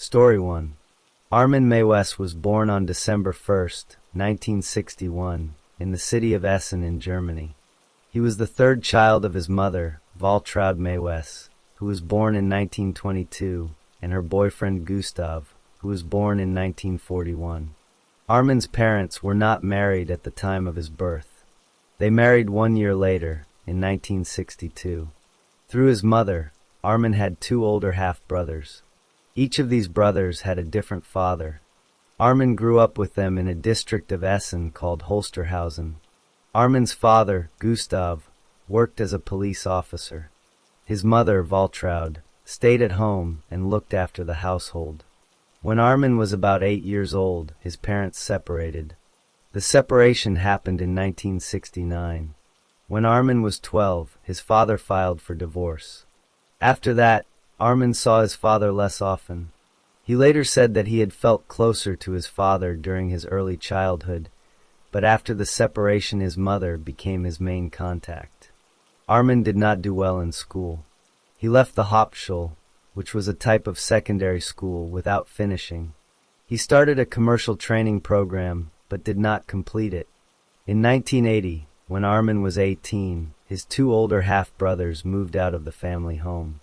Story 1. Armin Meiwes was born on December 1, 1961, in the city of Essen in Germany. He was the third child of his mother, Waltraud Meiwes, who was born in 1922, and her boyfriend Gustav, who was born in 1941. Armin's parents were not married at the time of his birth. They married 1 year later, in 1962. Through his mother, Armin had two older half-brothers. Each of these brothers had a different father. Armin grew up with them in a district of Essen called Holsterhausen. Armin's father, Gustav, worked as a police officer. His mother, Waltraud, stayed at home and looked after the household. When Armin was about 8 years old, his parents separated. The separation happened in 1969. When Armin was 12, his father filed for divorce. After that, Armin saw his father less often. He later said that he had felt closer to his father during his early childhood, but after the separation his mother became his main contact. Armin did not do well in school. He left the Hauptschule, which was a type of secondary school, without finishing. He started a commercial training program, but did not complete it. In 1980, when Armin was 18, his two older half-brothers moved out of the family home.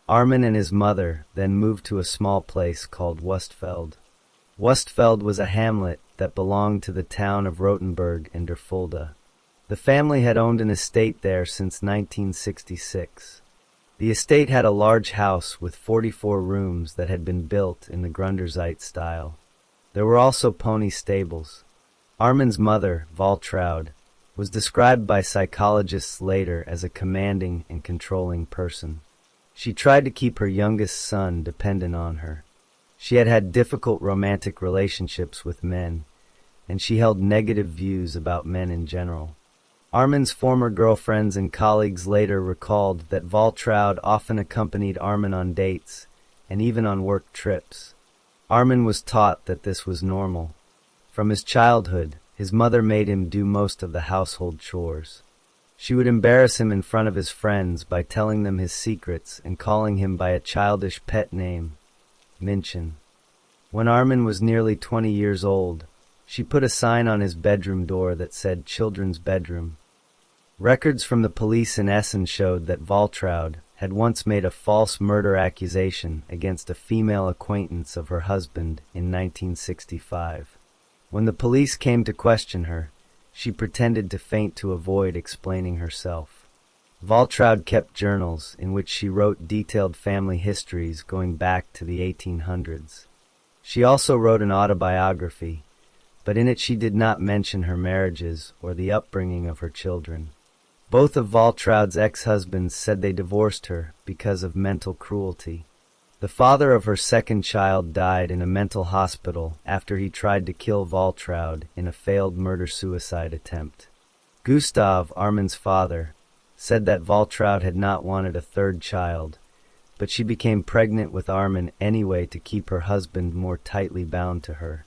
Armin and his mother then moved to a small place called Wustfeld. Wustfeld was a hamlet that belonged to the town of Rothenburg in der Fulda. The family had owned an estate there since 1966. The estate had a large house with 44 rooms that had been built in the Grunderzeit style. There were also pony stables. Armin's mother, Waltraud, was described by psychologists later as a commanding and controlling person. She tried to keep her youngest son dependent on her. She had had difficult romantic relationships with men, and she held negative views about men in general. Armin's former girlfriends and colleagues later recalled that Waltraud often accompanied Armin on dates, and even on work trips. Armin was taught that this was normal. From his childhood, his mother made him do most of the household chores. She would embarrass him in front of his friends by telling them his secrets and calling him by a childish pet name, Minchen. When Armin was nearly 20 years old, she put a sign on his bedroom door that said "Children's Bedroom." Records from the police in Essen showed that Waltraud had once made a false murder accusation against a female acquaintance of her husband in 1965. When the police came to question her, she pretended to faint to avoid explaining herself. Waltraud kept journals in which she wrote detailed family histories going back to the 1800s. She also wrote an autobiography, but in it she did not mention her marriages or the upbringing of her children. Both of Waltraud's ex-husbands said they divorced her because of mental cruelty. The father of her second child died in a mental hospital after he tried to kill Waltraud in a failed murder-suicide attempt. Gustav, Armin's father, said that Waltraud had not wanted a third child, but she became pregnant with Armin anyway to keep her husband more tightly bound to her.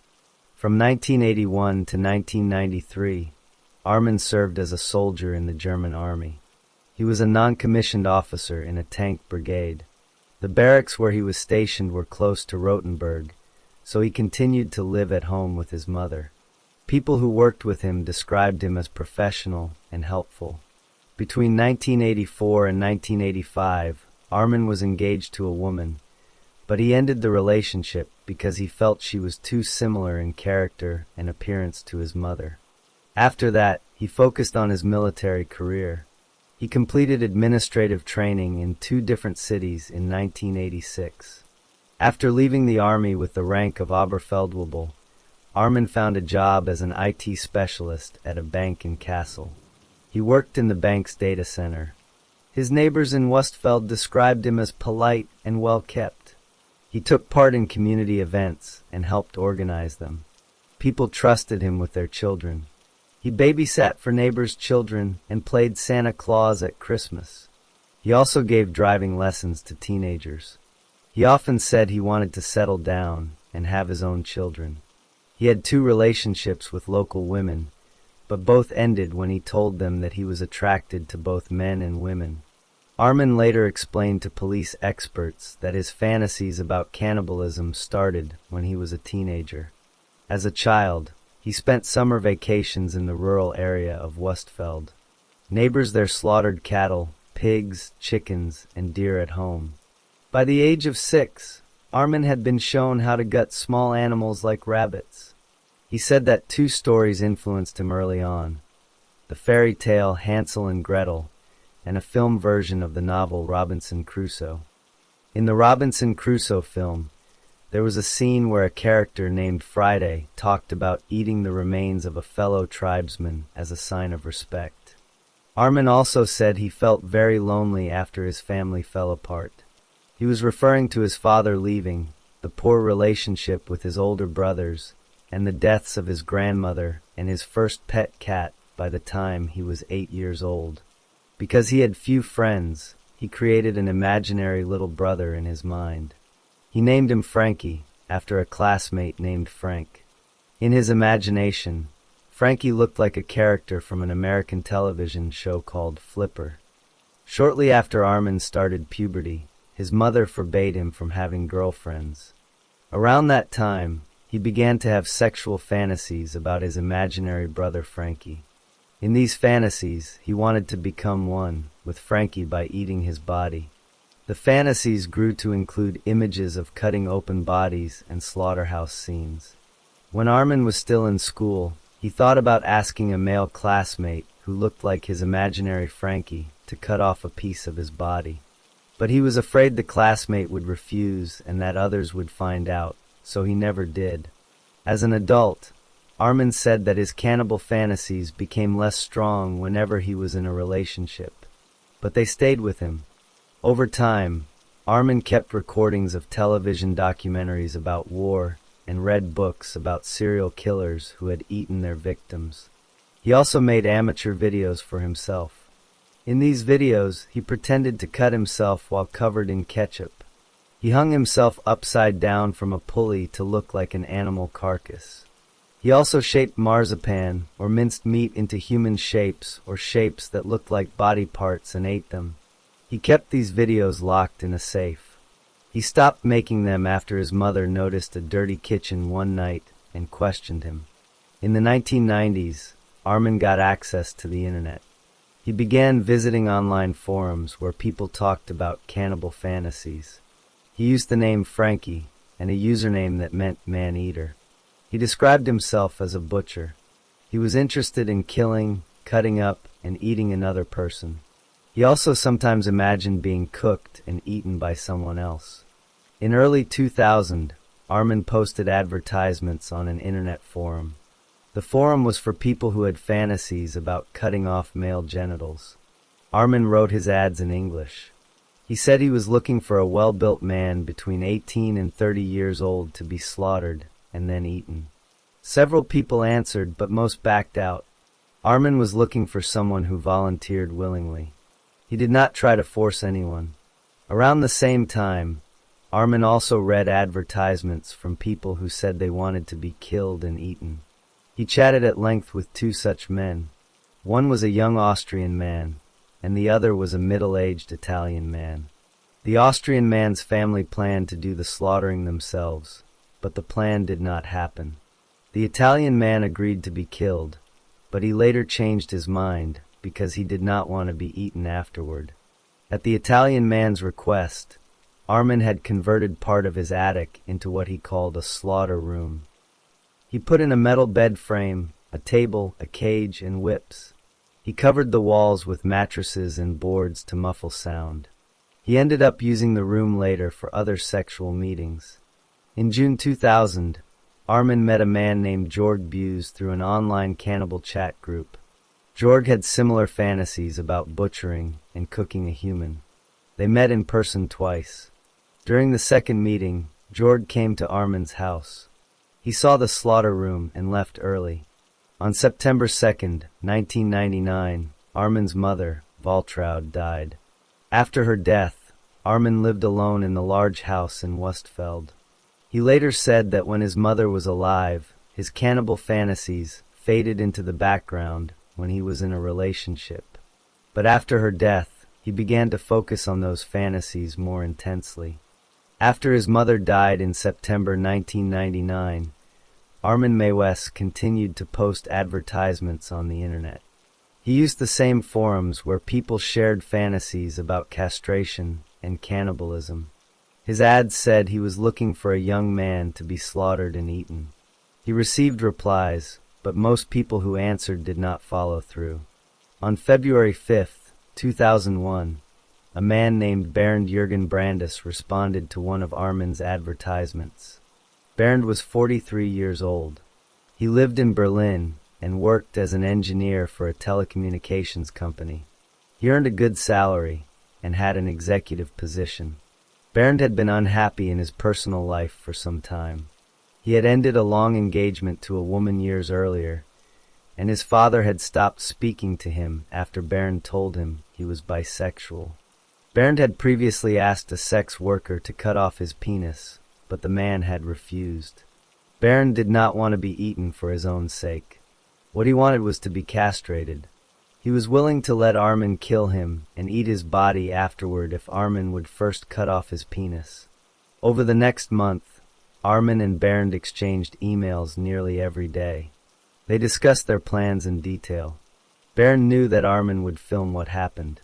From 1981 to 1993, Armin served as a soldier in the German army. He was a non-commissioned officer in a tank brigade. The barracks where he was stationed were close to Rothenburg, so he continued to live at home with his mother. People who worked with him described him as professional and helpful. Between 1984 and 1985, Armin was engaged to a woman, but he ended the relationship because he felt she was too similar in character and appearance to his mother. After that, he focused on his military career. He completed administrative training in 2 different cities in 1986. After leaving the army with the rank of Oberfeldwebel, Armin found a job as an IT specialist at a bank in Kassel. He worked in the bank's data center. His neighbors in Wustfeld described him as polite and well-kept. He took part in community events and helped organize them. People trusted him with their children. He babysat for neighbors' children and played Santa Claus at Christmas. He also gave driving lessons to teenagers. He often said he wanted to settle down and have his own children. He had 2 relationships with local women, but both ended when he told them that he was attracted to both men and women. Armin later explained to police experts that his fantasies about cannibalism started when he was a teenager. As a child, he spent summer vacations in the rural area of Westfeld. Neighbors there slaughtered cattle, pigs, chickens, and deer at home. By the age of 6, Armin had been shown how to gut small animals like rabbits. He said that 2 stories influenced him early on: the fairy tale Hansel and Gretel, and a film version of the novel Robinson Crusoe. In the Robinson Crusoe film, there was a scene where a character named Friday talked about eating the remains of a fellow tribesman as a sign of respect. Armin also said he felt very lonely after his family fell apart. He was referring to his father leaving, the poor relationship with his older brothers, and the deaths of his grandmother and his first pet cat by the time he was 8 years old. Because he had few friends, he created an imaginary little brother in his mind. He named him Frankie, after a classmate named Frank. In his imagination, Frankie looked like a character from an American television show called Flipper. Shortly after Armin started puberty, his mother forbade him from having girlfriends. Around that time, he began to have sexual fantasies about his imaginary brother Frankie. In these fantasies, he wanted to become one with Frankie by eating his body. The fantasies grew to include images of cutting open bodies and slaughterhouse scenes. When Armin was still in school, he thought about asking a male classmate who looked like his imaginary Frankie to cut off a piece of his body. But he was afraid the classmate would refuse and that others would find out, so he never did. As an adult, Armin said that his cannibal fantasies became less strong whenever he was in a relationship. But they stayed with him. Over time, Armin kept recordings of television documentaries about war and read books about serial killers who had eaten their victims. He also made amateur videos for himself. In these videos, he pretended to cut himself while covered in ketchup. He hung himself upside down from a pulley to look like an animal carcass. He also shaped marzipan or minced meat into human shapes or shapes that looked like body parts and ate them. He kept these videos locked in a safe. He stopped making them after his mother noticed a dirty kitchen one night and questioned him. In the 1990s, Armin got access to the internet. He began visiting online forums where people talked about cannibal fantasies. He used the name Frankie and a username that meant man-eater. He described himself as a butcher. He was interested in killing, cutting up, and eating another person. He also sometimes imagined being cooked and eaten by someone else. In early 2000, Armin posted advertisements on an internet forum. The forum was for people who had fantasies about cutting off male genitals. Armin wrote his ads in English. He said he was looking for a well-built man between 18 and 30 years old to be slaughtered and then eaten. Several people answered, but most backed out. Armin was looking for someone who volunteered willingly. He did not try to force anyone. Around the same time, Armin also read advertisements from people who said they wanted to be killed and eaten. He chatted at length with 2 such men. One was a young Austrian man, and the other was a middle-aged Italian man. The Austrian man's family planned to do the slaughtering themselves, but the plan did not happen. The Italian man agreed to be killed, but he later changed his mind because he did not want to be eaten afterward. At the Italian man's request, Armin had converted part of his attic into what he called a slaughter room. He put in a metal bed frame, a table, a cage, and whips. He covered the walls with mattresses and boards to muffle sound. He ended up using the room later for other sexual meetings. In June 2000, Armin met a man named Jorg Buse through an online cannibal chat group. Jorg had similar fantasies about butchering and cooking a human. They met in person twice. During the second meeting, Jorg came to Armin's house. He saw the slaughter room and left early. On September 2nd, 1999, Armin's mother, Valtraud, died. After her death, Armin lived alone in the large house in Westfeld. He later said that when his mother was alive, his cannibal fantasies faded into the background when he was in a relationship. But after her death, he began to focus on those fantasies more intensely. After his mother died in September 1999, Armin Meiwes continued to post advertisements on the internet. He used the same forums where people shared fantasies about castration and cannibalism. His ads said he was looking for a young man to be slaughtered and eaten. He received replies, but most people who answered did not follow through. On February 5, 2001, a man named Bernd Jürgen Brandes responded to one of Armin's advertisements. Bernd was 43 years old. He lived in Berlin and worked as an engineer for a telecommunications company. He earned a good salary and had an executive position. Bernd had been unhappy in his personal life for some time. He had ended a long engagement to a woman years earlier, and his father had stopped speaking to him after Bernd told him he was bisexual. Bernd had previously asked a sex worker to cut off his penis, but the man had refused. Bernd did not want to be eaten for his own sake. What he wanted was to be castrated. He was willing to let Armin kill him and eat his body afterward if Armin would first cut off his penis. Over the next month, Armin and Bernd exchanged emails nearly every day. They discussed their plans in detail. Bernd knew that Armin would film what happened.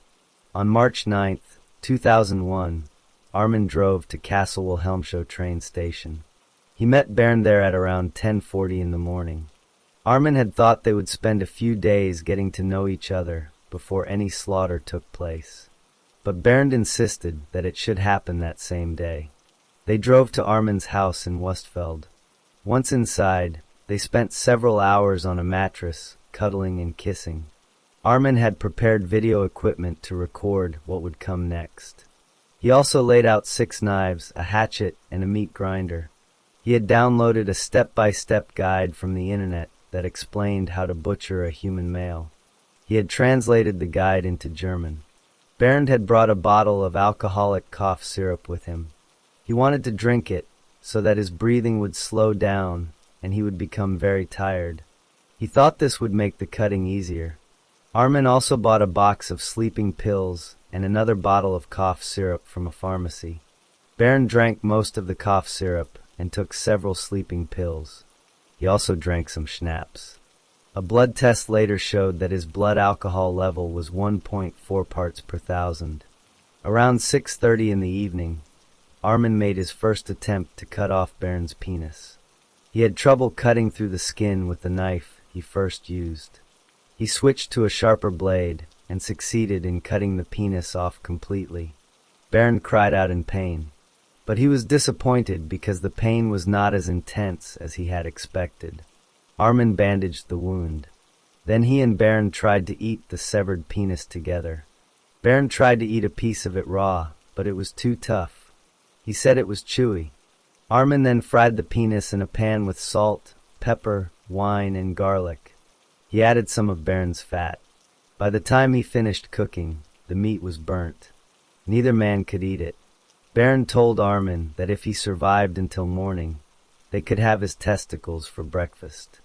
On March 9, 2001, Armin drove to Kassel Wilhelmshohe train station. He met Bernd there at around 10:40 in the morning. Armin had thought they would spend a few days getting to know each other before any slaughter took place. But Bernd insisted that it should happen that same day. They drove to Armin's house in Westfeld. Once inside, they spent several hours on a mattress, cuddling and kissing. Armin had prepared video equipment to record what would come next. He also laid out 6 knives, a hatchet, and a meat grinder. He had downloaded a step-by-step guide from the internet that explained how to butcher a human male. He had translated the guide into German. Bernd had brought a bottle of alcoholic cough syrup with him. He wanted to drink it so that his breathing would slow down and he would become very tired. He thought this would make the cutting easier. Armin also bought a box of sleeping pills and another bottle of cough syrup from a pharmacy. Bernd drank most of the cough syrup and took several sleeping pills. He also drank some schnapps. A blood test later showed that his blood alcohol level was 1.4 parts per thousand. Around 6:30 in the evening, Armin made his first attempt to cut off Bernd's penis. He had trouble cutting through the skin with the knife he first used. He switched to a sharper blade and succeeded in cutting the penis off completely. Bernd cried out in pain, but he was disappointed because the pain was not as intense as he had expected. Armin bandaged the wound. Then he and Bernd tried to eat the severed penis together. Bernd tried to eat a piece of it raw, but it was too tough. He said it was chewy. Armin then fried the penis in a pan with salt, pepper, wine, and garlic. He added some of Bernd's fat. By the time he finished cooking, the meat was burnt. Neither man could eat it. Bernd told Armin that if he survived until morning, they could have his testicles for breakfast.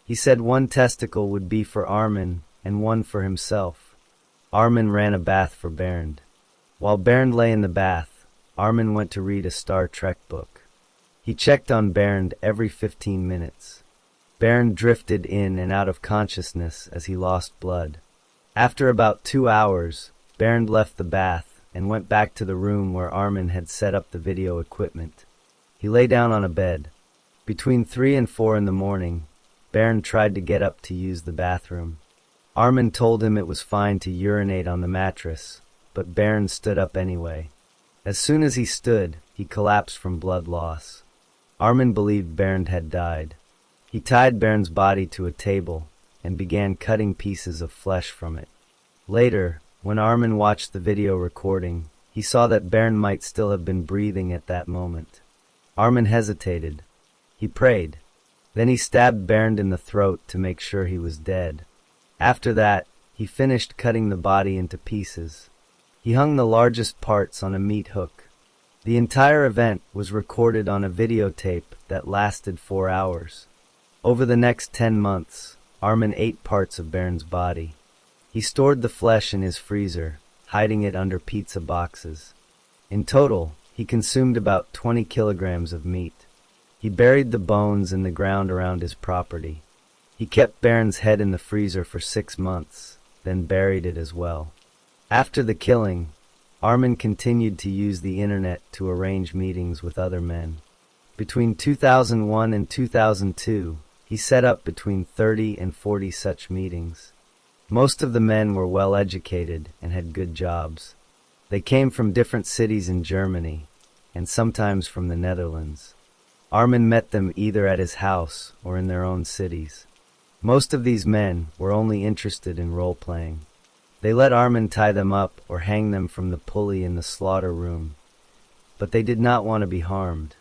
He said one testicle would be for Armin and one for himself. Armin ran a bath for Bernd. While Bernd lay in the bath, Armin went to read a Star Trek book. He checked on Bernd every 15 minutes. Bernd drifted in and out of consciousness as he lost blood. After about 2 hours, Bernd left the bath and went back to the room where Armin had set up the video equipment. He lay down on a bed. Between 3 and 4 in the morning, Bernd tried to get up to use the bathroom. Armin told him it was fine to urinate on the mattress, but Bernd stood up anyway. As soon as he stood, he collapsed from blood loss. Armin believed Bernd had died. He tied Bernd's body to a table and began cutting pieces of flesh from it. Later, when Armin watched the video recording, he saw that Bernd might still have been breathing at that moment. Armin hesitated. He prayed. Then he stabbed Bernd in the throat to make sure he was dead. After that, he finished cutting the body into pieces. He hung the largest parts on a meat hook. The entire event was recorded on a videotape that lasted 4 hours. Over the next 10 months, Armin ate parts of Bernd's body. He stored the flesh in his freezer, hiding it under pizza boxes. In total, he consumed about 20 kilograms of meat. He buried the bones in the ground around his property. He kept Baron's head in the freezer for 6 months, then buried it as well. After the killing, Armin continued to use the internet to arrange meetings with other men. Between 2001 and 2002, he set up between 30 and 40 such meetings. Most of the men were well educated and had good jobs. They came from different cities in Germany, and sometimes from the Netherlands. Armin met them either at his house or in their own cities. Most of these men were only interested in role-playing. They let Armin tie them up or hang them from the pulley in the slaughter room, but they did not want to be harmed.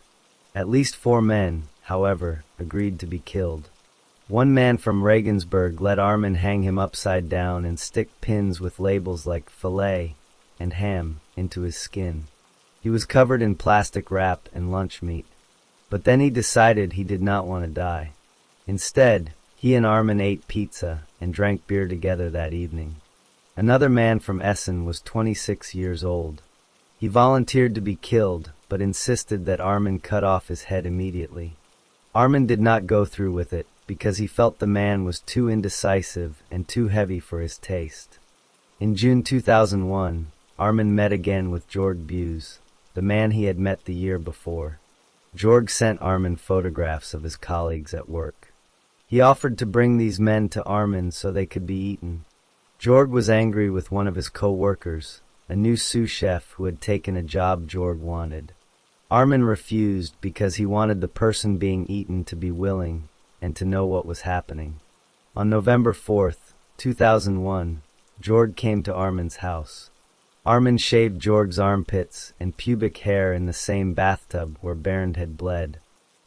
At least 4 men, however, agreed to be killed. One man from Regensburg let Armin hang him upside down and stick pins with labels like filet and ham into his skin. He was covered in plastic wrap and lunch meat. But then he decided he did not want to die. Instead, he and Armin ate pizza and drank beer together that evening. Another man from Essen was 26 years old. He volunteered to be killed, but insisted that Armin cut off his head immediately. Armin did not go through with it because he felt the man was too indecisive and too heavy for his taste. In June 2001, Armin met again with Jorg Buse, the man he had met the year before. Jorg sent Armin photographs of his colleagues at work. He offered to bring these men to Armin so they could be eaten. Jorg was angry with one of his co-workers, a new sous chef who had taken a job Jorg wanted. Armin refused because he wanted the person being eaten to be willing and to know what was happening. On November 4th, 2001, Jorg came to Armin's house. Armin shaved Jorg's armpits and pubic hair in the same bathtub where Bernd had bled.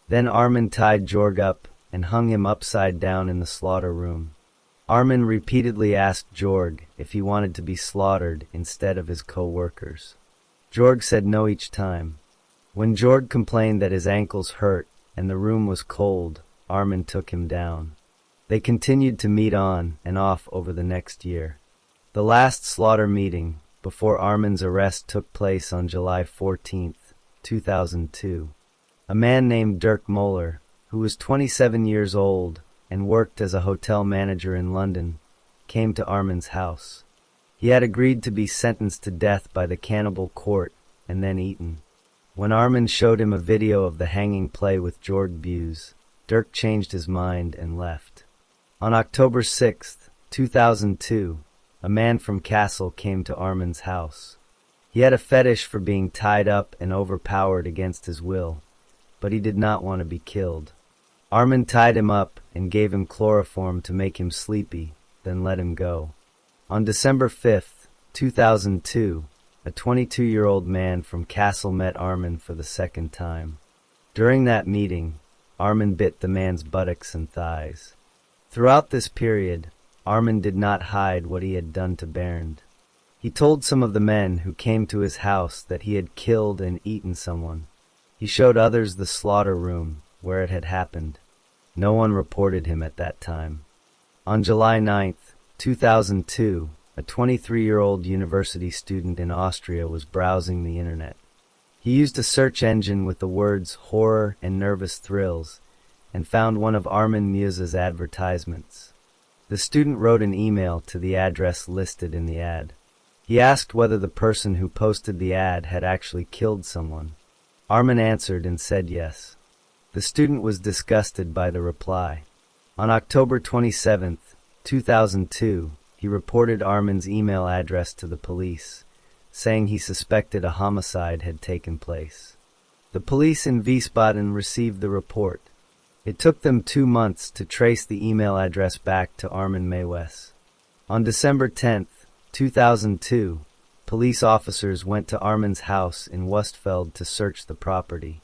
Then Armin tied Jorg up and hung him upside down in the slaughter room. Armin repeatedly asked Jorg if he wanted to be slaughtered instead of his co-workers. Jorg said no each time. When Jorg complained that his ankles hurt and the room was cold, Armin took him down. They continued to meet on and off over the next year. The last slaughter meeting, before Armin's arrest, took place on July 14, 2002. A man named Dirk Moeller, who was 27 years old and worked as a hotel manager in London, came to Armin's house. He had agreed to be sentenced to death by the cannibal court and then eaten. When Armin showed him a video of the hanging play with Jorg Buse, Dirk changed his mind and left. On October 6, 2002, a man from Kassel came to Armin's house. He had a fetish for being tied up and overpowered against his will, but he did not want to be killed. Armin tied him up and gave him chloroform to make him sleepy, then let him go. On December 5, 2002, a 22-year-old man from Kassel met Armin for the second time. During that meeting, Armin bit the man's buttocks and thighs. Throughout this period, Armin did not hide what he had done to Bernd. He told some of the men who came to his house that he had killed and eaten someone. He showed others the slaughter room where it had happened. No one reported him at that time. On July 9, 2002, a 23-year-old university student in Austria was browsing the internet. He used a search engine with the words horror and nervous thrills and found one of Armin Muse's advertisements. The student wrote an email to the address listed in the ad. He asked whether the person who posted the ad had actually killed someone. Armin answered and said yes. The student was disgusted by the reply. On October 27, 2002, he reported Armin's email address to the police, saying he suspected a homicide had taken place. The police in Wiesbaden received the report. It took them 2 months to trace the email address back to Armin Mewes. On December 10, 2002, police officers went to Armin's house in Wustfeld to search the property.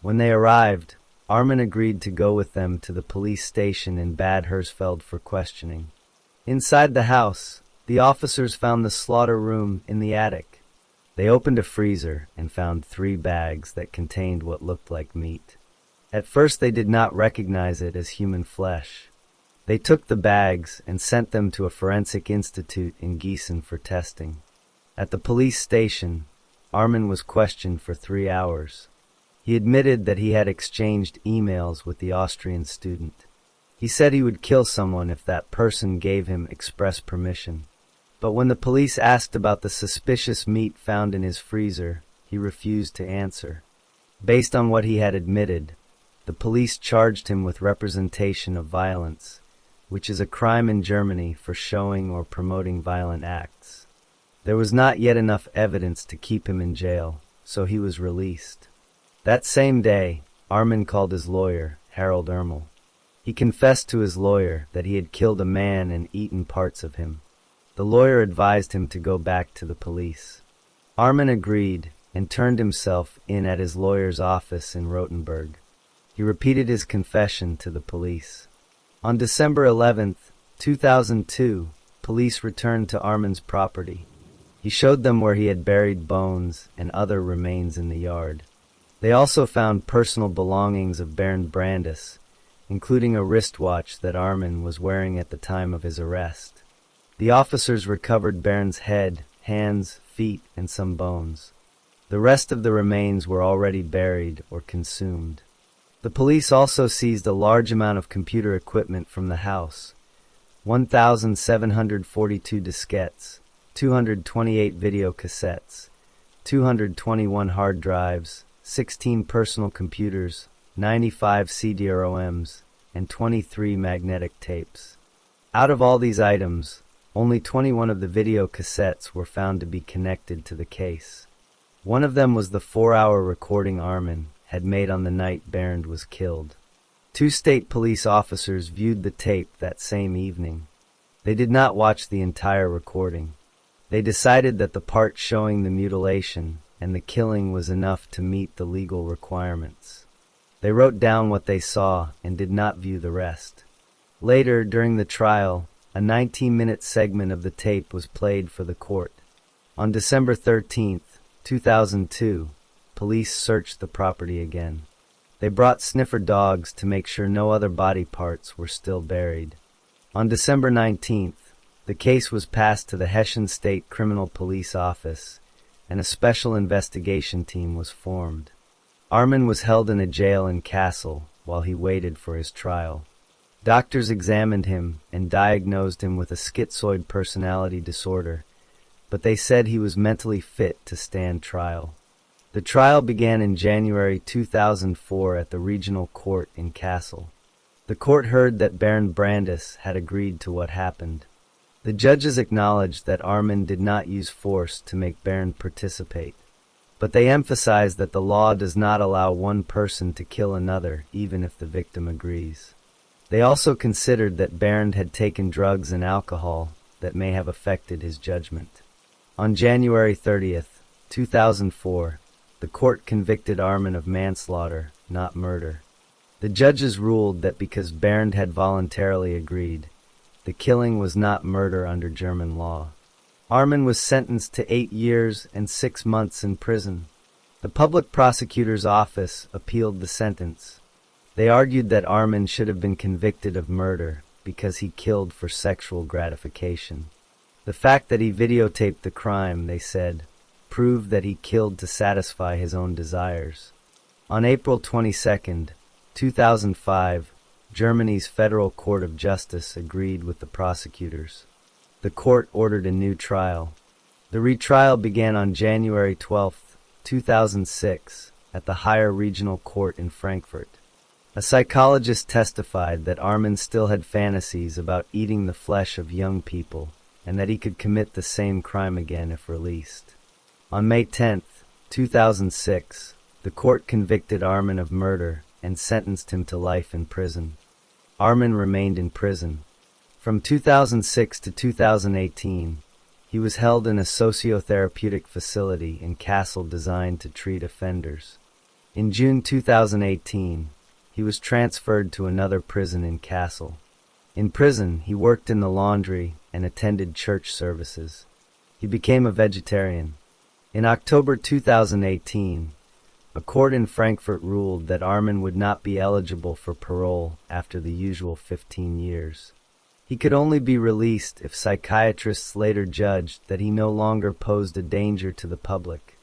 When they arrived, Armin agreed to go with them to the police station in Bad Hersfeld for questioning. Inside the house, the officers found the slaughter room in the attic. They opened a freezer and found 3 bags that contained what looked like meat. At first they did not recognize it as human flesh. They took the bags and sent them to a forensic institute in Gießen for testing. At the police station, Armin was questioned for 3 hours. He admitted that he had exchanged emails with the Austrian student. He said he would kill someone if that person gave him express permission. But when the police asked about the suspicious meat found in his freezer, he refused to answer. Based on what he had admitted, the police charged him with representation of violence, which is a crime in Germany for showing or promoting violent acts. There was not yet enough evidence to keep him in jail, so he was released. That same day, Armin called his lawyer, Harold Ermel. He confessed to his lawyer that he had killed a man and eaten parts of him. The lawyer advised him to go back to the police. Armin agreed and turned himself in at his lawyer's office in Rothenburg. He repeated his confession to the police. On December 11, 2002, police returned to Armin's property. He showed them where he had buried bones and other remains in the yard. They also found personal belongings of Bernd Brandes, including a wristwatch that Armin was wearing at the time of his arrest. The officers recovered Bernd's head, hands, feet, and some bones. The rest of the remains were already buried or consumed. The police also seized a large amount of computer equipment from the house: 1,742 diskettes, 228 video cassettes, 221 hard drives, 16 personal computers, 95 CD-ROMs, and 23 magnetic tapes. Out of all these items, only 21 of the video cassettes were found to be connected to the case. One of them was the 4-hour recording Armin had made on the night Bernd was killed. 2 state police officers viewed the tape that same evening. They did not watch the entire recording. They decided that the part showing the mutilation and the killing was enough to meet the legal requirements. They wrote down what they saw and did not view the rest. Later, during the trial, a 19-minute segment of the tape was played for the court. On December 13, 2002, police searched the property again. They brought sniffer dogs to make sure no other body parts were still buried. On December 19th, the case was passed to the Hessian State Criminal Police Office, and a special investigation team was formed. Armin was held in a jail in Kassel while he waited for his trial. Doctors examined him and diagnosed him with a schizoid personality disorder, but they said he was mentally fit to stand trial. The trial began in January 2004 at the regional court in Kassel. The court heard that Bernd Brandes had agreed to what happened. The judges acknowledged that Armin did not use force to make Bernd participate, but they emphasized that the law does not allow one person to kill another even if the victim agrees. They also considered that Bernd had taken drugs and alcohol that may have affected his judgment. On January 30, 2004, the court convicted Armin of manslaughter, not murder. The judges ruled that because Bernd had voluntarily agreed, the killing was not murder under German law. Armin was sentenced to 8 years and 6 months in prison. The public prosecutor's office appealed the sentence. They argued that Armin should have been convicted of murder because he killed for sexual gratification. The fact that he videotaped the crime, they said, proved that he killed to satisfy his own desires. On April 22, 2005, Germany's Federal Court of Justice agreed with the prosecutors. The court ordered a new trial. The retrial began on January 12, 2006, at the Higher Regional Court in Frankfurt. A psychologist testified that Armin still had fantasies about eating the flesh of young people and that he could commit the same crime again if released. On May 10, 2006, the court convicted Armin of murder and sentenced him to life in prison. Armin remained in prison. From 2006 to 2018, he was held in a sociotherapeutic facility in Kassel designed to treat offenders. In June 2018, he was transferred to another prison in Kassel. In prison, he worked in the laundry and attended church services. He became a vegetarian. In October 2018, a court in Frankfurt ruled that Armin would not be eligible for parole after the usual 15 years. He could only be released if psychiatrists later judged that he no longer posed a danger to the public.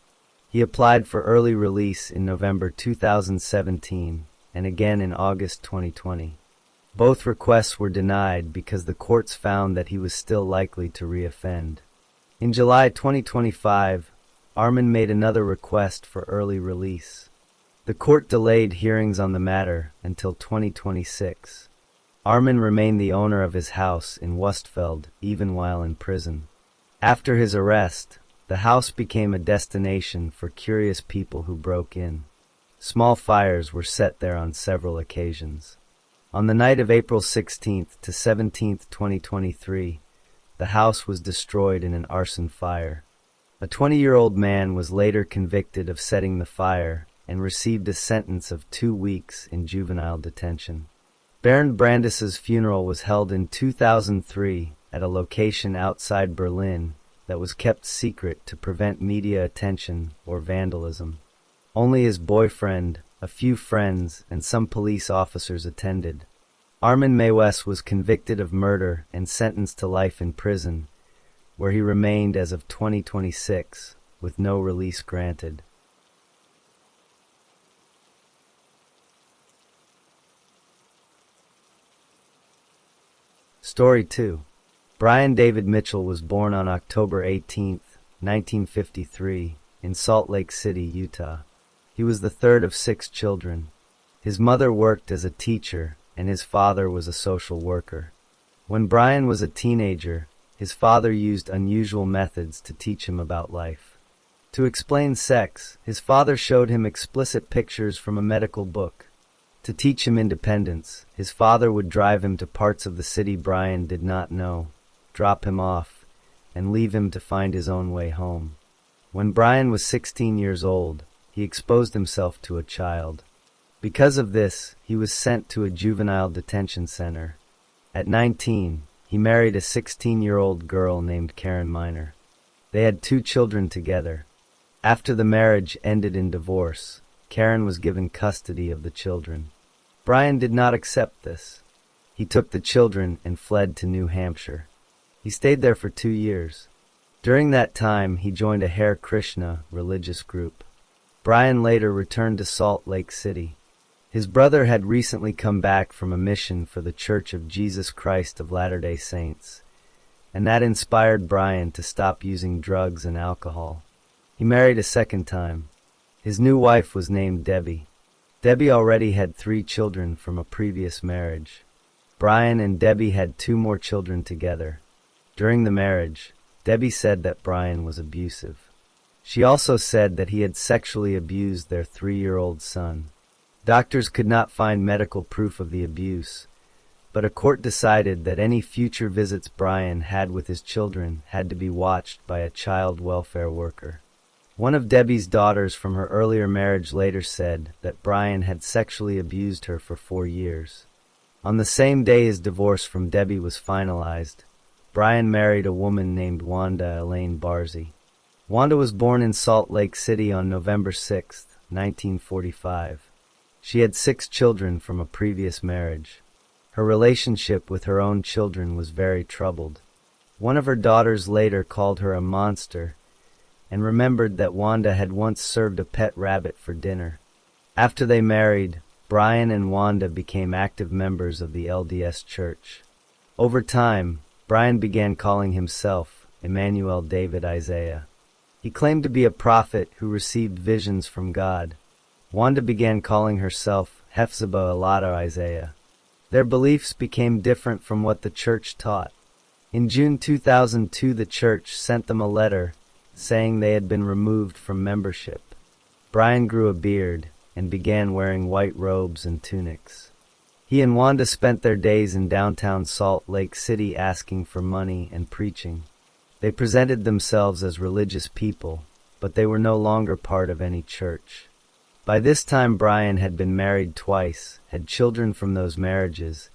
He applied for early release in November 2017 and again in August 2020. Both requests were denied because the courts found that he was still likely to reoffend. In July 2025, Armin made another request for early release. The court delayed hearings on the matter until 2026. Armin remained the owner of his house in Wustfeld even while in prison. After his arrest, the house became a destination for curious people who broke in. Small fires were set there on several occasions. On the night of April 16th to 17th, 2023, the house was destroyed in an arson fire. A 20-year-old man was later convicted of setting the fire and received a sentence of 2 weeks in juvenile detention. Bernd Brandis's funeral was held in 2003 at a location outside Berlin that was kept secret to prevent media attention or vandalism. Only his boyfriend, a few friends, and some police officers attended. Armin Meiwes was convicted of murder and sentenced to life in prison, where he remained as of 2026, with no release granted. Story 2. Brian David Mitchell was born on October 18, 1953, in Salt Lake City, Utah. He was the third of 6 children. His mother worked as a teacher, and his father was a social worker. When Brian was a teenager, his father used unusual methods to teach him about life. To explain sex, his father showed him explicit pictures from a medical book. To teach him independence, his father would drive him to parts of the city Brian did not know, drop him off, and leave him to find his own way home. When Brian was 16 years old, he exposed himself to a child. Because of this, he was sent to a juvenile detention center. At 19, he married a 16-year-old girl named Karen Miner. They had 2 children together. After the marriage ended in divorce, Karen was given custody of the children. Brian did not accept this. He took the children and fled to New Hampshire. He stayed there for 2 years. During that time, he joined a Hare Krishna religious group. Brian later returned to Salt Lake City. His brother had recently come back from a mission for the Church of Jesus Christ of Latter-day Saints, and that inspired Brian to stop using drugs and alcohol. He married a second time. His new wife was named Debbie. Debbie already had 3 children from a previous marriage. Brian and Debbie had 2 more children together. During the marriage, Debbie said that Brian was abusive. She also said that he had sexually abused their 3-year-old son. Doctors could not find medical proof of the abuse, but a court decided that any future visits Brian had with his children had to be watched by a child welfare worker. One of Debbie's daughters from her earlier marriage later said that Brian had sexually abused her for 4 years. On the same day his divorce from Debbie was finalized, Brian married a woman named Wanda Elaine Barzy. Wanda was born in Salt Lake City on November 6, 1945. She had 6 children from a previous marriage. Her relationship with her own children was very troubled. One of her daughters later called her a monster and remembered that Wanda had once served a pet rabbit for dinner. After they married, Brian and Wanda became active members of the LDS Church. Over time, Brian began calling himself Emmanuel David Isaiah. He claimed to be a prophet who received visions from God. Wanda began calling herself Hephzibah Alada Isaiah. Their beliefs became different from what the church taught. In June 2002, the church sent them a letter saying they had been removed from membership. Brian grew a beard and began wearing white robes and tunics. He and Wanda spent their days in downtown Salt Lake City asking for money and preaching. They presented themselves as religious people, but they were no longer part of any church. By this time, Brian had been married twice, had children from those marriages,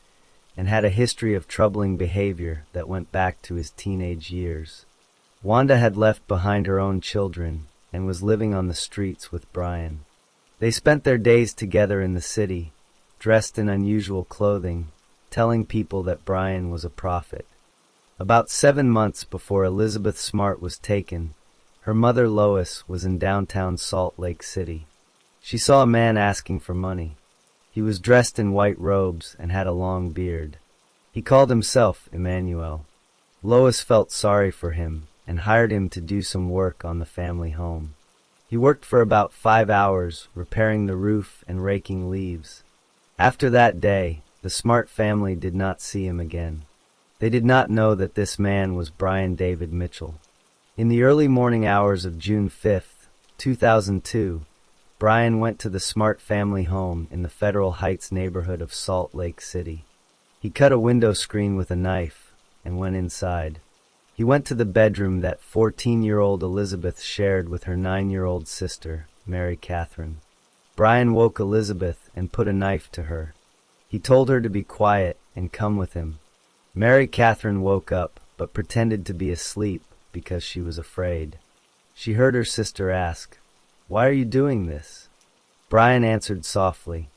and had a history of troubling behavior that went back to his teenage years. Wanda had left behind her own children and was living on the streets with Brian. They spent their days together in the city, dressed in unusual clothing, telling people that Brian was a prophet. About 7 months before Elizabeth Smart was taken, her mother Lois was in downtown Salt Lake City. She saw a man asking for money. He was dressed in white robes and had a long beard. He called himself Emmanuel. Lois felt sorry for him and hired him to do some work on the family home. He worked for about 5 hours, repairing the roof and raking leaves. After that day, the Smart family did not see him again. They did not know that this man was Brian David Mitchell. In the early morning hours of June 5, 2002, Brian went to the Smart family home in the Federal Heights neighborhood of Salt Lake City. He cut a window screen with a knife and went inside. He went to the bedroom that 14-year-old Elizabeth shared with her 9-year-old sister, Mary Catherine. Brian woke Elizabeth and put a knife to her. He told her to be quiet and come with him. Mary Catherine woke up, but pretended to be asleep because she was afraid. She heard her sister ask, "Why are you doing this?" Brian answered softly.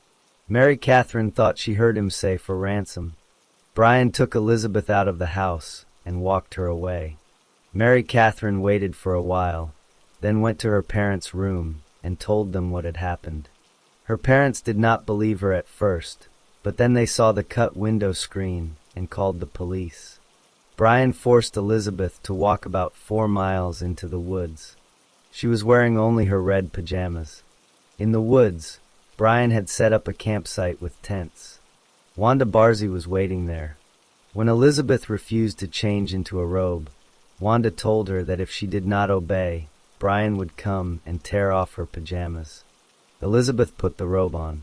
Mary Catherine thought she heard him say for ransom. Brian took Elizabeth out of the house and walked her away. Mary Catherine waited for a while, then went to her parents' room and told them what had happened. Her parents did not believe her at first, but then they saw the cut window screen and called the police. Brian forced Elizabeth to walk about 4 miles into the woods. She was wearing only her red pajamas. In the woods, Brian had set up a campsite with tents. Wanda Barzee was waiting there. When Elizabeth refused to change into a robe, Wanda told her that if she did not obey, Brian would come and tear off her pajamas. Elizabeth put the robe on.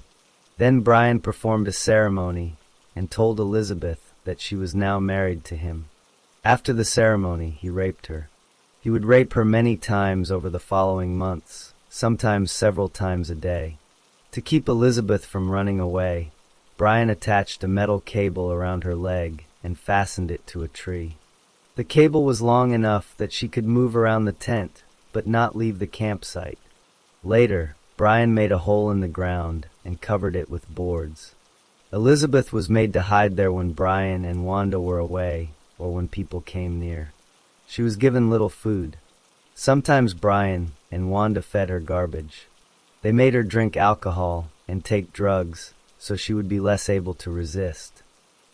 Then Brian performed a ceremony and told Elizabeth that she was now married to him. After the ceremony, he raped her. He would rape her many times over the following months, sometimes several times a day. To keep Elizabeth from running away, Brian attached a metal cable around her leg and fastened it to a tree. The cable was long enough that she could move around the tent, but not leave the campsite. Later, Brian made a hole in the ground and covered it with boards. Elizabeth was made to hide there when Brian and Wanda were away or when people came near. She was given little food. Sometimes Brian and Wanda fed her garbage. They made her drink alcohol and take drugs so she would be less able to resist.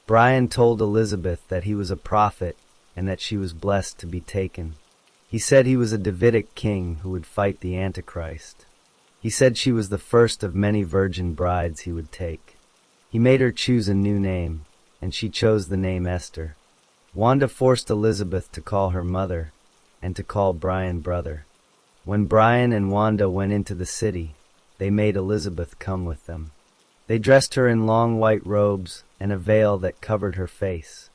Brian told Elizabeth that he was a prophet and that she was blessed to be taken. He said he was a Davidic king who would fight the Antichrist. He said she was the first of many virgin brides he would take. He made her choose a new name, and she chose the name Esther. Wanda forced Elizabeth to call her mother and to call Brian brother. When Brian and Wanda went into the city, they made Elizabeth come with them. They dressed her in long white robes and a veil that covered her face.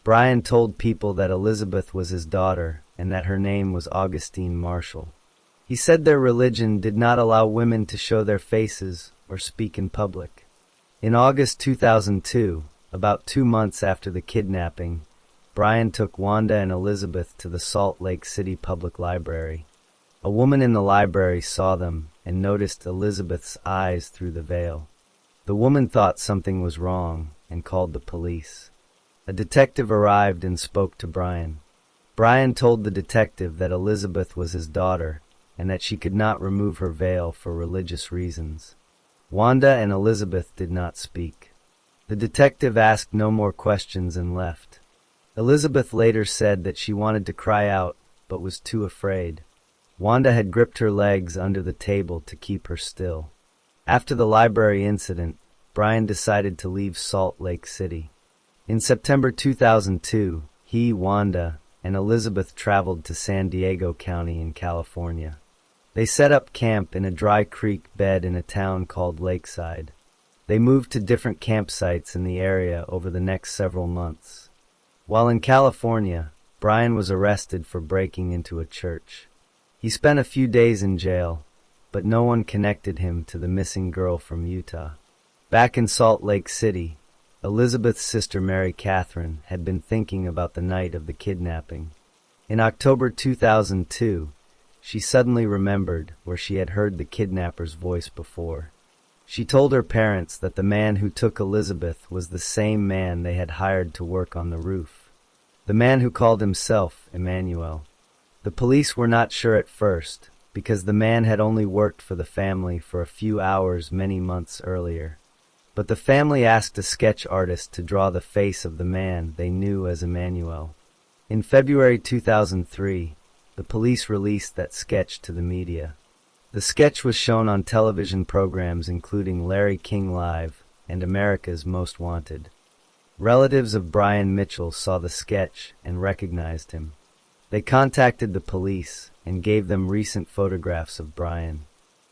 Brian told people that Elizabeth was his daughter and that her name was Augustine Marshall. He said their religion did not allow women to show their faces or speak in public. In August 2002, about 2 months after the kidnapping, Brian took Wanda and Elizabeth to the Salt Lake City Public Library. A woman in the library saw them and noticed Elizabeth's eyes through the veil. The woman thought something was wrong and called the police. A detective arrived and spoke to Brian. Brian told the detective that Elizabeth was his daughter and that she could not remove her veil for religious reasons. Wanda and Elizabeth did not speak. The detective asked no more questions and left. Elizabeth later said that she wanted to cry out but was too afraid. Wanda had gripped her legs under the table to keep her still. After the library incident, Brian decided to leave Salt Lake City. In September 2002, he, Wanda, and Elizabeth traveled to San Diego County in California. They set up camp in a dry creek bed in a town called Lakeside. They moved to different campsites in the area over the next several months. While in California, Brian was arrested for breaking into a church. He spent a few days in jail, but no one connected him to the missing girl from Utah. Back in Salt Lake City, Elizabeth's sister Mary Catherine had been thinking about the night of the kidnapping. In October 2002, she suddenly remembered where she had heard the kidnapper's voice before. She told her parents that the man who took Elizabeth was the same man they had hired to work on the roof. The man who called himself Emmanuel. The police were not sure at first, because the man had only worked for the family for a few hours many months earlier. But the family asked a sketch artist to draw the face of the man they knew as Emmanuel. In February 2003, the police released that sketch to the media. The sketch was shown on television programs including Larry King Live and America's Most Wanted. Relatives of Brian Mitchell saw the sketch and recognized him. They contacted the police and gave them recent photographs of Brian.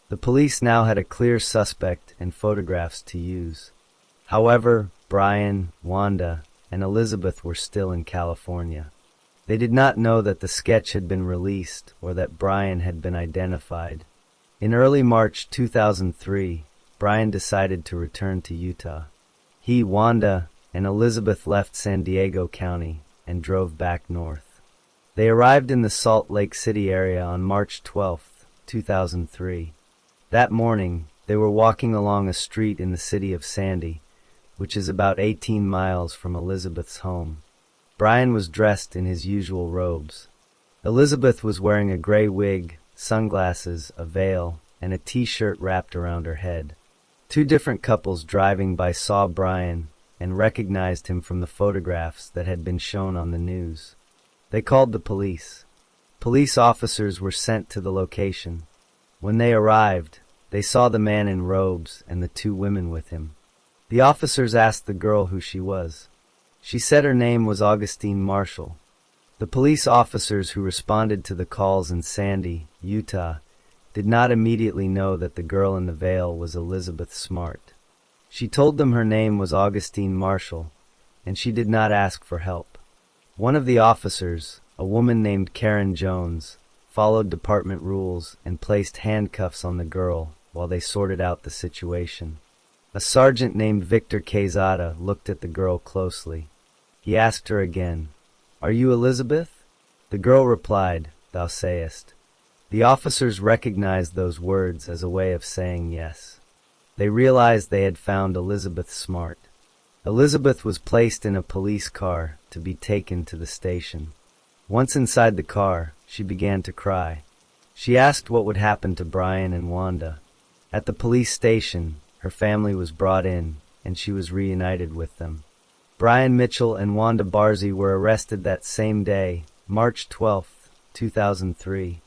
The police now had a clear suspect and photographs to use. However, Brian, Wanda, and Elizabeth were still in California. They did not know that the sketch had been released or that Brian had been identified. In early March 2003, Brian decided to return to Utah. He, Wanda, and Elizabeth left San Diego County and drove back north. They arrived in the Salt Lake City area on March 12, 2003. That morning, they were walking along a street in the city of Sandy, which is about 18 miles from Elizabeth's home. Brian was dressed in his usual robes. Elizabeth was wearing a gray wig, sunglasses, a veil, and a t-shirt wrapped around her head. Two different couples driving by saw Brian and recognized him from the photographs that had been shown on the news. They called the police. Police officers were sent to the location. When they arrived, they saw the man in robes and the two women with him. The officers asked the girl who she was. She said her name was Augustine Marshall. The police officers who responded to the calls in Sandy, Utah, did not immediately know that the girl in the veil was Elizabeth Smart. She told them her name was Augustine Marshall, and she did not ask for help. One of the officers, a woman named Karen Jones, followed department rules and placed handcuffs on the girl while they sorted out the situation. A sergeant named Victor Quezada looked at the girl closely. He asked her again, "Are you Elizabeth?" The girl replied, "Thou sayest." The officers recognized those words as a way of saying yes. They realized they had found Elizabeth Smart. Elizabeth was placed in a police car to be taken to the station. Once inside the car, she began to cry. She asked what would happen to Brian and Wanda. At the police station, her family was brought in, and she was reunited with them. Brian Mitchell and Wanda Barzee were arrested that same day, March 12, 2003.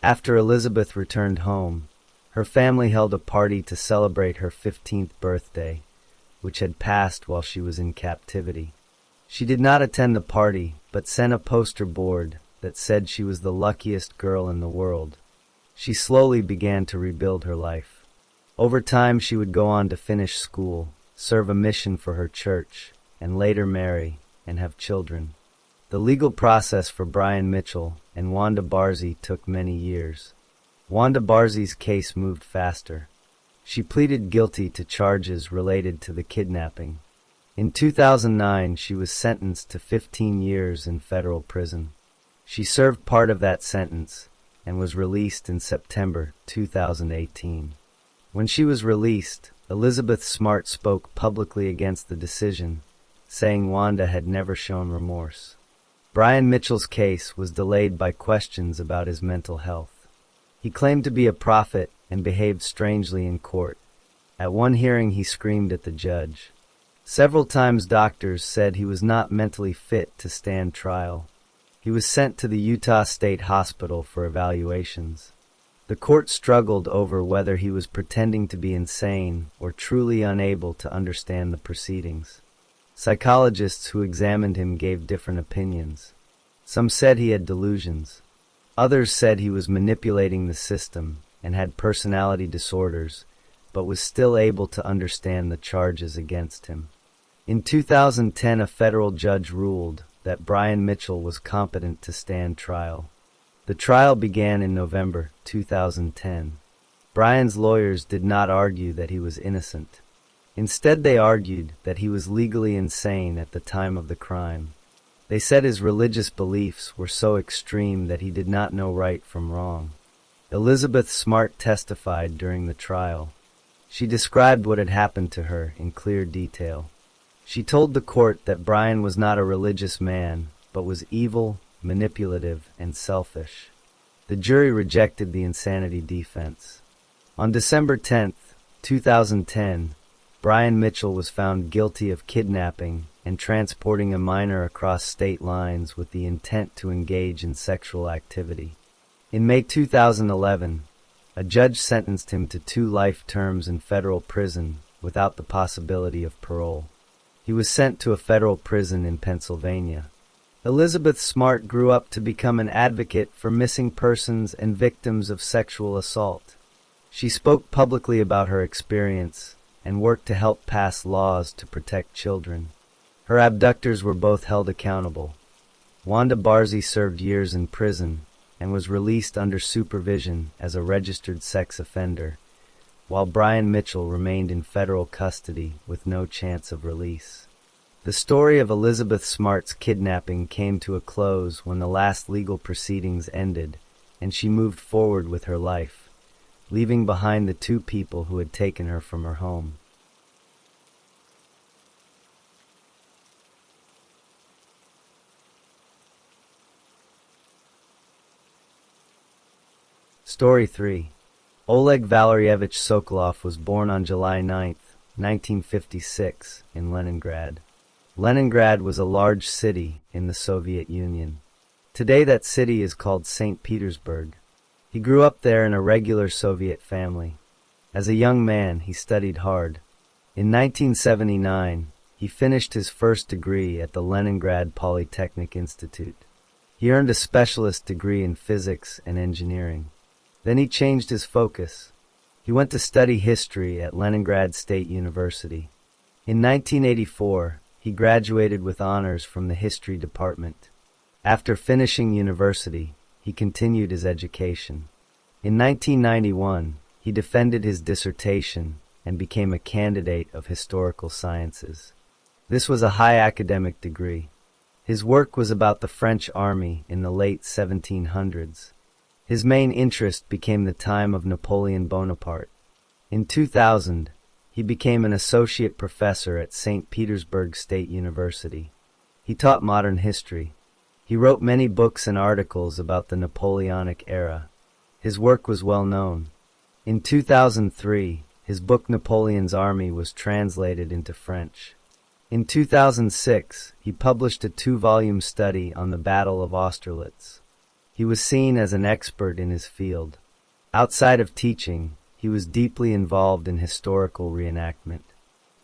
After Elizabeth returned home, her family held a party to celebrate her 15th birthday, which had passed while she was in captivity. She did not attend the party, but sent a poster board that said she was the luckiest girl in the world. She slowly began to rebuild her life. Over time, she would go on to finish school, serve a mission for her church, and later marry and have children. The legal process for Brian Mitchell and Wanda Barzee took many years. Wanda Barzee's case moved faster. She pleaded guilty to charges related to the kidnapping. In 2009, she was sentenced to 15 years in federal prison. She served part of that sentence and was released in September 2018. When she was released, Elizabeth Smart spoke publicly against the decision, saying Wanda had never shown remorse. Brian Mitchell's case was delayed by questions about his mental health. He claimed to be a prophet and behaved strangely in court. At one hearing, he screamed at the judge. Several times doctors said he was not mentally fit to stand trial. He was sent to the Utah State Hospital for evaluations. The court struggled over whether he was pretending to be insane or truly unable to understand the proceedings. Psychologists who examined him gave different opinions. Some said he had delusions. Others said he was manipulating the system and had personality disorders, but was still able to understand the charges against him. In 2010, a federal judge ruled that Brian Mitchell was competent to stand trial. The trial began in November 2010. Brian's lawyers did not argue that he was innocent. Instead, they argued that he was legally insane at the time of the crime. They said his religious beliefs were so extreme that he did not know right from wrong. Elizabeth Smart testified during the trial. She described what had happened to her in clear detail. She told the court that Brian was not a religious man, but was evil, manipulative, and selfish. The jury rejected the insanity defense. On December 10, 2010, Brian Mitchell was found guilty of kidnapping and transporting a minor across state lines with the intent to engage in sexual activity. In May 2011, a judge sentenced him to 2 life terms in federal prison without the possibility of parole. He was sent to a federal prison in Pennsylvania. Elizabeth Smart grew up to become an advocate for missing persons and victims of sexual assault. She spoke publicly about her experience and worked to help pass laws to protect children. Her abductors were both held accountable. Wanda Barzee served years in prison and was released under supervision as a registered sex offender, while Brian Mitchell remained in federal custody with no chance of release. The story of Elizabeth Smart's kidnapping came to a close when the last legal proceedings ended, and she moved forward with her life, leaving behind the 2 people who had taken her from her home. Story 3. Oleg Valeryevich Sokolov was born on July 9, 1956, in Leningrad. Leningrad was a large city in the Soviet Union. Today that city is called St. Petersburg. He grew up there in a regular Soviet family. As a young man, he studied hard. In 1979, he finished his first degree at the Leningrad Polytechnic Institute. He earned a specialist degree in physics and engineering. Then he changed his focus. He went to study history at Leningrad State University. In 1984, he graduated with honors from the history department. After finishing university, he continued his education. In 1991, he defended his dissertation and became a candidate of historical sciences. This was a high academic degree. His work was about the French army in the late 1700s. His main interest became the time of Napoleon Bonaparte. In 2000, he became an associate professor at St. Petersburg State University. He taught modern history. He wrote many books and articles about the Napoleonic era. His work was well known. In 2003, his book Napoleon's Army was translated into French. In 2006, he published a 2-volume study on the Battle of Austerlitz. He was seen as an expert in his field. Outside of teaching, he was deeply involved in historical reenactment.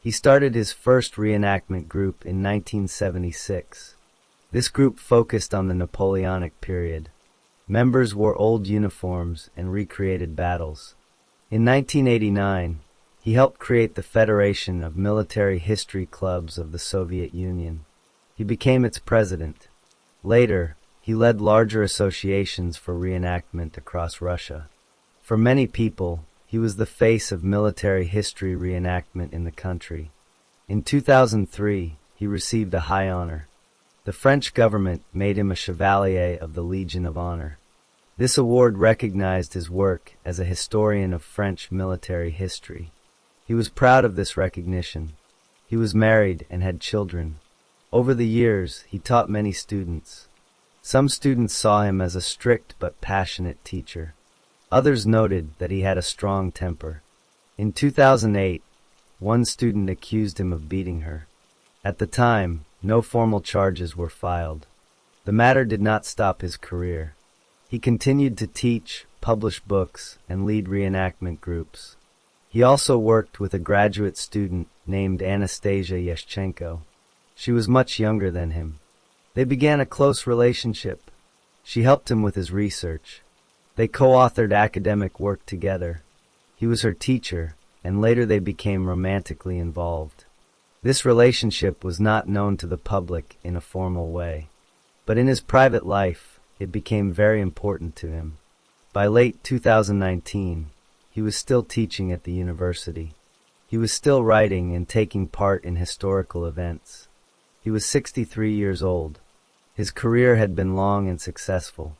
He started his first reenactment group in 1976. This group focused on the Napoleonic period. Members wore old uniforms and recreated battles. In 1989, he helped create the Federation of Military History Clubs of the Soviet Union. He became its president. Later, he led larger associations for reenactment across Russia. For many people, he was the face of military history reenactment in the country. In 2003, he received a high honor. The French government made him a Chevalier of the Legion of Honor. This award recognized his work as a historian of French military history. He was proud of this recognition. He was married and had children. Over the years, he taught many students. Some students saw him as a strict but passionate teacher. Others noted that he had a strong temper. In 2008, one student accused him of beating her. At the time, no formal charges were filed. The matter did not stop his career. He continued to teach, publish books, and lead reenactment groups. He also worked with a graduate student named Anastasia Yashchenko. She was much younger than him. They began a close relationship. She helped him with his research. They co-authored academic work together. He was her teacher, and later they became romantically involved. This relationship was not known to the public in a formal way, but in his private life, it became very important to him. By late 2019, he was still teaching at the university. He was still writing and taking part in historical events. He was 63 years old. His career had been long and successful,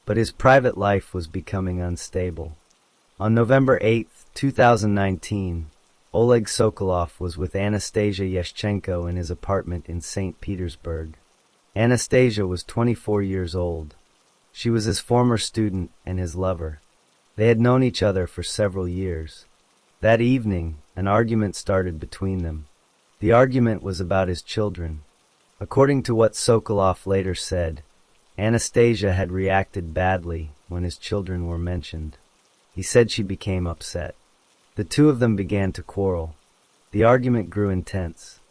but his private life was becoming unstable. On November 8, 2019, Oleg Sokolov was with Anastasia Yashchenko in his apartment in St. Petersburg. Anastasia was 24 years old. She was his former student and his lover. They had known each other for several years. That evening, an argument started between them. The argument was about his children. According to what Sokolov later said, Anastasia had reacted badly when his children were mentioned. He said she became upset. The two of them began to quarrel. The argument grew intense.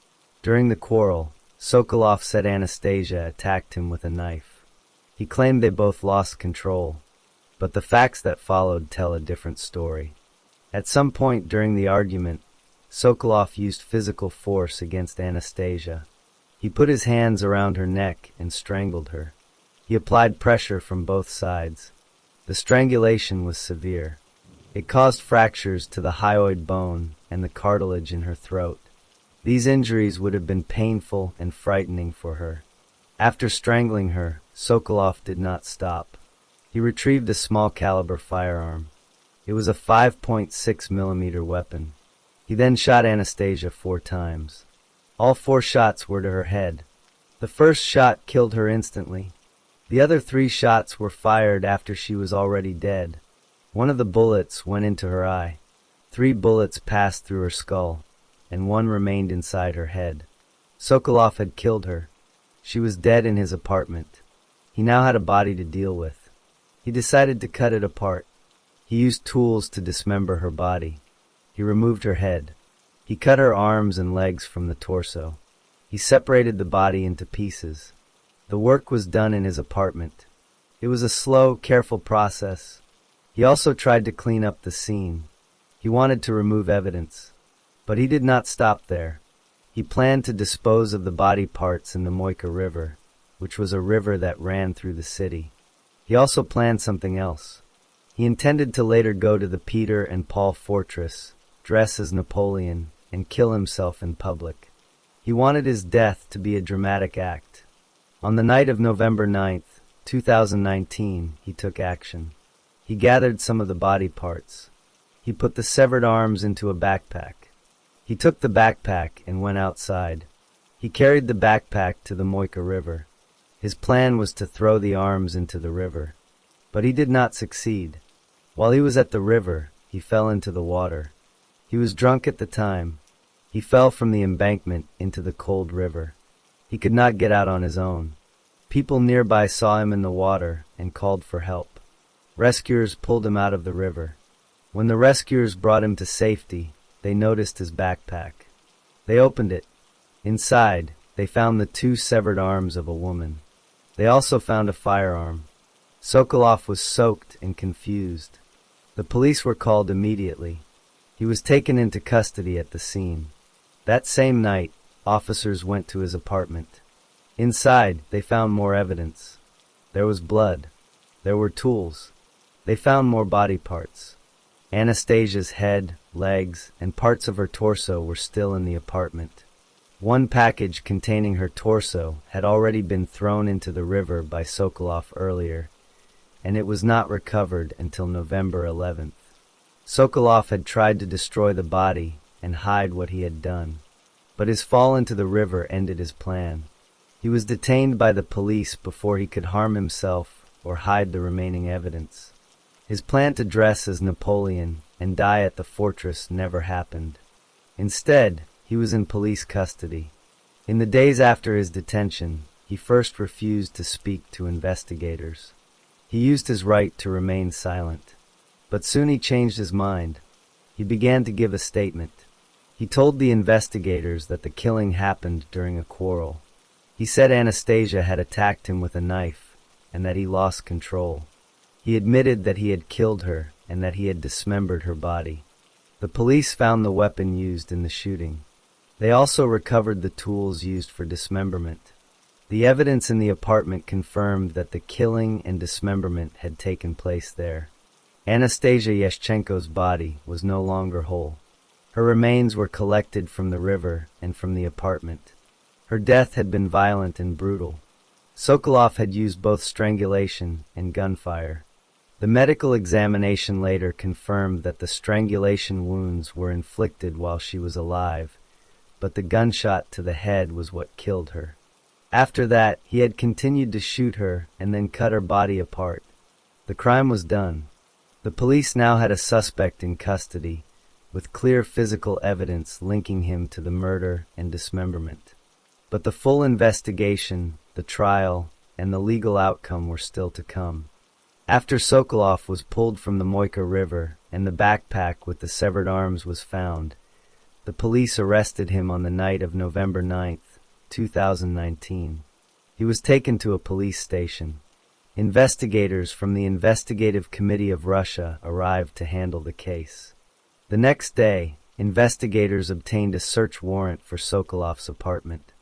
During the quarrel, Sokolov said Anastasia attacked him with a knife. He claimed they both lost control, but the facts that followed tell a different story. At some point during the argument, Sokolov used physical force against Anastasia. He put his hands around her neck and strangled her. He applied pressure from both sides. The strangulation was severe. It caused fractures to the hyoid bone and the cartilage in her throat. These injuries would have been painful and frightening for her. After strangling her, Sokolov did not stop. He retrieved a small caliber firearm. It was a 5.6mm weapon. He then shot Anastasia 4 times. All 4 shots were to her head. The first shot killed her instantly. The other 3 shots were fired after she was already dead. One of the bullets went into her eye. 3 bullets passed through her skull, and 1 remained inside her head. Sokolov had killed her. She was dead in his apartment. He now had a body to deal with. He decided to cut it apart. He used tools to dismember her body. He removed her head. He cut her arms and legs from the torso. He separated the body into pieces. The work was done in his apartment. It was a slow, careful process. He also tried to clean up the scene. He wanted to remove evidence. But he did not stop there. He planned to dispose of the body parts in the Moika River, which was a river that ran through the city. He also planned something else. He intended to later go to the Peter and Paul fortress, dress as Napoleon, and kill himself in public. He wanted his death to be a dramatic act. On the night of November 9th, 2019, he took action. He gathered some of the body parts. He put the severed arms into a backpack. He took the backpack and went outside. He carried the backpack to the Moika River. His plan was to throw the arms into the river. But he did not succeed. While he was at the river, he fell into the water. He was drunk at the time. He fell from the embankment into the cold river. He could not get out on his own. People nearby saw him in the water and called for help. Rescuers pulled him out of the river. When the rescuers brought him to safety, they noticed his backpack. They opened it. Inside, they found the 2 severed arms of a woman. They also found a firearm. Sokolov was soaked and confused. The police were called immediately. He was taken into custody at the scene. That same night, officers went to his apartment. Inside, they found more evidence. There was blood. There were tools. They found more body parts. Anastasia's head, legs, and parts of her torso were still in the apartment. One package containing her torso had already been thrown into the river by Sokolov earlier, and it was not recovered until November 11th. Sokolov had tried to destroy the body and hide what he had done, but his fall into the river ended his plan. He was detained by the police before he could harm himself or hide the remaining evidence. His plan to dress as Napoleon and die at the fortress never happened. Instead, he was in police custody. In the days after his detention, he first refused to speak to investigators. He used his right to remain silent. But soon he changed his mind. He began to give a statement. He told the investigators that the killing happened during a quarrel. He said Anastasia had attacked him with a knife and that he lost control. He admitted that he had killed her and that he had dismembered her body. The police found the weapon used in the shooting. They also recovered the tools used for dismemberment. The evidence in the apartment confirmed that the killing and dismemberment had taken place there. Anastasia Yashchenko's body was no longer whole. Her remains were collected from the river and from the apartment. Her death had been violent and brutal. Sokolov had used both strangulation and gunfire. The medical examination later confirmed that the strangulation wounds were inflicted while she was alive, but the gunshot to the head was what killed her. After that, he had continued to shoot her and then cut her body apart. The crime was done. The police now had a suspect in custody, with clear physical evidence linking him to the murder and dismemberment. But the full investigation, the trial, and the legal outcome were still to come. After Sokolov was pulled from the Moika River and the backpack with the severed arms was found, the police arrested him on the night of November 9, 2019. He was taken to a police station. Investigators from the Investigative Committee of Russia arrived to handle the case. The next day, investigators obtained a search warrant for Sokolov's apartment.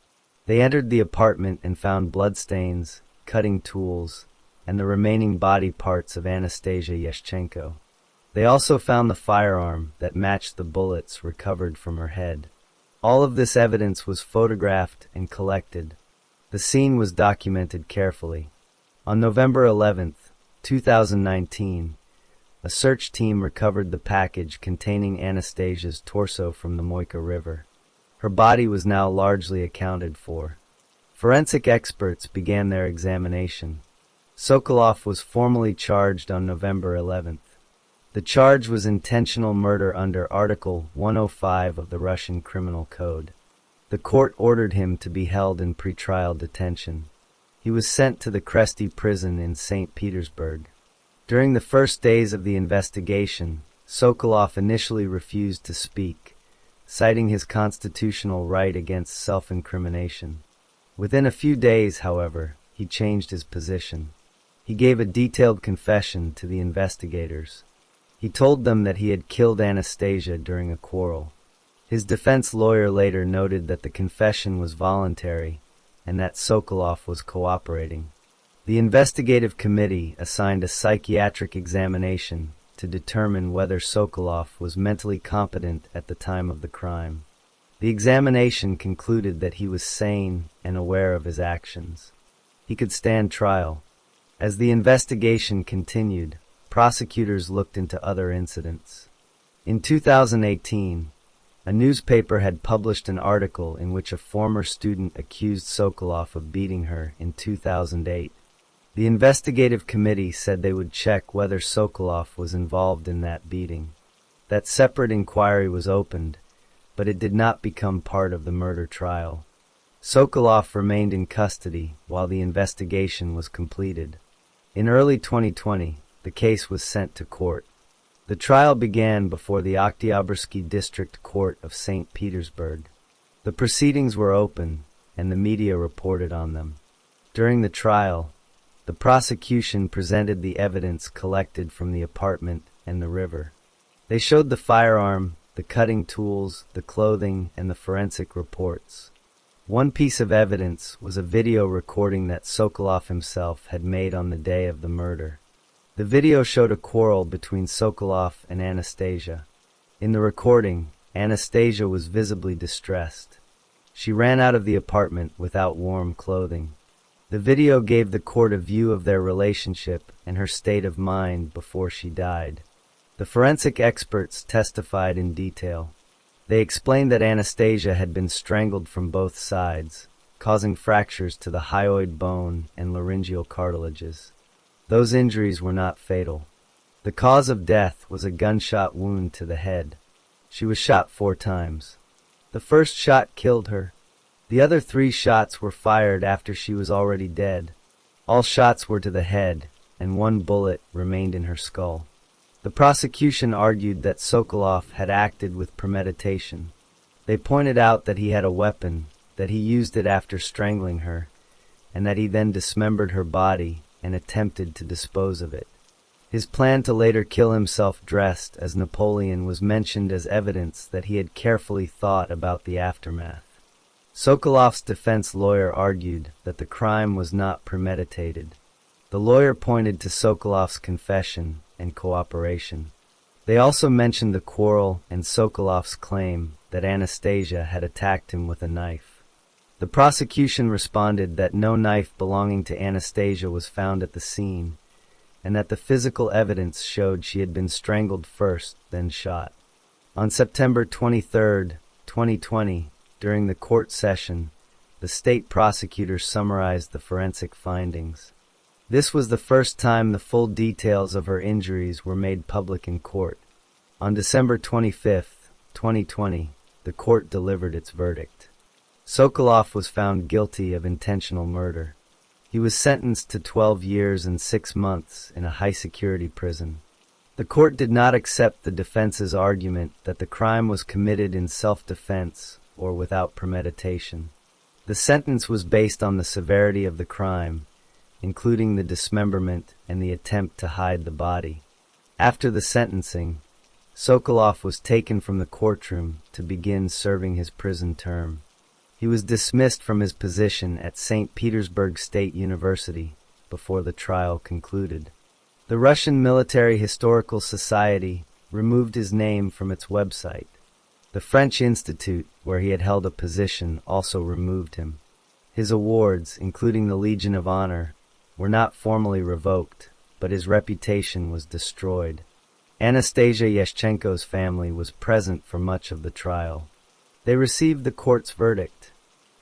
They entered the apartment and found bloodstains, cutting tools, and the remaining body parts of Anastasia Yashchenko. They also found the firearm that matched the bullets recovered from her head. All of this evidence was photographed and collected. The scene was documented carefully. On November 11, 2019, a search team recovered the package containing Anastasia's torso from the Moika River. Her body was now largely accounted for. Forensic experts began their examination. Sokolov was formally charged on November 11th. The charge was intentional murder under Article 105 of the Russian Criminal Code. The court ordered him to be held in pretrial detention. He was sent to the Kresty prison in St. Petersburg. During the first days of the investigation, Sokolov initially refused to speak, citing his constitutional right against self-incrimination. Within a few days, however, he changed his position. He gave a detailed confession to the investigators. He told them that he had killed Anastasia during a quarrel. His defense lawyer later noted that the confession was voluntary and that Sokolov was cooperating. The investigative committee assigned a psychiatric examination to determine whether Sokolov was mentally competent at the time of the crime. The examination concluded that he was sane and aware of his actions. He could stand trial. As the investigation continued, prosecutors looked into other incidents. In 2018, a newspaper had published an article in which a former student accused Sokolov of beating her in 2008. The investigative committee said they would check whether Sokolov was involved in that beating. That separate inquiry was opened, but it did not become part of the murder trial. Sokolov remained in custody while the investigation was completed. In early 2020, the case was sent to court. The trial began before the Oktyabrski District Court of St. Petersburg. The proceedings were open, and the media reported on them. During the trial, the prosecution presented the evidence collected from the apartment and the river. They showed the firearm, the cutting tools, the clothing, and the forensic reports. One piece of evidence was a video recording that Sokolov himself had made on the day of the murder. The video showed a quarrel between Sokolov and Anastasia. In the recording, Anastasia was visibly distressed. She ran out of the apartment without warm clothing. The video gave the court a view of their relationship and her state of mind before she died. The forensic experts testified in detail. They explained that Anastasia had been strangled from both sides, causing fractures to the hyoid bone and laryngeal cartilages. Those injuries were not fatal. The cause of death was a gunshot wound to the head. She was shot 4 times. The first shot killed her. The other 3 shots were fired after she was already dead. All shots were to the head, and 1 bullet remained in her skull. The prosecution argued that Sokolov had acted with premeditation. They pointed out that he had a weapon, that he used it after strangling her, and that he then dismembered her body and attempted to dispose of it. His plan to later kill himself dressed as Napoleon was mentioned as evidence that he had carefully thought about the aftermath. Sokolov's defense lawyer argued that the crime was not premeditated. The lawyer pointed to Sokolov's confession and cooperation. They also mentioned the quarrel and Sokolov's claim that Anastasia had attacked him with a knife. The prosecution responded that no knife belonging to Anastasia was found at the scene, and that the physical evidence showed she had been strangled first, then shot. On September 23, 2020, during the court session, the state prosecutor summarized the forensic findings. This was the first time the full details of her injuries were made public in court. On December 25, 2020, the court delivered its verdict. Sokolov was found guilty of intentional murder. He was sentenced to 12 years and 6 months in a high-security prison. The court did not accept the defense's argument that the crime was committed in self-defense or without premeditation. The sentence was based on the severity of the crime, including the dismemberment and the attempt to hide the body. After the sentencing, Sokolov was taken from the courtroom to begin serving his prison term. He was dismissed from his position at St. Petersburg State University before the trial concluded. The Russian Military Historical Society removed his name from its website. The French Institute, where he had held a position, also removed him. His awards, including the Legion of Honor, were not formally revoked, but his reputation was destroyed. Anastasia Yashchenko's family was present for much of the trial. They received the court's verdict.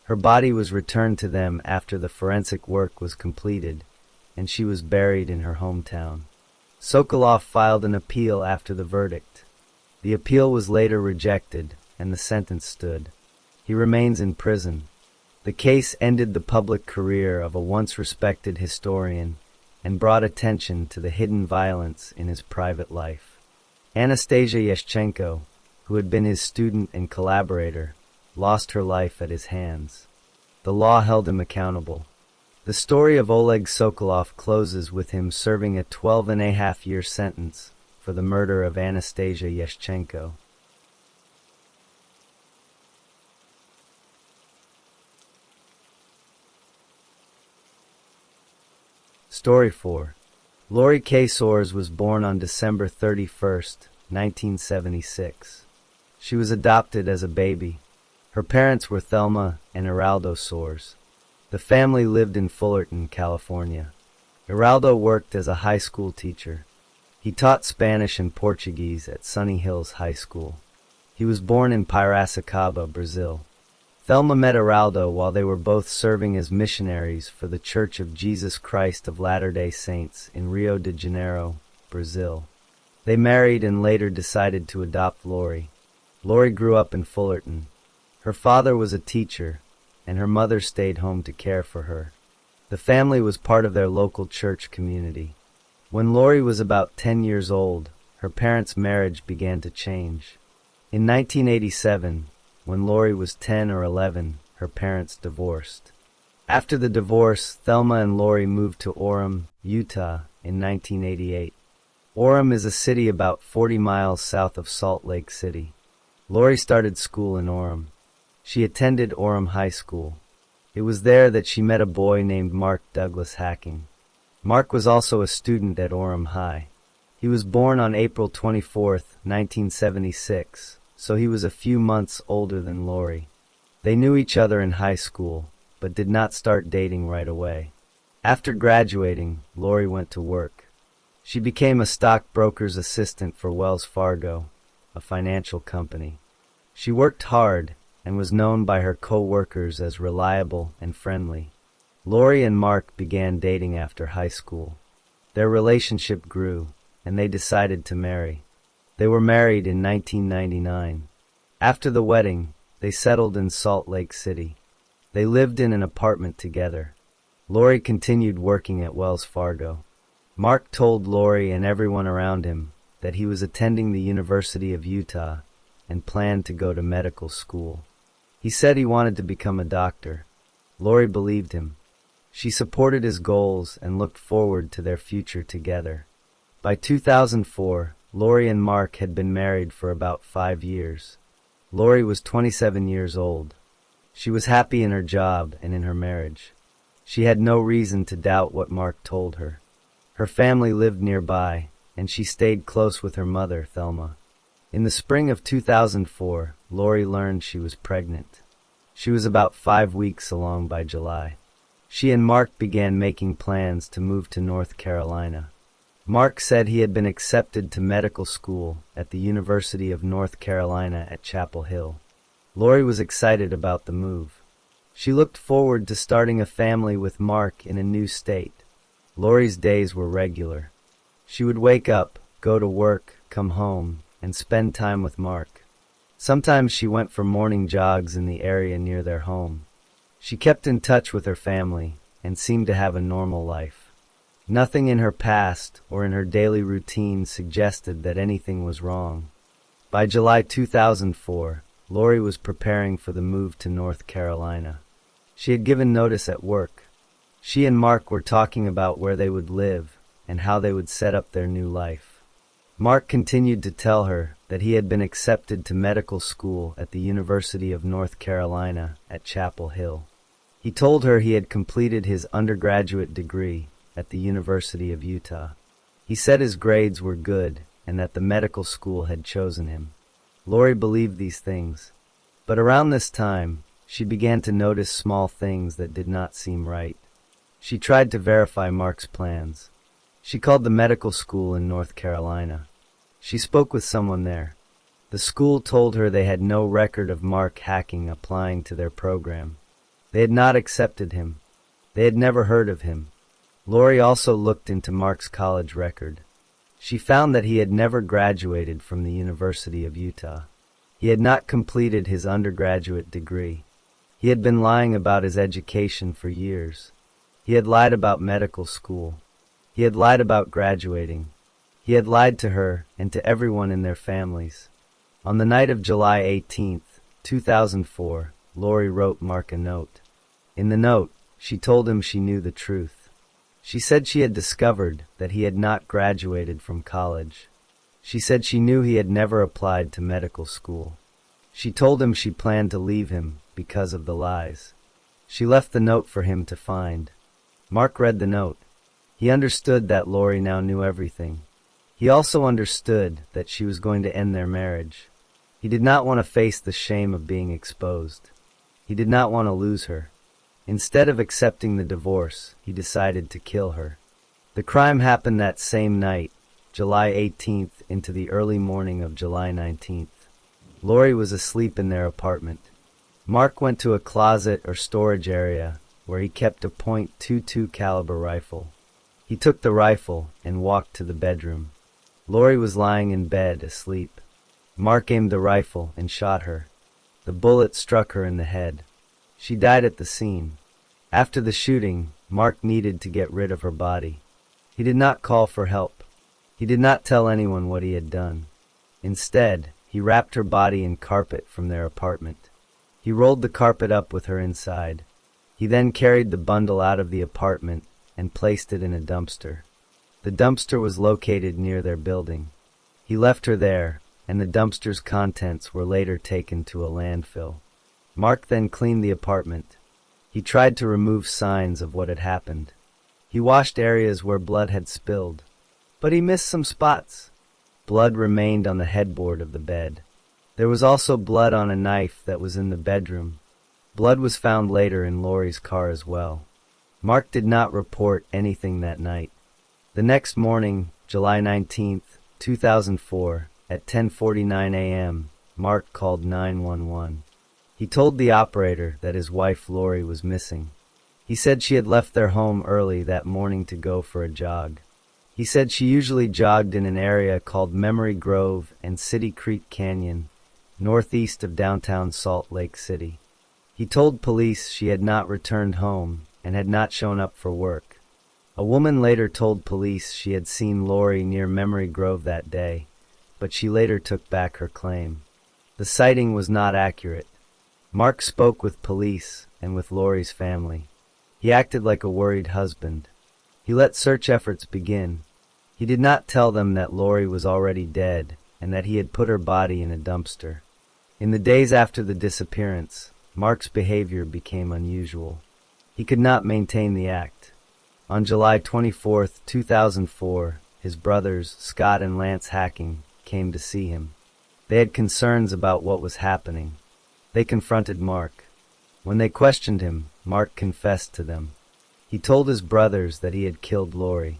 Her body was returned to them after the forensic work was completed, and she was buried in her hometown. Sokolov filed an appeal after the verdict. The appeal was later rejected, and the sentence stood. He remains in prison. The case ended the public career of a once respected historian and brought attention to the hidden violence in his private life. Anastasia Yashchenko, who had been his student and collaborator, lost her life at his hands. The law held him accountable. The story of Oleg Sokolov closes with him serving a 12.5-year sentence for the murder of Anastasia Yashchenko. Story 4. Lori K. Soares was born on December 31, 1976. She was adopted as a baby. Her parents were Thelma and Geraldo Soares. The family lived in Fullerton, California. Geraldo worked as a high school teacher. He taught Spanish and Portuguese at Sunny Hills High School. He was born in Piracicaba, Brazil. Thelma met Geraldo while they were both serving as missionaries for the Church of Jesus Christ of Latter-day Saints in Rio de Janeiro, Brazil. They married and later decided to adopt Lori. Lori grew up in Fullerton. Her father was a teacher, and her mother stayed home to care for her. The family was part of their local church community. When Lori was about 10 years old, her parents' marriage began to change. In 1987, when Lori was 10 or 11, her parents divorced. After the divorce, Thelma and Lori moved to Orem, Utah, in 1988. Orem is a city about 40 miles south of Salt Lake City. Lori started school in Orem. She attended Orem High School. It was there that she met a boy named Mark Douglas Hacking. Mark was also a student at Orem High. He was born on April 24, 1976, so he was a few months older than Lori. They knew each other in high school, but did not start dating right away. After graduating, Lori went to work. She became a stockbroker's assistant for Wells Fargo, a financial company. She worked hard and was known by her co-workers as reliable and friendly. Lori and Mark began dating after high school. Their relationship grew, and they decided to marry. They were married in 1999. After the wedding, they settled in Salt Lake City. They lived in an apartment together. Lori continued working at Wells Fargo. Mark told Lori and everyone around him that he was attending the University of Utah and planned to go to medical school. He said he wanted to become a doctor. Lori believed him. She supported his goals and looked forward to their future together. By 2004, Lori and Mark had been married for about 5 years. Lori was 27 years old. She was happy in her job and in her marriage. She had no reason to doubt what Mark told her. Her family lived nearby, and she stayed close with her mother, Thelma. In the spring of 2004, Lori learned she was pregnant. She was about 5 weeks along by July. She and Mark began making plans to move to North Carolina. Mark said he had been accepted to medical school at the University of North Carolina at Chapel Hill. Lori was excited about the move. She looked forward to starting a family with Mark in a new state. Lori's days were regular. She would wake up, go to work, come home, and spend time with Mark. Sometimes she went for morning jogs in the area near their home. She kept in touch with her family and seemed to have a normal life. Nothing in her past or in her daily routine suggested that anything was wrong. By July 2004, Lori was preparing for the move to North Carolina. She had given notice at work. She and Mark were talking about where they would live and how they would set up their new life. Mark continued to tell her that he had been accepted to medical school at the University of North Carolina at Chapel Hill. He told her he had completed his undergraduate degree at the University of Utah. He said his grades were good and that the medical school had chosen him. Lori believed these things, but around this time, she began to notice small things that did not seem right. She tried to verify Mark's plans. She called the medical school in North Carolina. She spoke with someone there. The school told her they had no record of Mark hacking applying to their program. They had not accepted him. They had never heard of him. Lori also looked into Mark's college record. She found that he had never graduated from the University of Utah. He had not completed his undergraduate degree. He had been lying about his education for years. He had lied about medical school. He had lied about graduating. He had lied to her and to everyone in their families. On the night of July 18th, 2004, Lori wrote Mark a note. In the note, she told him she knew the truth. She said she had discovered that he had not graduated from college. She said she knew he had never applied to medical school. She told him she planned to leave him because of the lies. She left the note for him to find. Mark read the note. He understood that Lori now knew everything. He also understood that she was going to end their marriage. He did not want to face the shame of being exposed. He did not want to lose her. Instead of accepting the divorce, he decided to kill her. The crime happened that same night, July 18th into the early morning of July 19th. Lori was asleep in their apartment. Mark went to a closet or storage area where he kept a .22 caliber rifle. He took the rifle and walked to the bedroom. Lori was lying in bed, asleep. Mark aimed the rifle and shot her. The bullet struck her in the head. She died at the scene. After the shooting, Mark needed to get rid of her body. He did not call for help. He did not tell anyone what he had done. Instead, he wrapped her body in carpet from their apartment. He rolled the carpet up with her inside. He then carried the bundle out of the apartment and placed it in a dumpster. The dumpster was located near their building. He left her there, and the dumpster's contents were later taken to a landfill. Mark then cleaned the apartment. He tried to remove signs of what had happened. He washed areas where blood had spilled, but he missed some spots. Blood remained on the headboard of the bed. There was also blood on a knife that was in the bedroom. Blood was found later in Lori's car as well. Mark did not report anything that night. The next morning, July 19th, 2004, at 10:49 a.m., Mark called 911. He told the operator that his wife Lori was missing. He said she had left their home early that morning to go for a jog. He said she usually jogged in an area called Memory Grove and City Creek Canyon, northeast of downtown Salt Lake City. He told police she had not returned home and had not shown up for work. A woman later told police she had seen Lori near Memory Grove that day, but she later took back her claim. The sighting was not accurate. Mark spoke with police and with Lori's family. He acted like a worried husband. He let search efforts begin. He did not tell them that Lori was already dead and that he had put her body in a dumpster. In the days after the disappearance, Mark's behavior became unusual. He could not maintain the act. On July 24, 2004, his brothers, Scott and Lance Hacking, came to see him. They had concerns about what was happening. They confronted Mark. When they questioned him, Mark confessed to them. He told his brothers that he had killed Lori.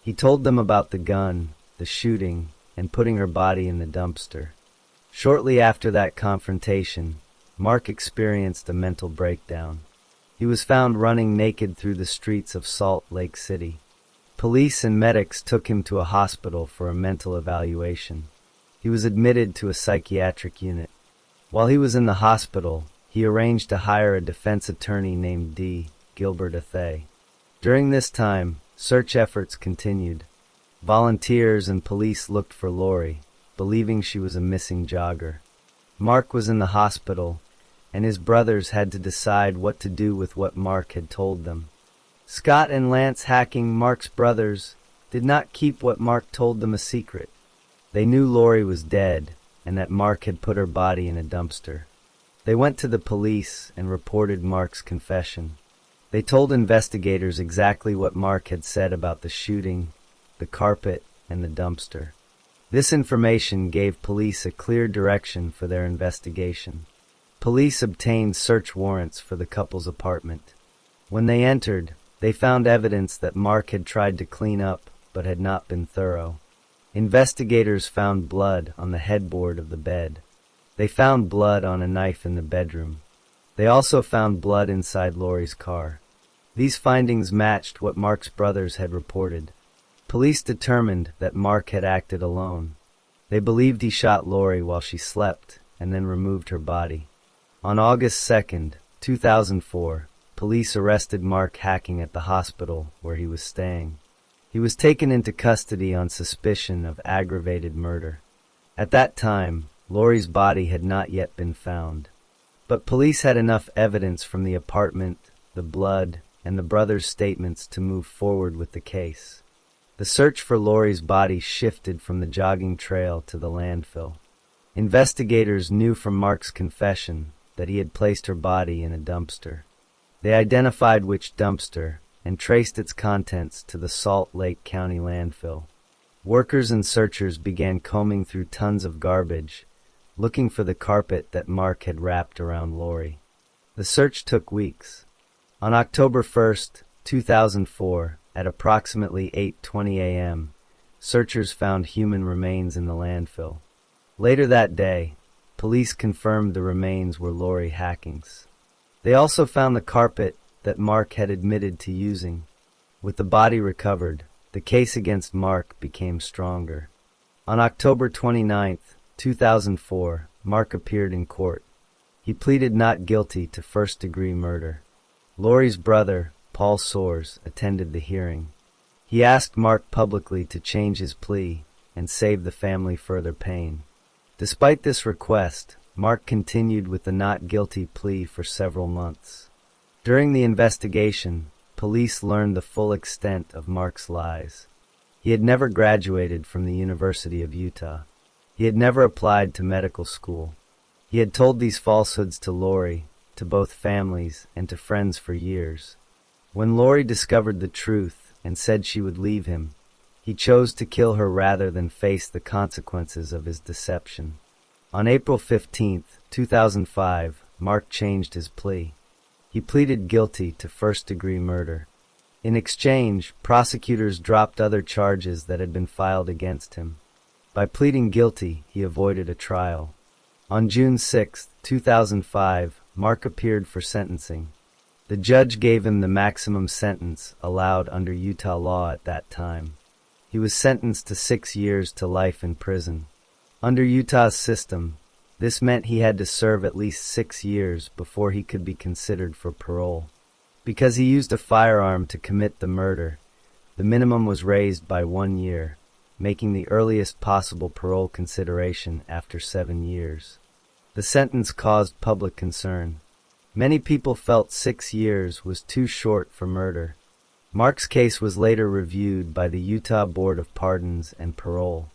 He told them about the gun, the shooting, and putting her body in the dumpster. Shortly after that confrontation, Mark experienced a mental breakdown. He was found running naked through the streets of Salt Lake City. Police and medics took him to a hospital for a mental evaluation. He was admitted to a psychiatric unit. While he was in the hospital, he arranged to hire a defense attorney named D. Gilbert Athay. During this time, search efforts continued. Volunteers and police looked for Lori, believing she was a missing jogger. Mark was in the hospital, and his brothers had to decide what to do with what Mark had told them. Scott and Lance Hacking, Mark's brothers, did not keep what Mark told them a secret. They knew Lori was dead, and that Mark had put her body in a dumpster. They went to the police and reported Mark's confession. They told investigators exactly what Mark had said about the shooting, the carpet, and the dumpster. This information gave police a clear direction for their investigation. Police obtained search warrants for the couple's apartment. When they entered, they found evidence that Mark had tried to clean up but had not been thorough. Investigators found blood on the headboard of the bed. They found blood on a knife in the bedroom. They also found blood inside Lori's car. These findings matched what Mark's brothers had reported. Police determined that Mark had acted alone. They believed he shot Lori while she slept and then removed her body. On August 2, 2004, police arrested Mark Hacking at the hospital where he was staying. He was taken into custody on suspicion of aggravated murder. At that time, Lori's body had not yet been found. But police had enough evidence from the apartment, the blood, and the brothers' statements to move forward with the case. The search for Lori's body shifted from the jogging trail to the landfill. Investigators knew from Mark's confession that he had placed her body in a dumpster. They identified which dumpster and traced its contents to the Salt Lake County landfill. Workers and searchers began combing through tons of garbage, looking for the carpet that Mark had wrapped around Lori. The search took weeks. On October 1, 2004, at approximately 8:20 a.m., searchers found human remains in the landfill. Later that day, police confirmed the remains were Lori Hacking's. They also found the carpet that Mark had admitted to using. With the body recovered, the case against Mark became stronger. On October 29, 2004, Mark appeared in court. He pleaded not guilty to first-degree murder. Lori's brother, Paul Soares, attended the hearing. He asked Mark publicly to change his plea and save the family further pain. Despite this request, Mark continued with the not guilty plea for several months. During the investigation, police learned the full extent of Mark's lies. He had never graduated from the University of Utah. He had never applied to medical school. He had told these falsehoods to Lori, to both families, and to friends for years. When Lori discovered the truth and said she would leave him, he chose to kill her rather than face the consequences of his deception. On April 15, 2005, Mark changed his plea. He pleaded guilty to first-degree murder. In exchange, prosecutors dropped other charges that had been filed against him. By pleading guilty, he avoided a trial. On June 6, 2005, Mark appeared for sentencing. The judge gave him the maximum sentence allowed under Utah law at that time. He was sentenced to 6 years to life in prison. Under Utah's system, this meant he had to serve at least 6 years before he could be considered for parole. Because he used a firearm to commit the murder, the minimum was raised by 1 year, making the earliest possible parole consideration after 7 years. The sentence caused public concern. Many people felt 6 years was too short for murder. Mark's case was later reviewed by the Utah Board of Pardons and Parole.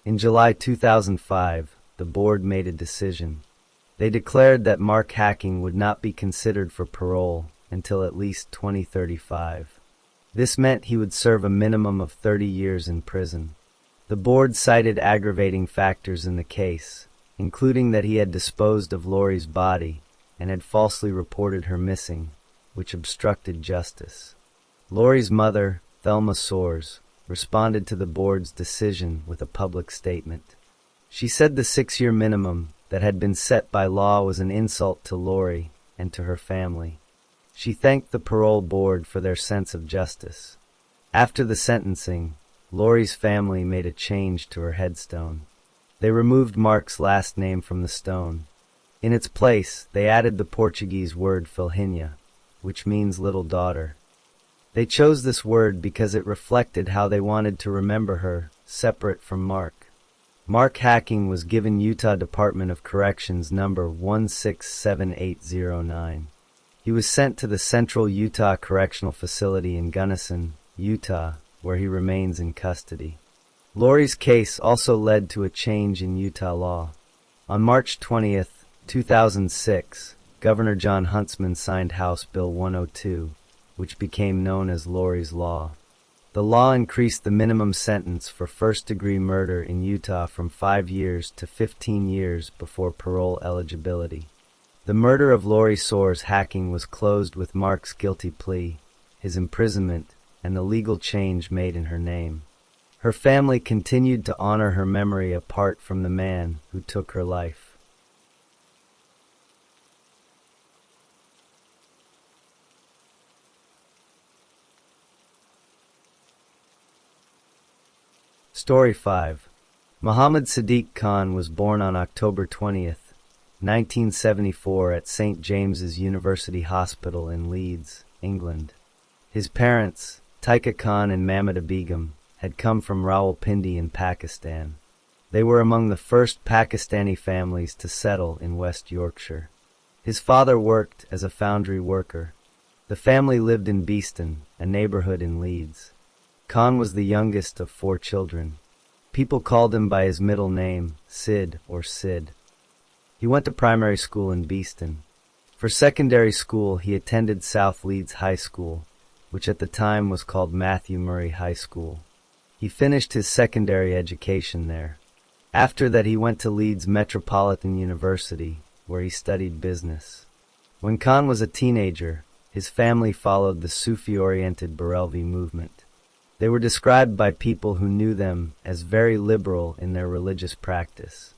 In July 2005, the board made a decision. They declared that Mark Hacking would not be considered for parole until at least 2035. This meant he would serve a minimum of 30 years in prison. The board cited aggravating factors in the case, including that he had disposed of Lori's body and had falsely reported her missing, which obstructed justice. Lori's mother, Thelma Soares, responded to the board's decision with a public statement. She said the 6-year minimum that had been set by law was an insult to Lori and to her family. She thanked the parole board for their sense of justice. After the sentencing, Lori's family made a change to her headstone. They removed Mark's last name from the stone. In its place, they added the Portuguese word filhinha, which means little daughter. They chose this word because it reflected how they wanted to remember her, separate from Mark. Mark Hacking was given Utah Department of Corrections number 167809. He was sent to the Central Utah Correctional Facility in Gunnison, Utah, where he remains in custody. Lori's case also led to a change in Utah law. On March 20, 2006, Governor John Huntsman signed House Bill 102, which became known as Lori's Law. The law increased the minimum sentence for first-degree murder in Utah from 5 years to 15 years before parole eligibility. The murder of Lori Soares Hacking was closed with Mark's guilty plea, his imprisonment, and the legal change made in her name. Her family continued to honor her memory apart from the man who took her life. Story 5. Muhammad Sadiq Khan was born on October 20th, 1974 at St. James's University Hospital in Leeds, England. His parents, Taika Khan and Mamata Begum, had come from Rawalpindi in Pakistan. They were among the first Pakistani families to settle in West Yorkshire. His father worked as a foundry worker. The family lived in Beeston, a neighborhood in Leeds. Khan was the youngest of 4 children. People called him by his middle name, Sid or Sid. He went to primary school in Beeston. For secondary school, he attended South Leeds High School, which at the time was called Matthew Murray High School. He finished his secondary education there. After that, he went to Leeds Metropolitan University, where he studied business. When Khan was a teenager, his family followed the Sufi-oriented Barelvi movement. They were described by people who knew them as very liberal in their religious practice.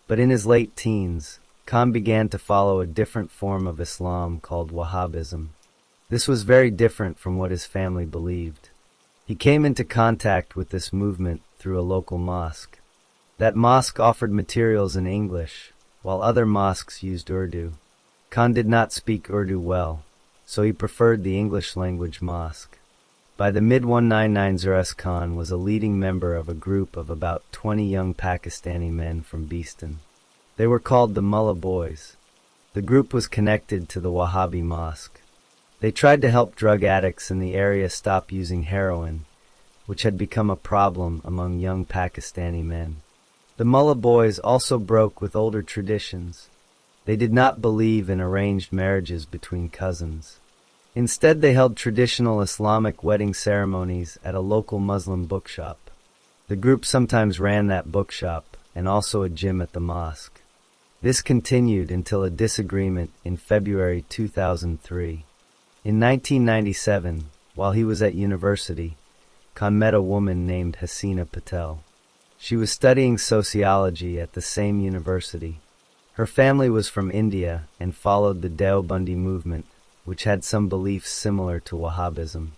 But in his late teens, Khan began to follow a different form of Islam called Wahhabism. This was very different from what his family believed. He came into contact with this movement through a local mosque. That mosque offered materials in English, while other mosques used Urdu. Khan did not speak Urdu well, so he preferred the English-language mosque. By the mid-1990s, Khan was a leading member of a group of about 20 young Pakistani men from Beeston. They were called the Mullah Boys. The group was connected to the Wahhabi mosque. They tried to help drug addicts in the area stop using heroin, which had become a problem among young Pakistani men. The Mullah Boys also broke with older traditions. They did not believe in arranged marriages between cousins. Instead, they held traditional Islamic wedding ceremonies at a local Muslim bookshop. The group sometimes ran that bookshop and also a gym at the mosque. This continued until a disagreement in February 2003. In 1997, while he was at university, Khan met a woman named Hasina Patel. She was studying sociology at the same university. Her family was from India and followed the Deobandi movement, which had some beliefs similar to Wahhabism.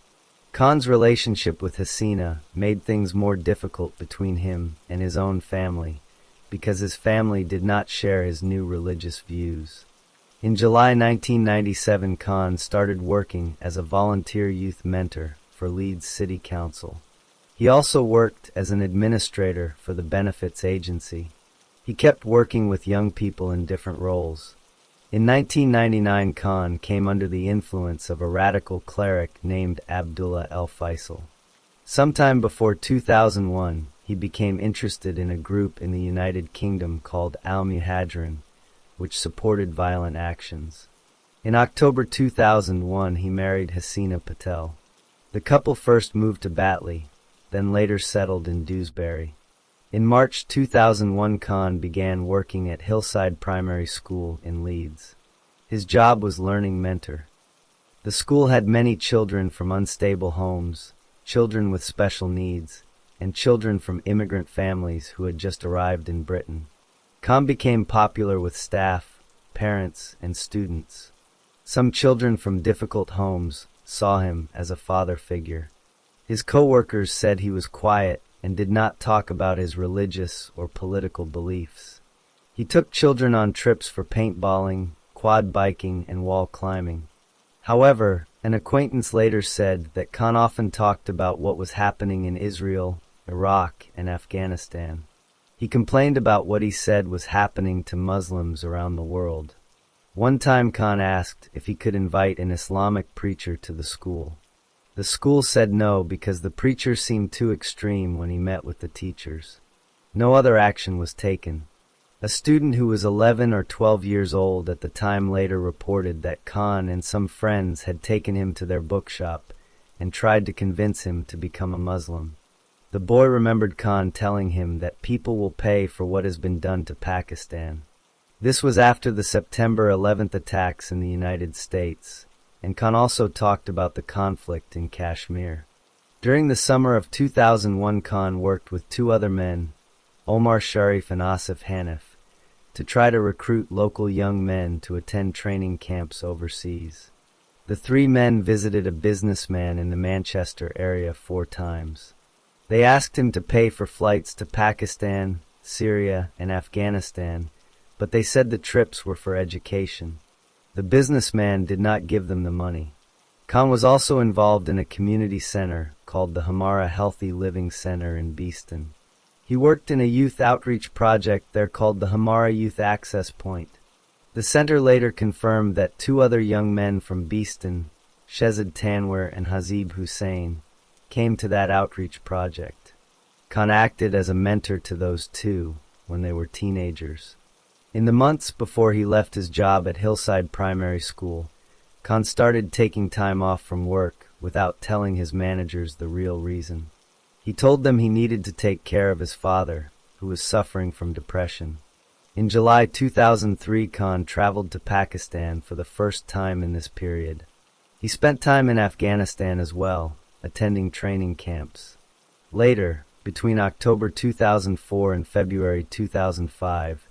Khan's relationship with Hasina made things more difficult between him and his own family, because his family did not share his new religious views. In July 1997, Khan started working as a volunteer youth mentor for Leeds City Council. He also worked as an administrator for the benefits agency. He kept working with young people in different roles. In 1999, Khan came under the influence of a radical cleric named Abdullah el-Faisal. Sometime before 2001, he became interested in a group in the United Kingdom called Al-Muhajirin, which supported violent actions. In October 2001, he married Hasina Patel. The couple first moved to Batley, then later settled in Dewsbury. In March 2001, Khan began working at Hillside Primary School in Leeds. His job was learning mentor. The school had many children from unstable homes, children with special needs, and children from immigrant families who had just arrived in Britain. Khan became popular with staff, parents, and students. Some children from difficult homes saw him as a father figure. His co-workers said he was quiet and did not talk about his religious or political beliefs. He took children on trips for paintballing, quad biking, and wall climbing. However, an acquaintance later said that Khan often talked about what was happening in Israel, Iraq, and Afghanistan. He complained about what he said was happening to Muslims around the world. One time Khan asked if he could invite an Islamic preacher to the school. The school said no because the preacher seemed too extreme when he met with the teachers. No other action was taken. A student who was 11 or 12 years old at the time later reported that Khan and some friends had taken him to their bookshop and tried to convince him to become a Muslim. The boy remembered Khan telling him that people will pay for what has been done to Pakistan. This was after the September 11th attacks in the United States, and Khan also talked about the conflict in Kashmir. During the summer of 2001, Khan worked with two other men, Omar Sharif and Asif Hanif, to try to recruit local young men to attend training camps overseas. The three men visited a businessman in the Manchester area 4 times. They asked him to pay for flights to Pakistan, Syria, and Afghanistan, but they said the trips were for education. The businessman did not give them the money. Khan was also involved in a community center called the Hamara Healthy Living Center in Beeston. He worked in a youth outreach project there called the Hamara Youth Access Point. The center later confirmed that 2 other young men from Beeston, Shezad Tanwir and Hazib Hussain, came to that outreach project. Khan acted as a mentor to those 2 when they were teenagers. In the months before he left his job at Hillside Primary School, Khan started taking time off from work without telling his managers the real reason. He told them he needed to take care of his father, who was suffering from depression. In July 2003, Khan traveled to Pakistan for the first time in this period. He spent time in Afghanistan as well, attending training camps. Later, between October 2004 and February 2005,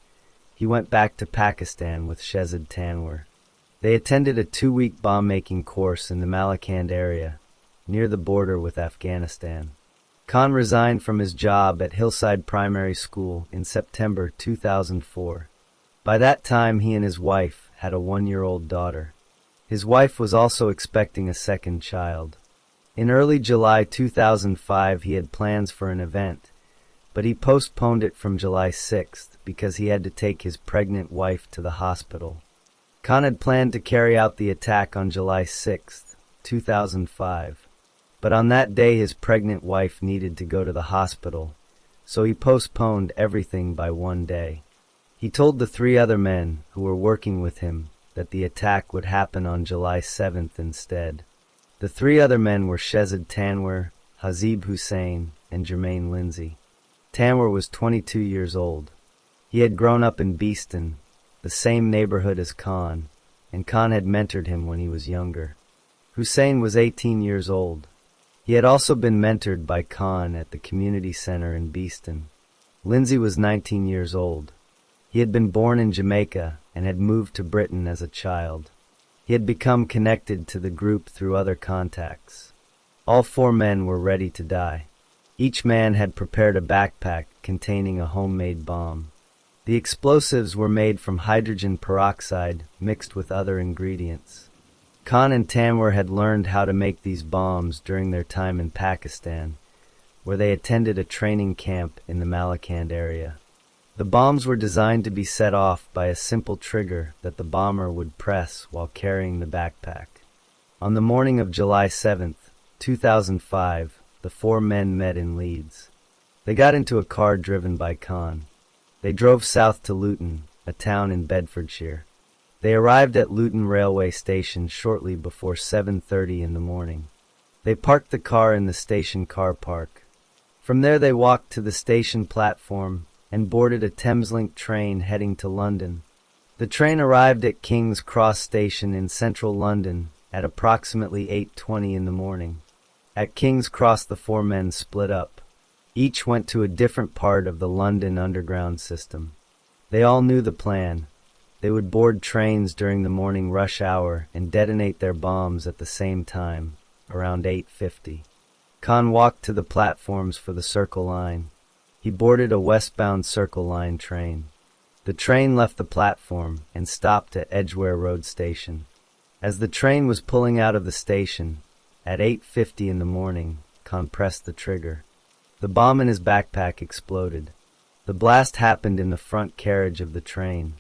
he went back to Pakistan with Shezad Tanwir. They attended a 2-week bomb-making course in the Malakand area, near the border with Afghanistan. Khan resigned from his job at Hillside Primary School in September 2004. By that time, he and his wife had a 1-year-old daughter. His wife was also expecting a second child. In early July 2005, he had plans for an event, but he postponed it from July 6th because he had to take his pregnant wife to the hospital. Khan had planned to carry out the attack on July 6th, 2005. But on that day his pregnant wife needed to go to the hospital, so he postponed everything by 1 day. He told the 3 other men who were working with him that the attack would happen on July 7th instead. The 3 other men were Shezad Tanwir, Hazib Hussain, and Jermaine Lindsay. Tanwir was 22 years old. He had grown up in Beeston, the same neighborhood as Khan, and Khan had mentored him when he was younger. Hussain was 18 years old. He had also been mentored by Khan at the community center in Beeston. Lindsay was 19 years old. He had been born in Jamaica and had moved to Britain as a child. He had become connected to the group through other contacts. All 4 men were ready to die. Each man had prepared a backpack containing a homemade bomb. The explosives were made from hydrogen peroxide mixed with other ingredients. Khan and Tanwir had learned how to make these bombs during their time in Pakistan, where they attended a training camp in the Malakand area. The bombs were designed to be set off by a simple trigger that the bomber would press while carrying the backpack. On the morning of July 7th, 2005, the 4 men met in Leeds. They got into a car driven by Khan. They drove south to Luton, a town in Bedfordshire. They arrived at Luton railway station shortly before 7:30 in the morning. They parked the car in the station car park. From there they walked to the station platform and boarded a Thameslink train heading to London. The train arrived at King's Cross Station in central London at approximately 8:20 in the morning. At King's Cross, the four men split up. Each went to a different part of the London Underground system. They all knew the plan. They would board trains during the morning rush hour and detonate their bombs at the same time, around 8:50. Khan walked to the platforms for the Circle Line. He boarded a westbound Circle Line train. The train left the platform and stopped at Edgware Road Station. As the train was pulling out of the station, at 8:50 in the morning, Khan pressed the trigger. The bomb in his backpack exploded. The blast happened in the front carriage of the train.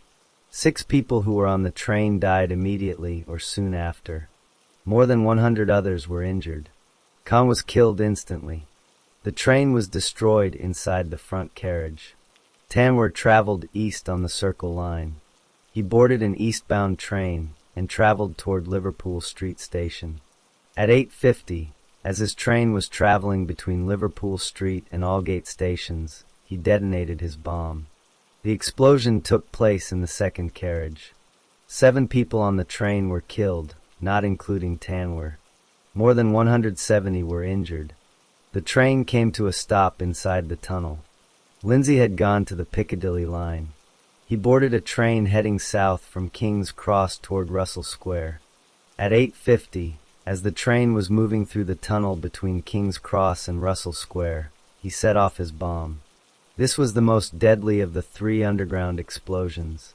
6 people who were on the train died immediately or soon after. More than 100 others were injured. Khan was killed instantly. The train was destroyed inside the front carriage. Tanwar traveled east on the Circle Line. He boarded an eastbound train and traveled toward Liverpool Street Station. At 8:50, as his train was traveling between Liverpool Street and Aldgate stations, he detonated his bomb. The explosion took place in the second carriage. 7 people on the train were killed, not including Tanwar. More than 170 were injured. The train came to a stop inside the tunnel. Lindsay had gone to the Piccadilly line. He boarded a train heading south from King's Cross toward Russell Square. At 8:50, as the train was moving through the tunnel between King's Cross and Russell Square, he set off his bomb. This was the most deadly of the 3 underground explosions.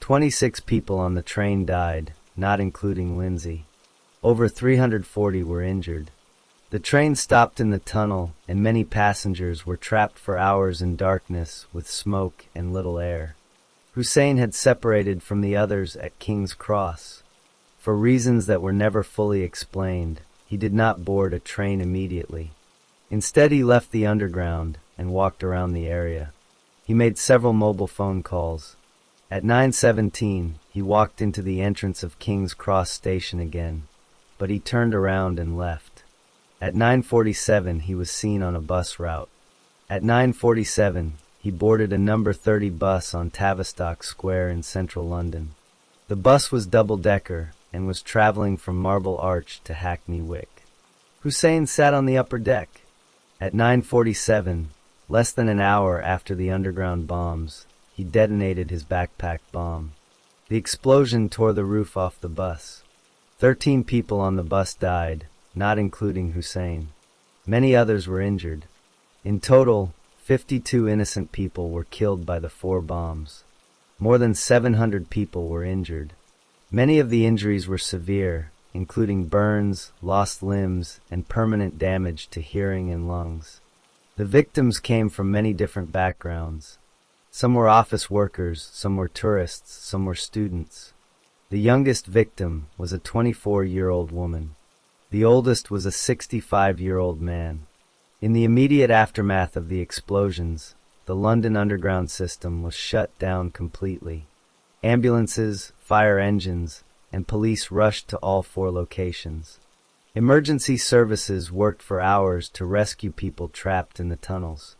26 people on the train died, not including Lindsay. Over 340 were injured. The train stopped in the tunnel, and many passengers were trapped for hours in darkness with smoke and little air. Hussein had separated from the others at King's Cross. For reasons that were never fully explained, he did not board a train immediately. Instead, he left the underground and walked around the area. He made several mobile phone calls. At 9:17, he walked into the entrance of King's Cross Station again, but he turned around and left. At 9:47, he was seen on a bus route. At 9:47, he boarded a number 30 bus on Tavistock Square in central London. The bus was double-decker and was traveling from Marble Arch to Hackney Wick. Hussein sat on the upper deck. At 9:47, less than an hour after the underground bombs, he detonated his backpack bomb. The explosion tore the roof off the bus. 13 people on the bus died, not including Hussein. Many others were injured. In total, 52 innocent people were killed by the 4 bombs. More than 700 people were injured. Many of the injuries were severe, including burns, lost limbs, and permanent damage to hearing and lungs. The victims came from many different backgrounds. Some were office workers, some were tourists, some were students. The youngest victim was a 24-year-old woman. The oldest was a 65-year-old man. In the immediate aftermath of the explosions, the London Underground system was shut down completely. Ambulances, fire engines, and police rushed to all 4 locations. Emergency services worked for hours to rescue people trapped in the tunnels.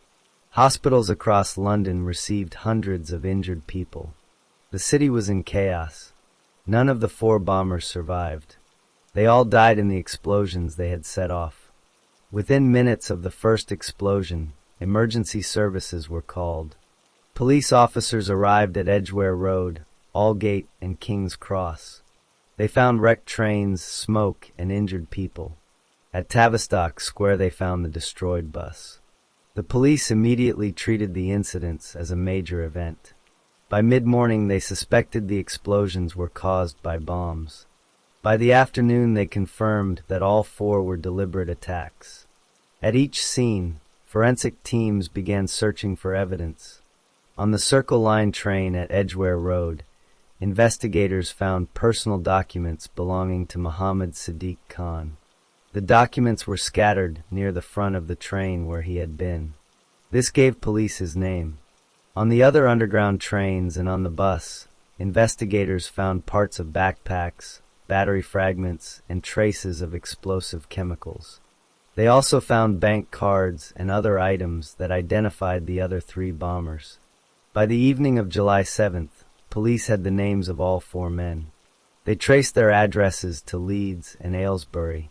Hospitals across London received hundreds of injured people. The city was in chaos. None of the 4 bombers survived. They all died in the explosions they had set off. Within minutes of the first explosion, emergency services were called. Police officers arrived at Edgware Road, Aldgate, and King's Cross. They found wrecked trains, smoke, and injured people. At Tavistock Square, they found the destroyed bus. The police immediately treated the incidents as a major event. By mid-morning, they suspected the explosions were caused by bombs. By the afternoon, they confirmed that all 4 were deliberate attacks. At each scene, forensic teams began searching for evidence. On the Circle Line train at Edgware Road, investigators found personal documents belonging to Muhammad Sadiq Khan. The documents were scattered near the front of the train where he had been. This gave police his name. On the other underground trains and on the bus, investigators found parts of backpacks, battery fragments, and traces of explosive chemicals. They also found bank cards and other items that identified the other 3 bombers. By the evening of July 7th, police had the names of all 4 men. They traced their addresses to Leeds and Aylesbury.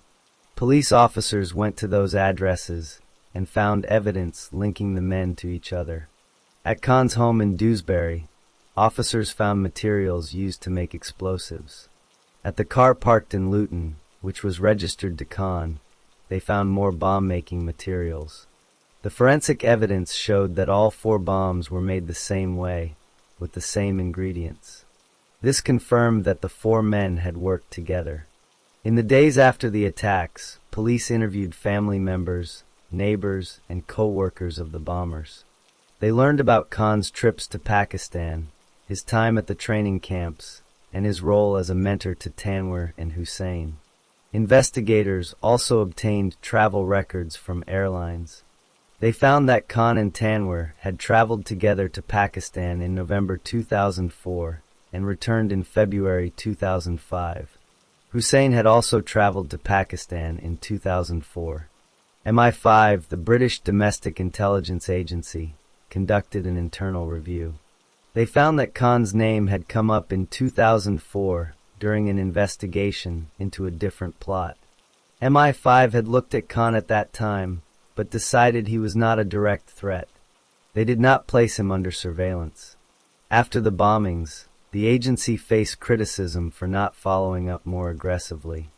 Police officers went to those addresses and found evidence linking the men to each other. At Khan's home in Dewsbury, officers found materials used to make explosives. At the car parked in Luton, which was registered to Khan, they found more bomb-making materials. The forensic evidence showed that all 4 bombs were made the same way, with the same ingredients. This confirmed that the 4 men had worked together. In the days after the attacks, police interviewed family members, neighbors, and co-workers of the bombers. They learned about Khan's trips to Pakistan, his time at the training camps, and his role as a mentor to Tanwir and Hussein. Investigators also obtained travel records from airlines. They found that Khan and Tanwir had traveled together to Pakistan in November 2004 and returned in February 2005. Hussein had also traveled to Pakistan in 2004. MI5, the British Domestic Intelligence Agency, conducted an internal review. They found that Khan's name had come up in 2004 during an investigation into a different plot. MI5 had looked at Khan at that time, but decided he was not a direct threat. They did not place him under surveillance. After the bombings, the agency faced criticism for not following up more aggressively.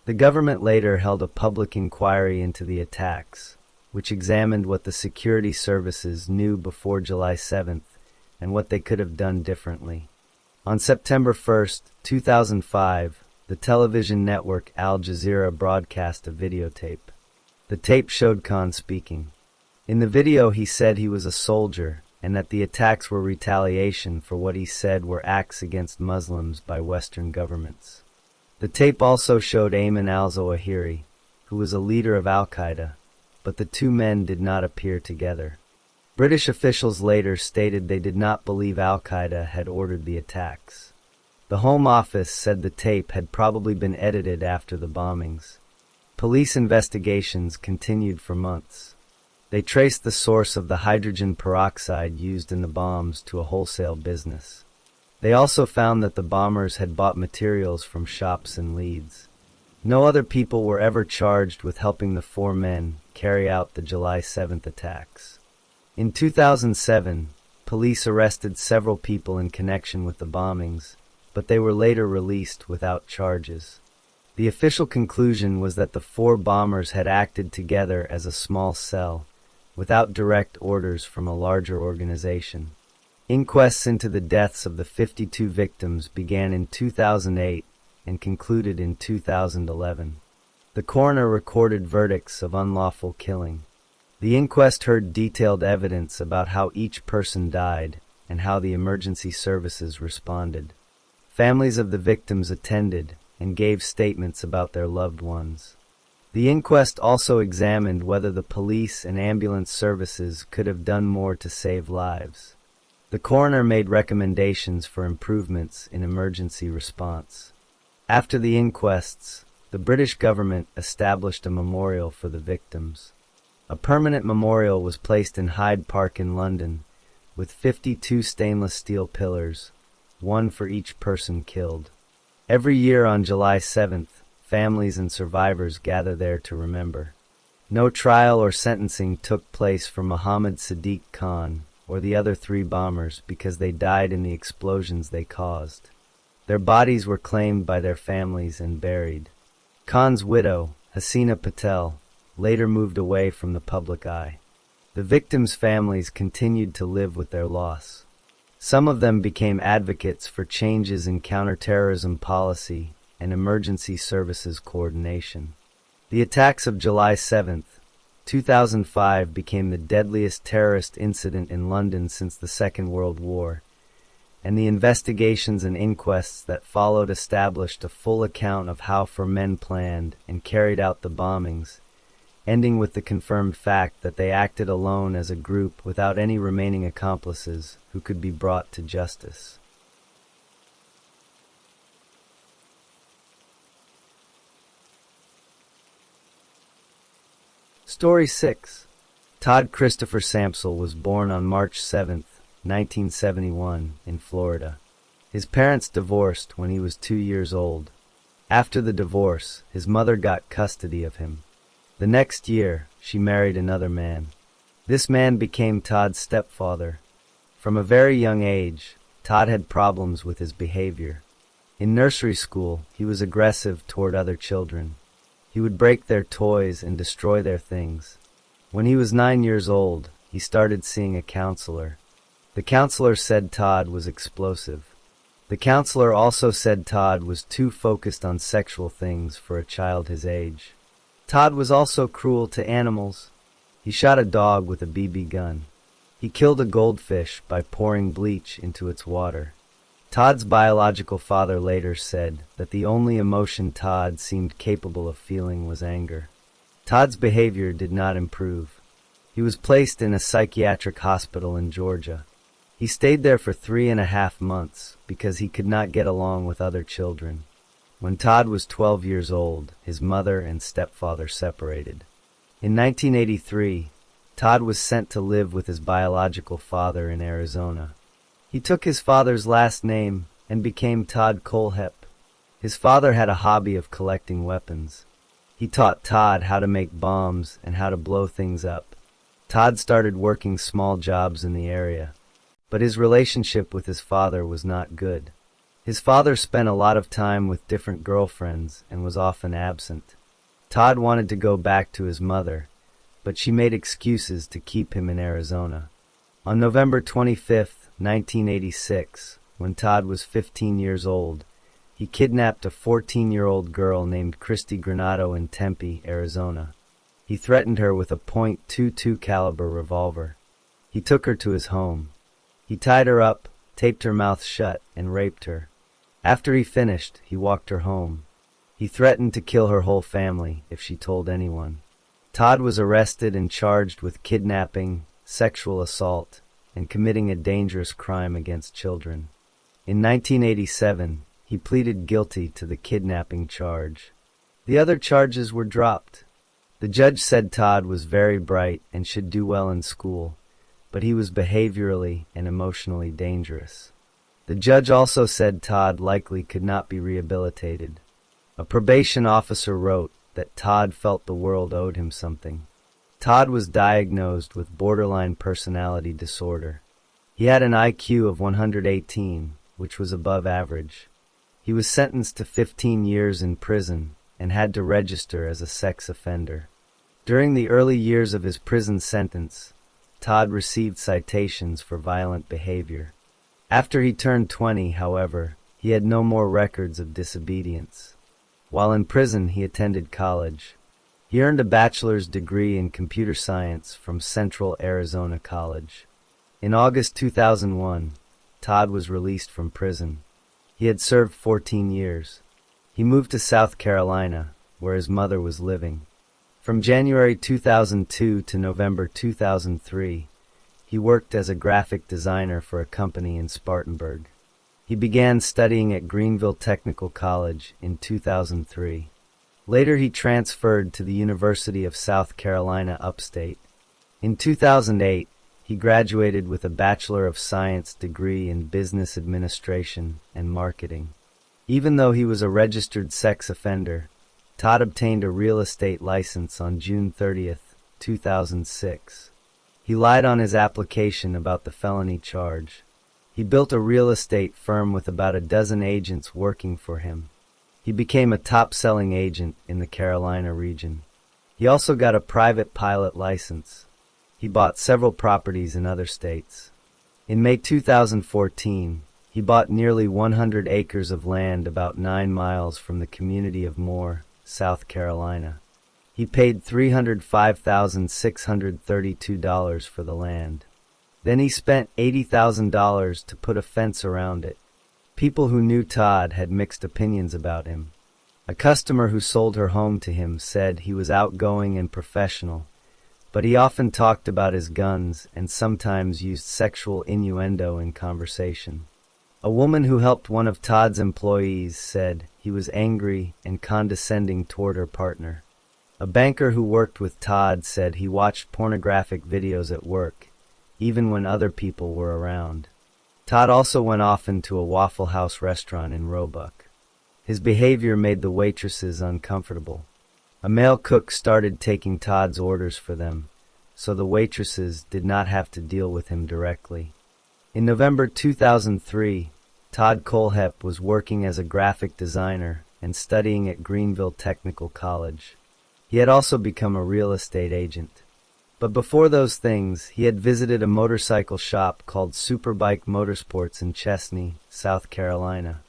The government later held a public inquiry into the attacks, which examined what the security services knew before July 7th and what they could have done differently. On September 1st, 2005, the television network Al Jazeera broadcast a videotape. The tape showed Khan speaking. In the video, he said he was a soldier and that the attacks were retaliation for what he said were acts against Muslims by Western governments. The tape also showed Ayman al-Zawahiri, who was a leader of al-Qaeda, but the 2 men did not appear together. British officials later stated they did not believe al-Qaeda had ordered the attacks. The Home Office said the tape had probably been edited after the bombings. Police investigations continued for months. They traced the source of the hydrogen peroxide used in the bombs to a wholesale business. They also found that the bombers had bought materials from shops in Leeds. No other people were ever charged with helping the 4 men carry out the July 7th attacks. In 2007, police arrested several people in connection with the bombings, but they were later released without charges. The official conclusion was that the 4 bombers had acted together as a small cell, without direct orders from a larger organization. Inquests into the deaths of the 52 victims began in 2008 and concluded in 2011. The coroner recorded verdicts of unlawful killing. The inquest heard detailed evidence about how each person died and how the emergency services responded. Families of the victims attended and gave statements about their loved ones. The inquest also examined whether the police and ambulance services could have done more to save lives. The coroner made recommendations for improvements in emergency response. After the inquests, the British government established a memorial for the victims. A permanent memorial was placed in Hyde Park in London, with 52 stainless steel pillars, 1 for each person killed. Every year on July 7th, families and survivors gather there to remember. No trial or sentencing took place for Mohammed Sadiq Khan or the other 3 bombers because they died in the explosions they caused. Their bodies were claimed by their families and buried. Khan's widow, Hasina Patel, later moved away from the public eye. The victims' families continued to live with their loss. Some of them became advocates for changes in counterterrorism policy and emergency services coordination. The attacks of July 7th, 2005 became the deadliest terrorist incident in London since the Second World War, and the investigations and inquests that followed established a full account of how 4 men planned and carried out the bombings, ending with the confirmed fact that they acted alone as a group without any remaining accomplices who could be brought to justice. Story 6. Todd Christopher Sampsell was born on March 7, 1971, in Florida. His parents divorced when he was 2 years old. After the divorce, his mother got custody of him. The next year, she married another man. This man became Todd's stepfather. From a very young age, Todd had problems with his behavior. In nursery school, he was aggressive toward other children. He would break their toys and destroy their things. When he was 9 years old, he started seeing a counselor. The counselor said Todd was explosive. The counselor also said Todd was too focused on sexual things for a child his age. Todd was also cruel to animals. He shot a dog with a BB gun. He killed a goldfish by pouring bleach into its water. Todd's biological father later said that the only emotion Todd seemed capable of feeling was anger. Todd's behavior did not improve. He was placed in a psychiatric hospital in Georgia. He stayed there for 3.5 months because he could not get along with other children. When Todd was 12 years old, his mother and stepfather separated. In 1983, Todd was sent to live with his biological father in Arizona. He took his father's last name and became Todd Colehep. His father had a hobby of collecting weapons. He taught Todd how to make bombs and how to blow things up. Todd started working small jobs in the area, but his relationship with his father was not good. His father spent a lot of time with different girlfriends and was often absent. Todd wanted to go back to his mother, but she made excuses to keep him in Arizona. On November 25, 1986, when Todd was 15 years old, he kidnapped a 14-year-old girl named Christy Granado in Tempe, Arizona. He threatened her with a .22 caliber revolver. He took her to his home. He tied her up, taped her mouth shut, and raped her. After he finished, he walked her home. He threatened to kill her whole family if she told anyone. Todd was arrested and charged with kidnapping, sexual assault, and committing a dangerous crime against children. In 1987, he pleaded guilty to the kidnapping charge. The other charges were dropped. The judge said Todd was very bright and should do well in school, but he was behaviorally and emotionally dangerous. The judge also said Todd likely could not be rehabilitated. A probation officer wrote that Todd felt the world owed him something. Todd was diagnosed with borderline personality disorder. He had an IQ of 118, which was above average. He was sentenced to 15 years in prison and had to register as a sex offender. During the early years of his prison sentence, Todd received citations for violent behavior. After he turned 20, however, he had no more records of disobedience. While in prison, he attended college. He earned a bachelor's degree in computer science from Central Arizona College. In August 2001, Todd was released from prison. He had served 14 years. He moved to South Carolina, where his mother was living. From January 2002 to November 2003, he worked as a graphic designer for a company in Spartanburg. He began studying at Greenville Technical College in 2003. Later he transferred to the University of South Carolina upstate. In 2008, he graduated with a Bachelor of Science degree in Business Administration and Marketing. Even though he was a registered sex offender, Todd obtained a real estate license on June 30, 2006. He lied on his application about the felony charge. He built a real estate firm with about a dozen agents working for him. He became a top-selling agent in the Carolina region. He also got a private pilot license. He bought several properties in other states. In May 2014, he bought nearly 100 acres of land about 9 miles from the community of Moore, South Carolina. He paid $305,632 for the land. Then he spent $80,000 to put a fence around it. People who knew Todd had mixed opinions about him. A customer who sold her home to him said he was outgoing and professional, but he often talked about his guns and sometimes used sexual innuendo in conversation. A woman who helped one of Todd's employees said he was angry and condescending toward her partner. A banker who worked with Todd said he watched pornographic videos at work, even when other people were around. Todd also went often to a Waffle House restaurant in Roebuck. His behavior made the waitresses uncomfortable. A male cook started taking Todd's orders for them, so the waitresses did not have to deal with him directly. In November 2003, Todd Kohlhepp was working as a graphic designer and studying at Greenville Technical College. He had also become a real estate agent. But before those things, he had visited a motorcycle shop called Superbike Motorsports in Chesney, South Carolina.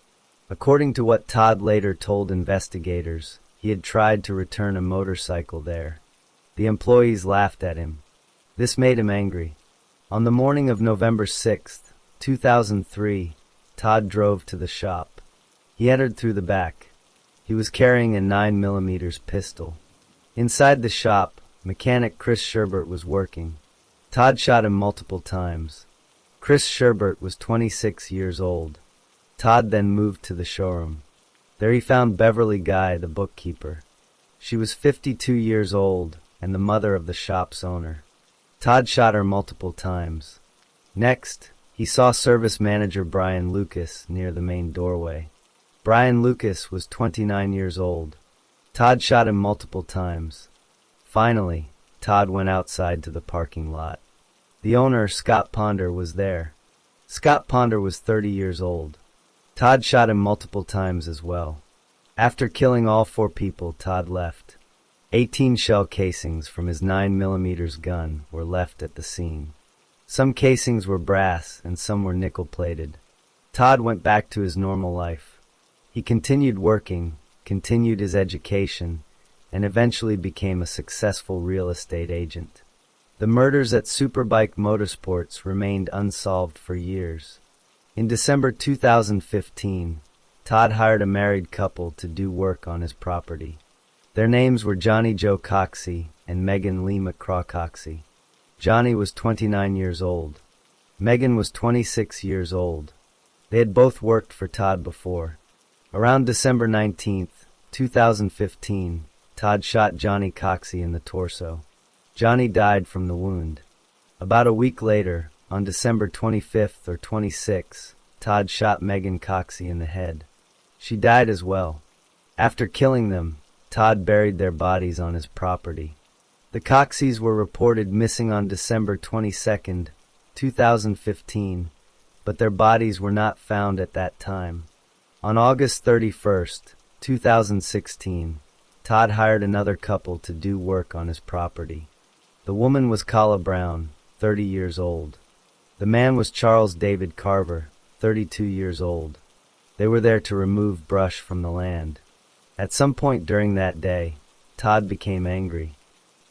According to what Todd later told investigators, he had tried to return a motorcycle there. The employees laughed at him. This made him angry. On the morning of November 6, 2003, Todd drove to the shop. He entered through the back. He was carrying a 9mm pistol. Inside the shop, mechanic Chris Sherbert was working. Todd shot him multiple times. Chris Sherbert was 26 years old. Todd then moved to the showroom. There he found Beverly Guy, the bookkeeper. She was 52 years old and the mother of the shop's owner. Todd shot her multiple times. Next, he saw service manager Brian Lucas near the main doorway. Brian Lucas was 29 years old. Todd shot him multiple times. Finally, Todd went outside to the parking lot. The owner, Scott Ponder, was there. Scott Ponder was 30 years old. Todd shot him multiple times as well. After killing all 4 people, Todd left. 18 shell casings from his 9mm gun were left at the scene. Some casings were brass and some were nickel-plated. Todd went back to his normal life. He continued working, continued his education, and eventually became a successful real estate agent. The murders at Superbike Motorsports remained unsolved for years. In December 2015, Todd hired a married couple to do work on his property. Their names were Johnny Joe Coxey and Megan Lee McCraw Coxey. Johnny was 29 years old. Megan was 26 years old. They had both worked for Todd before. Around December 19, 2015, Todd shot Johnny Coxey in the torso. Johnny died from the wound. About a week later, on December 25th or 26th, Todd shot Megan Coxey in the head. She died as well. After killing them, Todd buried their bodies on his property. The Coxeys were reported missing on December 22nd, 2015, but their bodies were not found at that time. On August 31st, 2016, Todd hired another couple to do work on his property. The woman was Kala Brown, 30 years old. The man was Charles David Carver, 32 years old. They were there to remove brush from the land. At some point during that day, Todd became angry.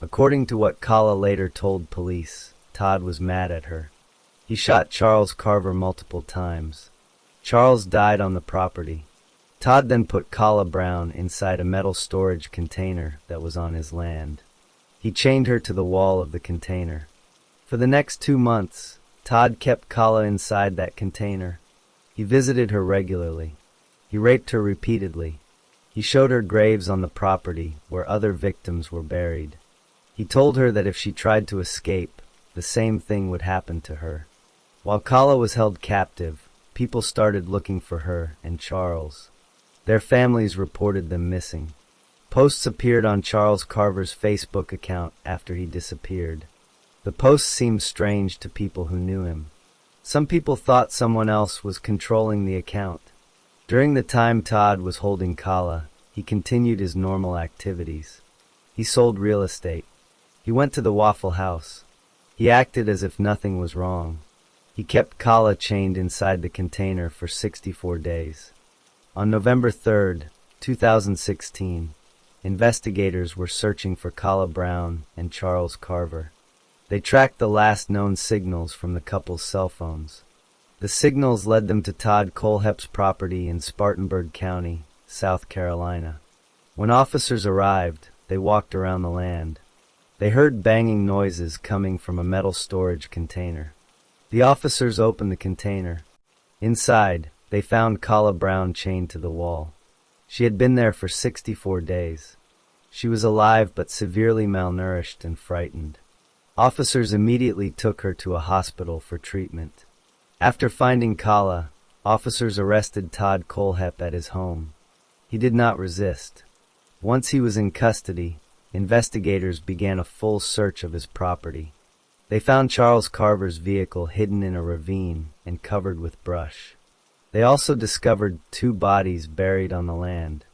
According to what Kala later told police, Todd was mad at her. He shot Charles Carver multiple times. Charles died on the property. Todd then put Kala Brown inside a metal storage container that was on his land. He chained her to the wall of the container. For the next 2 months, Todd kept Kala inside that container. He visited her regularly. He raped her repeatedly. He showed her graves on the property where other victims were buried. He told her that if she tried to escape, the same thing would happen to her. While Kala was held captive, people started looking for her and Charles. Their families reported them missing. Posts appeared on Charles Carver's Facebook account after he disappeared. The posts seemed strange to people who knew him. Some people thought someone else was controlling the account. During the time Todd was holding Kala, he continued his normal activities. He sold real estate. He went to the Waffle House. He acted as if nothing was wrong. He kept Kala chained inside the container for 64 days. On November 3, 2016, investigators were searching for Kala Brown and Charles Carver. They tracked the last known signals from the couple's cell phones. The signals led them to Todd Kohlhepp's property in Spartanburg County, South Carolina. When officers arrived, they walked around the land. They heard banging noises coming from a metal storage container. The officers opened the container. Inside, they found Kala Brown chained to the wall. She had been there for 64 days. She was alive but severely malnourished and frightened. Officers immediately took her to a hospital for treatment. After finding Kala, officers arrested Todd Kohlhepp at his home. He did not resist. Once he was in custody, investigators began a full search of his property. They found Charles Carver's vehicle hidden in a ravine and covered with brush. They also discovered 2 bodies buried on the land.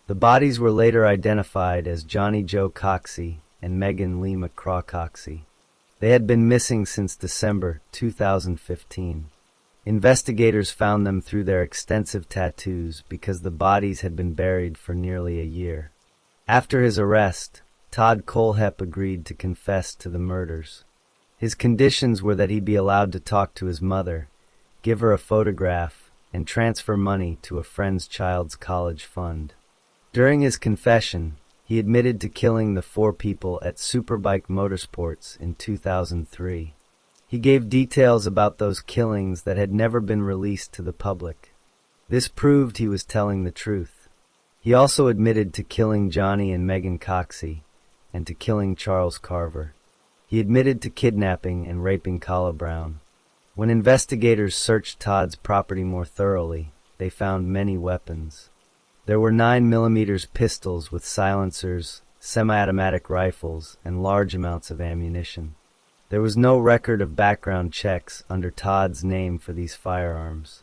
The bodies were later identified as Johnny Joe Coxey and Megan Lee McCraw Coxey. They had been missing since December 2015. Investigators found them through their extensive tattoos because the bodies had been buried for nearly a year. After his arrest, Todd Kohlhepp agreed to confess to the murders. His conditions were that he be allowed to talk to his mother, give her a photograph, and transfer money to a friend's child's college fund. During his confession, he admitted to killing the 4 people at Superbike Motorsports in 2003. He gave details about those killings that had never been released to the public. This proved he was telling the truth. He also admitted to killing Johnny and Megan Coxey and to killing Charles Carver. He admitted to kidnapping and raping Kala Brown. When investigators searched Todd's property more thoroughly, they found many weapons. There were 9mm pistols with silencers, semi-automatic rifles, and large amounts of ammunition. There was no record of background checks under Todd's name for these firearms.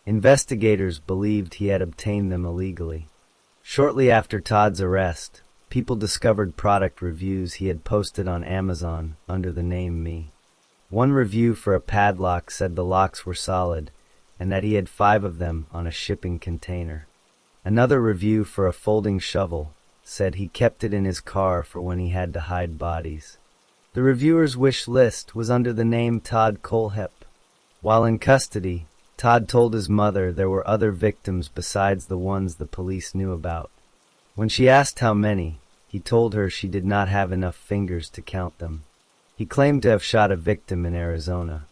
Investigators believed he had obtained them illegally. Shortly after Todd's arrest, people discovered product reviews he had posted on Amazon under the name Me. One review for a padlock said the locks were solid and that he had 5 of them on a shipping container. Another review for a folding shovel said he kept it in his car for when he had to hide bodies. The reviewer's wish list was under the name Todd Kohlhepp. While in custody, Todd told his mother there were other victims besides the ones the police knew about. When she asked how many, he told her she did not have enough fingers to count them. He claimed to have shot a victim in Arizona.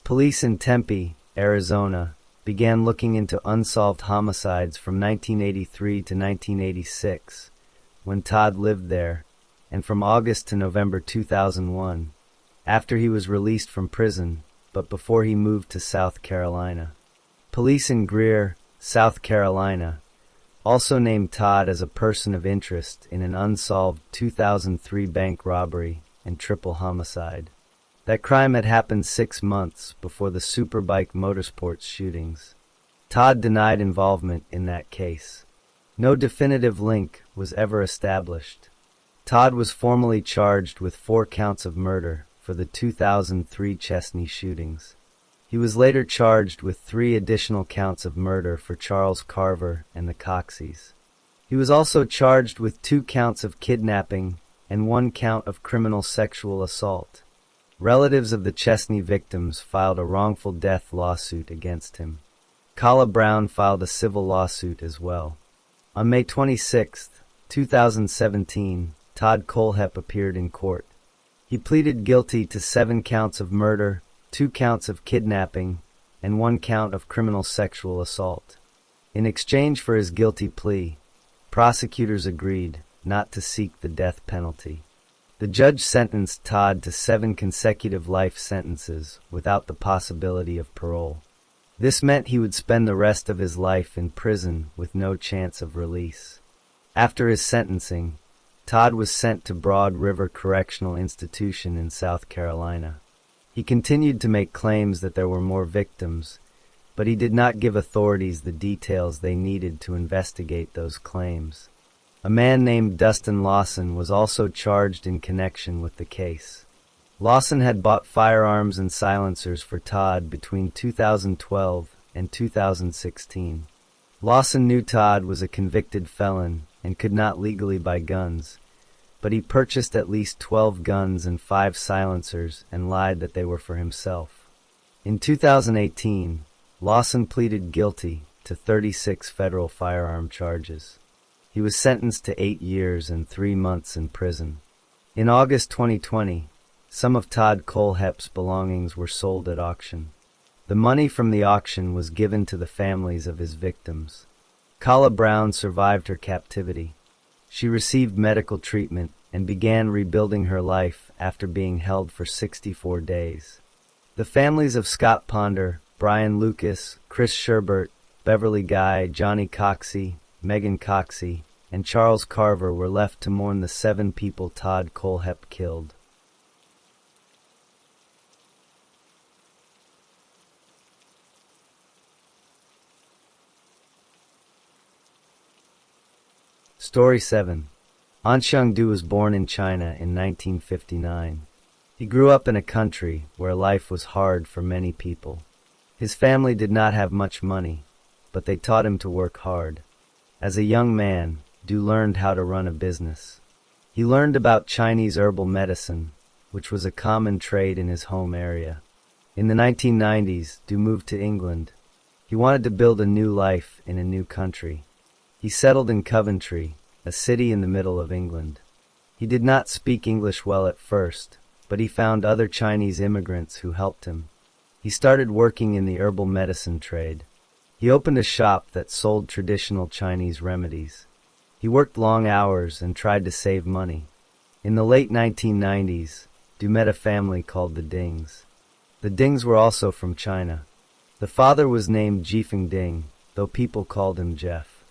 Police in Tempe, Arizona, began looking into unsolved homicides from 1983 to 1986, when Todd lived there, and from August to November 2001, after he was released from prison, but before he moved to South Carolina. Police in Greer, South Carolina, also named Todd as a person of interest in an unsolved 2003 bank robbery and triple homicide. That crime had happened 6 months before the Superbike Motorsports shootings. Todd denied involvement in that case. No definitive link was ever established. Todd was formally charged with 4 counts of murder for the 2003 Chesney shootings. He was later charged with 3 additional counts of murder for Charles Carver and the Coxeys. He was also charged with 2 counts of kidnapping and 1 count of criminal sexual assault. Relatives of the Chesney victims filed a wrongful death lawsuit against him. Kala Brown filed a civil lawsuit as well. On May 26, 2017, Todd Kohlhepp appeared in court. He pleaded guilty to 7 counts of murder, 2 counts of kidnapping, and 1 count of criminal sexual assault. In exchange for his guilty plea, prosecutors agreed not to seek the death penalty. The judge sentenced Todd to 7 consecutive life sentences without the possibility of parole. This meant he would spend the rest of his life in prison with no chance of release. After his sentencing, Todd was sent to Broad River Correctional Institution in South Carolina. He continued to make claims that there were more victims, but he did not give authorities the details they needed to investigate those claims. A man named Dustin Lawson was also charged in connection with the case. Lawson had bought firearms and silencers for Todd between 2012 and 2016. Lawson knew Todd was a convicted felon and could not legally buy guns, but he purchased at least 12 guns and 5 silencers and lied that they were for himself. In 2018, Lawson pleaded guilty to 36 federal firearm charges. He was sentenced to 8 years and 3 months in prison. In August 2020, some of Todd Kohlhepp's belongings were sold at auction. The money from the auction was given to the families of his victims. Kala Brown survived her captivity. She received medical treatment and began rebuilding her life after being held for 64 days. The families of Scott Ponder, Brian Lucas, Chris Sherbert, Beverly Guy, Johnny Coxey, Megan Coxey, and Charles Carver were left to mourn the 7 people Todd Kohlhepp killed. Story 7. Anxiang Du was born in China in 1959. He grew up in a country where life was hard for many people. His family did not have much money, but they taught him to work hard. As a young man, Du learned how to run a business. He learned about Chinese herbal medicine, which was a common trade in his home area. In the 1990s, Du moved to England. He wanted to build a new life in a new country. He settled in Coventry, a city in the middle of England. He did not speak English well at first, but he found other Chinese immigrants who helped him. He started working in the herbal medicine trade. He opened a shop that sold traditional Chinese remedies. He worked long hours and tried to save money. In the late 1990s, Du met a family called the Dings. The Dings were also from China. The father was named Jifeng Ding, though people called him Jeff.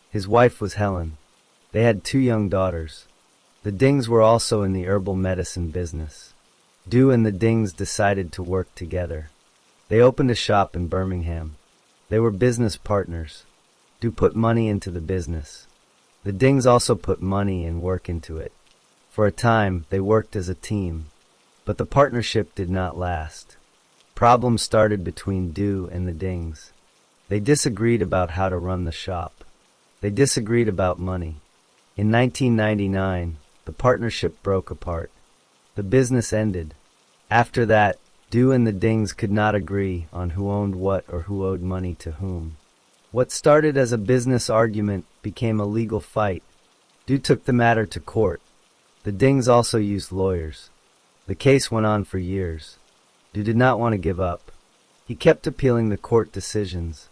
His wife was Helen. They had 2 young daughters. The Dings were also in the herbal medicine business. Du and the Dings decided to work together. They opened a shop in Birmingham. They were business partners. Du put money into the business. The Dings also put money and work into it. For a time, they worked as a team, but the partnership did not last. Problems started between Du and the Dings. They disagreed about how to run the shop. They disagreed about money. In 1999, the partnership broke apart. The business ended. After that, Du and the Dings could not agree on who owned what or who owed money to whom. What started as a business argument became a legal fight. Du took the matter to court. The Dings also used lawyers. The case went on for years. Du did not want to give up. He kept appealing the court decisions.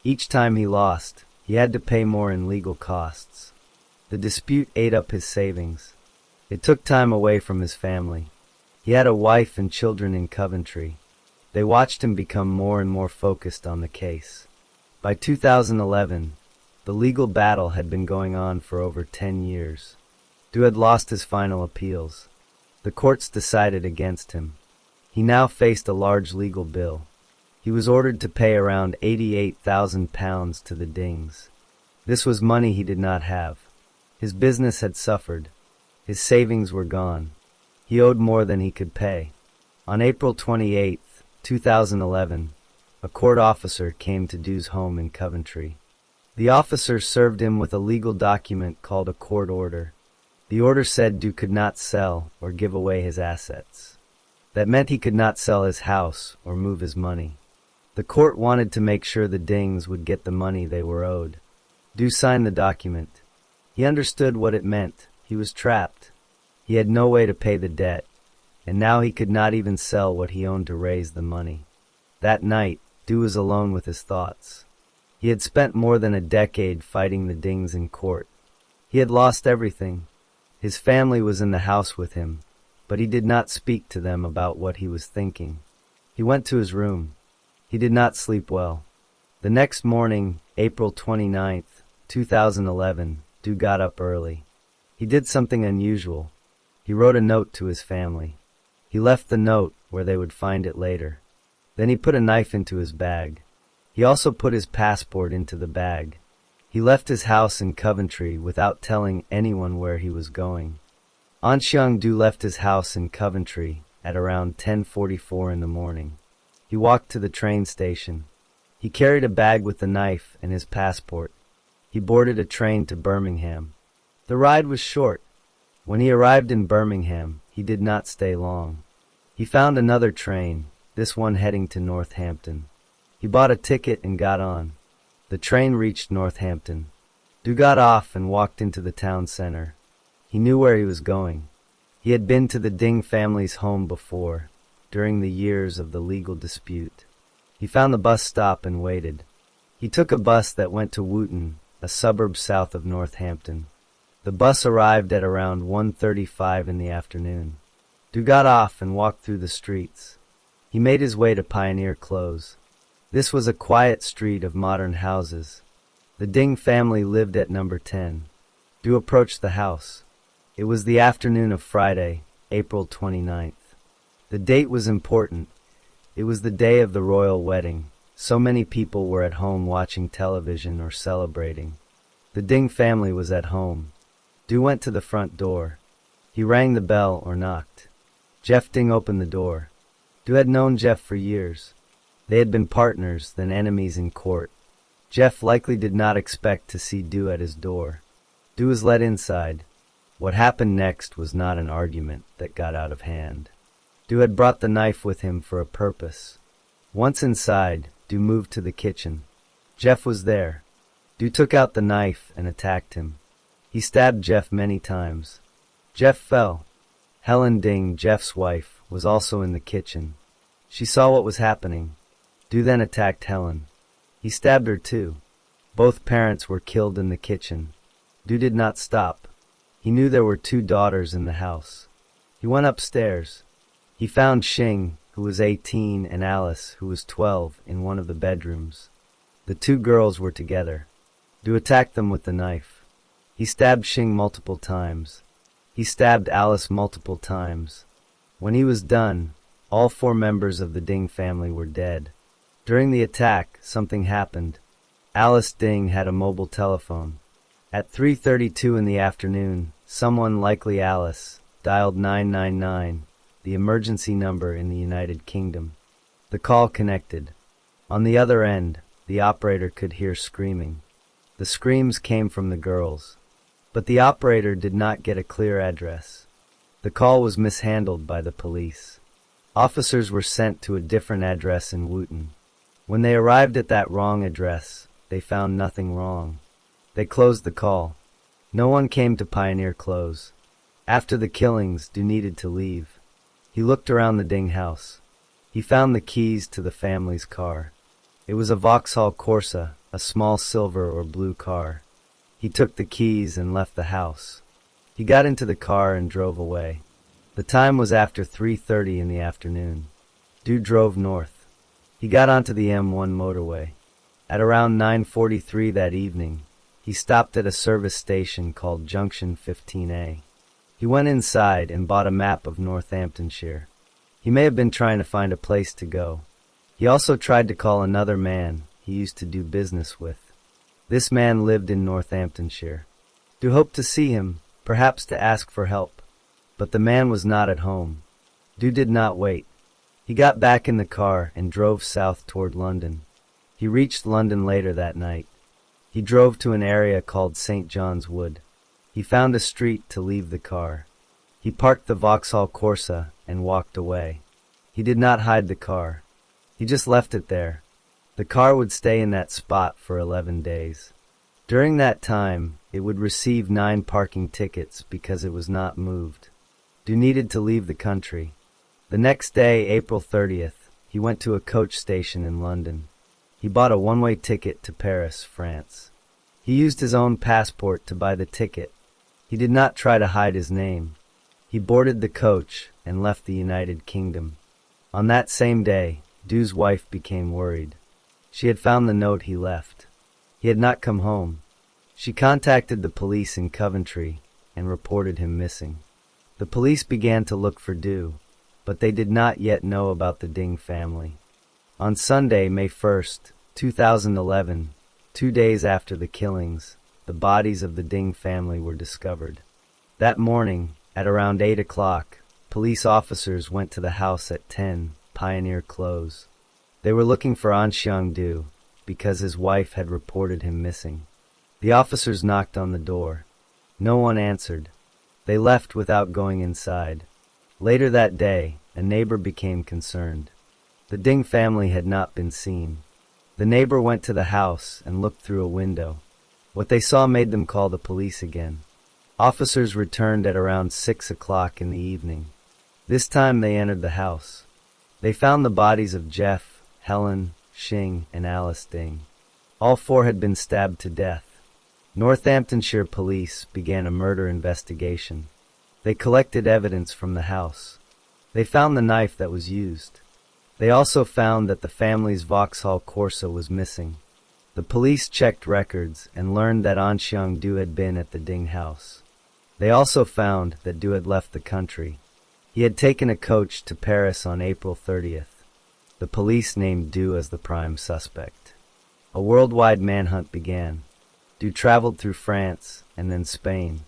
Each time he lost, he had to pay more in legal costs. The dispute ate up his savings. It took time away from his family. He had a wife and children in Coventry. They watched him become more and more focused on the case. By 2011, the legal battle had been going on for over 10 years. Du had lost his final appeals. The courts decided against him. He now faced a large legal bill. He was ordered to pay around £88,000 to the Dings. This was money he did not have. His business had suffered. His savings were gone. He owed more than he could pay. On April 28, 2011, a court officer came to Du's home in Coventry. The officer served him with a legal document called a court order. The order said Du could not sell or give away his assets. That meant he could not sell his house or move his money. The court wanted to make sure the Dings would get the money they were owed. Du signed the document. He understood what it meant. He was trapped. He had no way to pay the debt, and now he could not even sell what he owned to raise the money. That night, Du was alone with his thoughts. He had spent more than a decade fighting the Dings in court. He had lost everything. His family was in the house with him, but he did not speak to them about what he was thinking. He went to his room. He did not sleep well. The next morning, April 29, 2011, Du got up early. He did something unusual. He wrote a note to his family. He left the note where they would find it later. Then he put a knife into his bag. He also put his passport into the bag. He left his house in Coventry without telling anyone where he was going. Anxiang Du left his house in Coventry at around 10:44 in the morning. He walked to the train station. He carried a bag with the knife and his passport. He boarded a train to Birmingham. The ride was short. When he arrived in Birmingham, he did not stay long. He found another train, this one heading to Northampton. He bought a ticket and got on. The train reached Northampton. Du got off and walked into the town center. He knew where he was going. He had been to the Ding family's home before, during the years of the legal dispute. He found the bus stop and waited. He took a bus that went to Wooton, a suburb south of Northampton. The bus arrived at around 1:35 in the afternoon. Du got off and walked through the streets. He made his way to Pioneer Close. This was a quiet street of modern houses. The Ding family lived at number 10. Du approached the house. It was the afternoon of Friday, April 29th. The date was important. It was the day of the royal wedding. So many people were at home watching television or celebrating. The Ding family was at home. Du went to the front door. He rang the bell or knocked. Jeff Ding opened the door. Du had known Jeff for years. They had been partners, then enemies in court. Jeff likely did not expect to see Du at his door. Du was led inside. What happened next was not an argument that got out of hand. Du had brought the knife with him for a purpose. Once inside, Du moved to the kitchen. Jeff was there. Du took out the knife and attacked him. He stabbed Jeff many times. Jeff fell. Helen Ding, Jeff's wife, was also in the kitchen. She saw what was happening. Du then attacked Helen. He stabbed her too. Both parents were killed in the kitchen. Du did not stop. He knew there were 2 daughters in the house. He went upstairs. He found Xing, who was 18, and Alice, who was 12, in one of the bedrooms. The 2 girls were together. Du attacked them with the knife. He stabbed Xing multiple times. He stabbed Alice multiple times. When he was done, all 4 members of the Ding family were dead. During the attack, something happened. Alice Ding had a mobile telephone. At 3:32 in the afternoon, someone, likely Alice, dialed 999, the emergency number in the United Kingdom. The call connected. On the other end, the operator could hear screaming. The screams came from the girls. But the operator did not get a clear address. The call was mishandled by the police. Officers were sent to a different address in Wooten. When they arrived at that wrong address, they found nothing wrong. They closed the call. No one came to Pioneer Close. After the killings, Du needed to leave. He looked around the Ding house. He found the keys to the family's car. It was a Vauxhall Corsa, a small silver or blue car. He took the keys and left the house. He got into the car and drove away. The time was after 3:30 in the afternoon. Du drove north. He got onto the M1 motorway. At around 9:43 that evening, he stopped at a service station called Junction 15A. He went inside and bought a map of Northamptonshire. He may have been trying to find a place to go. He also tried to call another man he used to do business with. This man lived in Northamptonshire. Du hoped to see him, perhaps to ask for help. But the man was not at home. Du did not wait. He got back in the car and drove south toward London. He reached London later that night. He drove to an area called St. John's Wood. He found a street to leave the car. He parked the Vauxhall Corsa and walked away. He did not hide the car. He just left it there. The car would stay in that spot for 11 days. During that time, it would receive 9 parking tickets because it was not moved. Du needed to leave the country. The next day, April 30th, he went to a coach station in London. He bought a one-way ticket to Paris, France. He used his own passport to buy the ticket. He did not try to hide his name. He boarded the coach and left the United Kingdom. On that same day, Du's wife became worried. She had found the note he left. He had not come home. She contacted the police in Coventry and reported him missing. The police began to look for Du, but they did not yet know about the Ding family. On Sunday, May 1st, 2011, 2 days after the killings, the bodies of the Ding family were discovered. That morning, at around 8 o'clock, police officers went to the house at 10 Pioneer Close. They were looking for Anxiang Du because his wife had reported him missing. The officers knocked on the door. No one answered. They left without going inside. Later that day, a neighbor became concerned. The Ding family had not been seen. The neighbor went to the house and looked through a window. What they saw made them call the police again. Officers returned at around 6 o'clock in the evening. This time they entered the house. They found the bodies of Jeff, Helen, Xing, and Alice Ding. All 4 had been stabbed to death. Northamptonshire police began a murder investigation. They collected evidence from the house. They found the knife that was used. They also found that the family's Vauxhall Corsa was missing. The police checked records and learned that An Xiangdu had been at the Ding house. They also found that Du had left the country. He had taken a coach to Paris on April 30th. The police named Du as the prime suspect. A worldwide manhunt began. Du traveled through France and then Spain.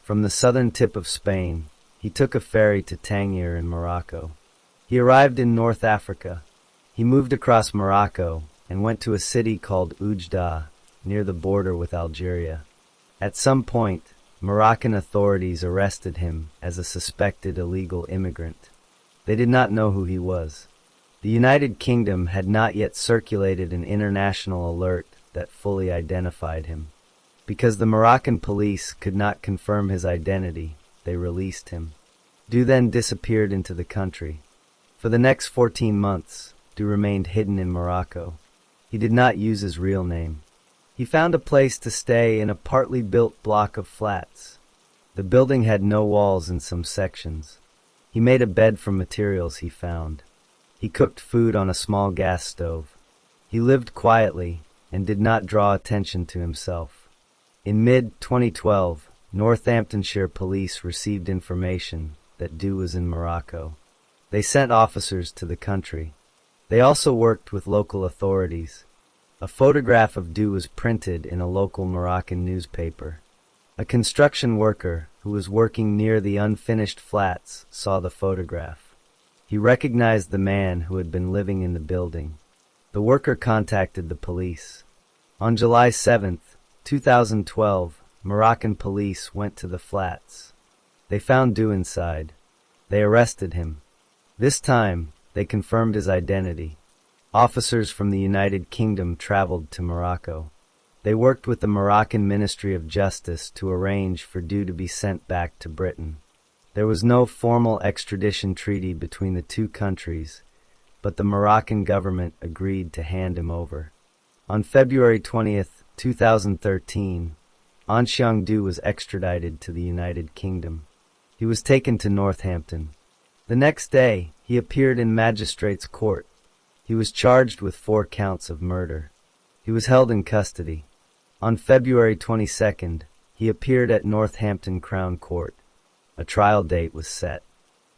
From the southern tip of Spain, he took a ferry to Tangier in Morocco. He arrived in North Africa. He moved across Morocco and went to a city called Oujda, near the border with Algeria. At some point, Moroccan authorities arrested him as a suspected illegal immigrant. They did not know who he was. The United Kingdom had not yet circulated an international alert that fully identified him. Because the Moroccan police could not confirm his identity, they released him. Du then disappeared into the country. For the next 14 months, Du remained hidden in Morocco. He did not use his real name. He found a place to stay in a partly built block of flats. The building had no walls in some sections. He made a bed from materials he found. He cooked food on a small gas stove. He lived quietly and did not draw attention to himself. In mid-2012, Northamptonshire police received information that Du was in Morocco. They sent officers to the country. They also worked with local authorities. A photograph of Du was printed in a local Moroccan newspaper. A construction worker who was working near the unfinished flats saw the photograph. He recognized the man who had been living in the building. The worker contacted the police. On July 7, 2012, Moroccan police went to the flats. They found Du inside. They arrested him. This time, they confirmed his identity. Officers from the United Kingdom traveled to Morocco. They worked with the Moroccan Ministry of Justice to arrange for Du to be sent back to Britain. There was no formal extradition treaty between the two countries, but the Moroccan government agreed to hand him over. On February 20th, 2013, An Xiangdu was extradited to the United Kingdom. He was taken to Northampton. The next day, he appeared in magistrate's court. He was charged with 4 counts of murder. He was held in custody. On February 22nd, he appeared at Northampton Crown Court. A trial date was set.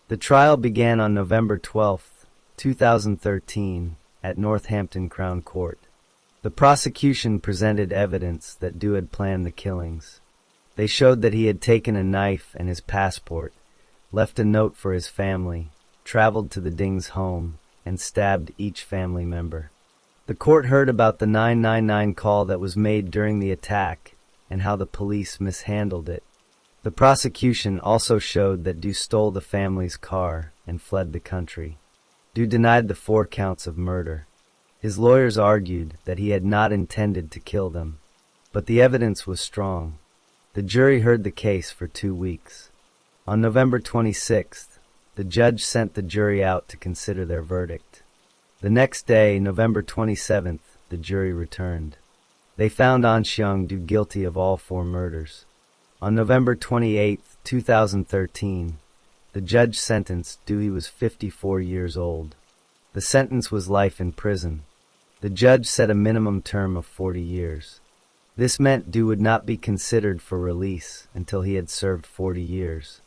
The trial began on November 12th, 2013, at Northampton Crown Court. The prosecution presented evidence that Du had planned the killings. They showed that he had taken a knife and his passport, left a note for his family, traveled to the Ding's home, and stabbed each family member. The court heard about the 999 call that was made during the attack and how the police mishandled it. The prosecution also showed that Du stole the family's car and fled the country. Du denied the 4 counts of murder. His lawyers argued that he had not intended to kill them, but the evidence was strong. The jury heard the case for 2 weeks. On November 26th, the judge sent the jury out to consider their verdict. The next day, November 27th, the jury returned. They found An Xiangdu guilty of all 4 murders. On November 28, 2013, the judge sentenced Du. He was 54 years old. The sentence was life in prison. The judge set a minimum term of 40 years. This meant Du would not be considered for release until he had served 40 years.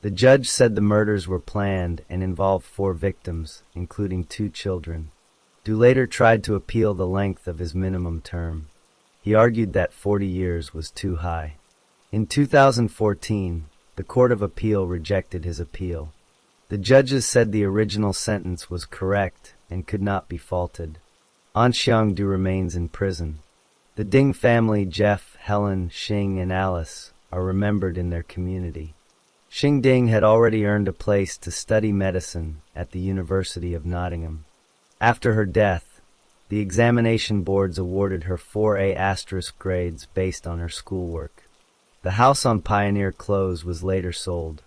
The judge said the murders were planned and involved 4 victims, including 2 children. Du later tried to appeal the length of his minimum term. He argued that 40 years was too high. In 2014, the Court of Appeal rejected his appeal. The judges said the original sentence was correct and could not be faulted. An Xiangdu remains in prison. The Ding family, Jeff, Helen, Xing, and Alice, are remembered in their community. Xing Ding had already earned a place to study medicine at the University of Nottingham. After her death, the examination boards awarded her 4A* grades based on her schoolwork. The house on Pioneer Close was later sold.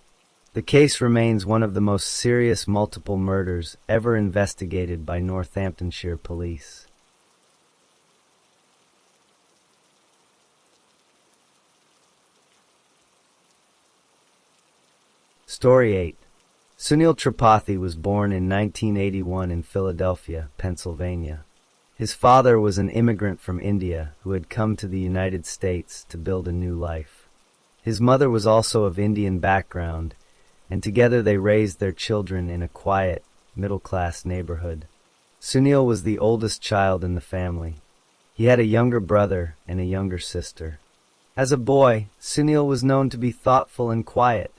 The case remains one of the most serious multiple murders ever investigated by Northamptonshire police. Story 8. Sunil Tripathi was born in 1981 in Philadelphia, Pennsylvania. His father was an immigrant from India who had come to the United States to build a new life. His mother was also of Indian background, and together they raised their children in a quiet, middle-class neighborhood. Sunil was the oldest child in the family. He had a younger brother and a younger sister. As a boy, Sunil was known to be thoughtful and quiet.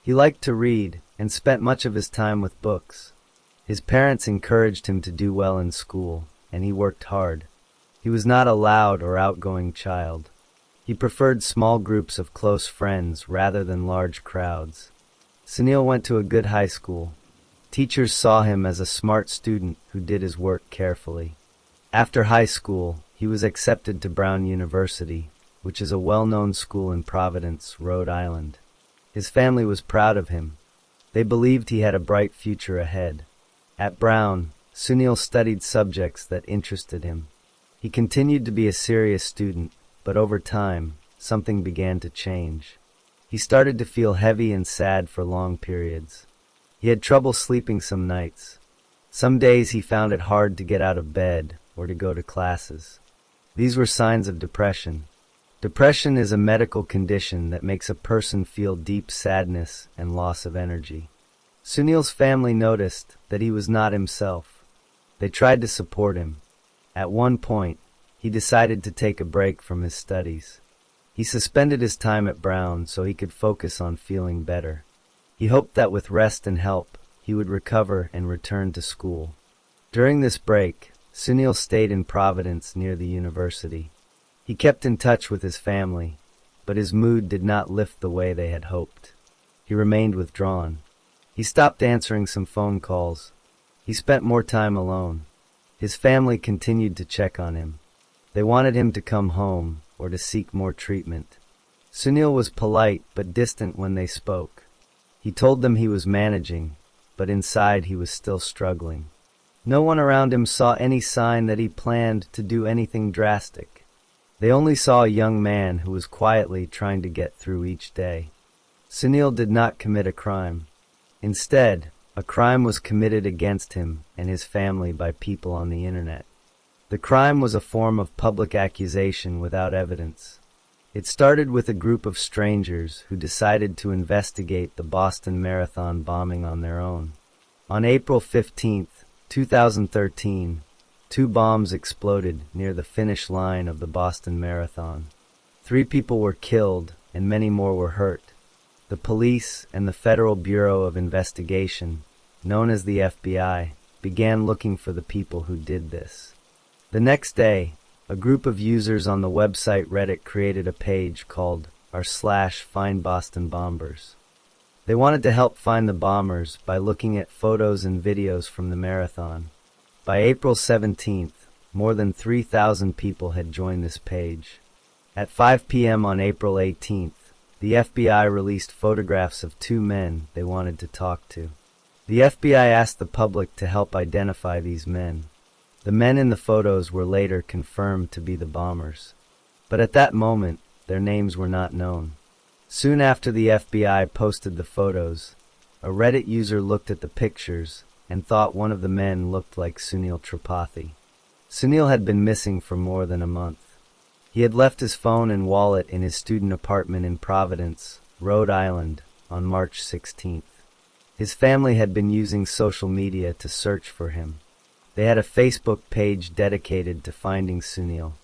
He liked to read and spent much of his time with books. His parents encouraged him to do well in school, and he worked hard. He was not a loud or outgoing child. He preferred small groups of close friends rather than large crowds. Sunil went to a good high school. Teachers saw him as a smart student who did his work carefully. After high school, he was accepted to Brown University, which is a well-known school in Providence, Rhode Island. His family was proud of him. They believed he had a bright future ahead. At Brown, Sunil studied subjects that interested him. He continued to be a serious student, but over time, something began to change. He started to feel heavy and sad for long periods. He had trouble sleeping some nights. Some days he found it hard to get out of bed or to go to classes. These were signs of depression. Depression is a medical condition that makes a person feel deep sadness and loss of energy. Sunil's family noticed that he was not himself. They tried to support him. At one point, he decided to take a break from his studies. He suspended his time at Brown so he could focus on feeling better. He hoped that with rest and help, he would recover and return to school. During this break, Sunil stayed in Providence near the university. He kept in touch with his family, but his mood did not lift the way they had hoped. He remained withdrawn. He stopped answering some phone calls. He spent more time alone. His family continued to check on him. They wanted him to come home or to seek more treatment. Sunil was polite but distant when they spoke. He told them he was managing, but inside he was still struggling. No one around him saw any sign that he planned to do anything drastic. They only saw a young man who was quietly trying to get through each day. Sunil did not commit a crime. Instead, a crime was committed against him and his family by people on the internet. The crime was a form of public accusation without evidence. It started with a group of strangers who decided to investigate the Boston Marathon bombing on their own. On April 15, 2013, 2 bombs exploded near the finish line of the Boston Marathon. 3 people were killed and many more were hurt. The police and the Federal Bureau of Investigation, known as the FBI, began looking for the people who did this. The next day, a group of users on the website Reddit created a page called r/FindBostonBombers. They wanted to help find the bombers by looking at photos and videos from the marathon. By April 17th, more than 3,000 people had joined this page. At 5 p.m. on April 18th, the FBI released photographs of 2 men they wanted to talk to. The FBI asked the public to help identify these men. The men in the photos were later confirmed to be the bombers. But at that moment, their names were not known. Soon after the FBI posted the photos, a Reddit user looked at the pictures and thought one of the men looked like Sunil Tripathi. Sunil had been missing for more than a month. He had left his phone and wallet in his student apartment in Providence, Rhode Island, on March 16th. His family had been using social media to search for him. They had a Facebook page dedicated to finding Sunil,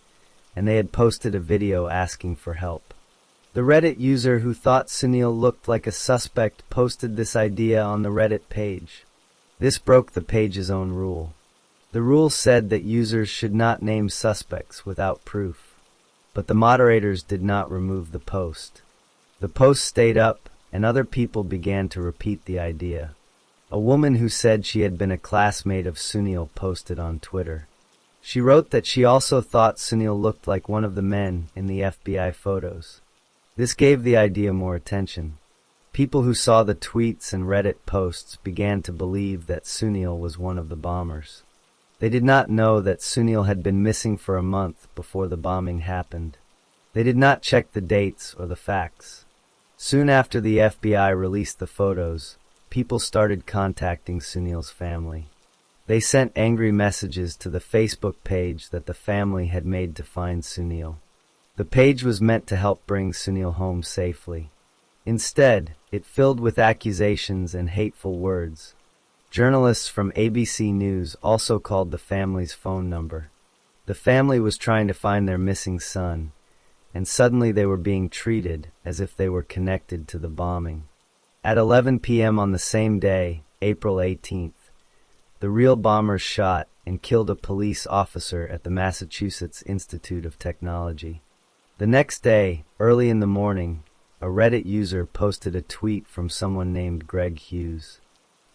and they had posted a video asking for help. The Reddit user who thought Sunil looked like a suspect posted this idea on the Reddit page. This broke the page's own rule. The rule said that users should not name suspects without proof. But the moderators did not remove the post. The post stayed up, and other people began to repeat the idea. A woman who said she had been a classmate of Sunil posted on Twitter. She wrote that she also thought Sunil looked like one of the men in the FBI photos. This gave the idea more attention. People who saw the tweets and Reddit posts began to believe that Sunil was one of the bombers. They did not know that Sunil had been missing for a month before the bombing happened. They did not check the dates or the facts. Soon after the FBI released the photos, people started contacting Sunil's family. They sent angry messages to the Facebook page that the family had made to find Sunil. The page was meant to help bring Sunil home safely. Instead, it filled with accusations and hateful words. Journalists from ABC News also called the family's phone number. The family was trying to find their missing son, and suddenly they were being treated as if they were connected to the bombing. At 11 p.m. on the same day, April 18th, the real bombers shot and killed a police officer at the Massachusetts Institute of Technology. The next day, early in the morning, a Reddit user posted a tweet from someone named Greg Hughes.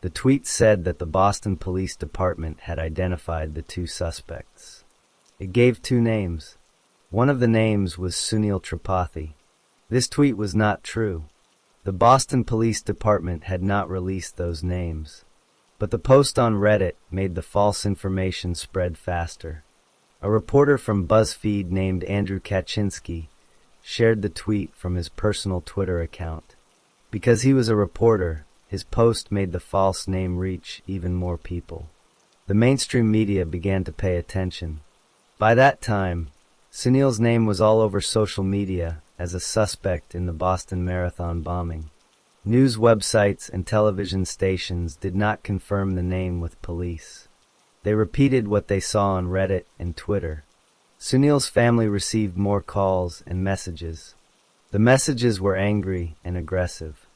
The tweet said that the Boston Police Department had identified the two suspects. It gave two names. One of the names was Sunil Tripathi. This tweet was not true. The Boston Police Department had not released those names. But the post on Reddit made the false information spread faster. A reporter from BuzzFeed named Andrew Kaczynski shared the tweet from his personal Twitter account. Because he was a reporter, his post made the false name reach even more people. The mainstream media began to pay attention. By that time, Sunil's name was all over social media as a suspect in the Boston Marathon bombing. News websites and television stations did not confirm the name with police. They repeated what they saw on Reddit and Twitter. Sunil's family received more calls and messages. The messages were angry and aggressive.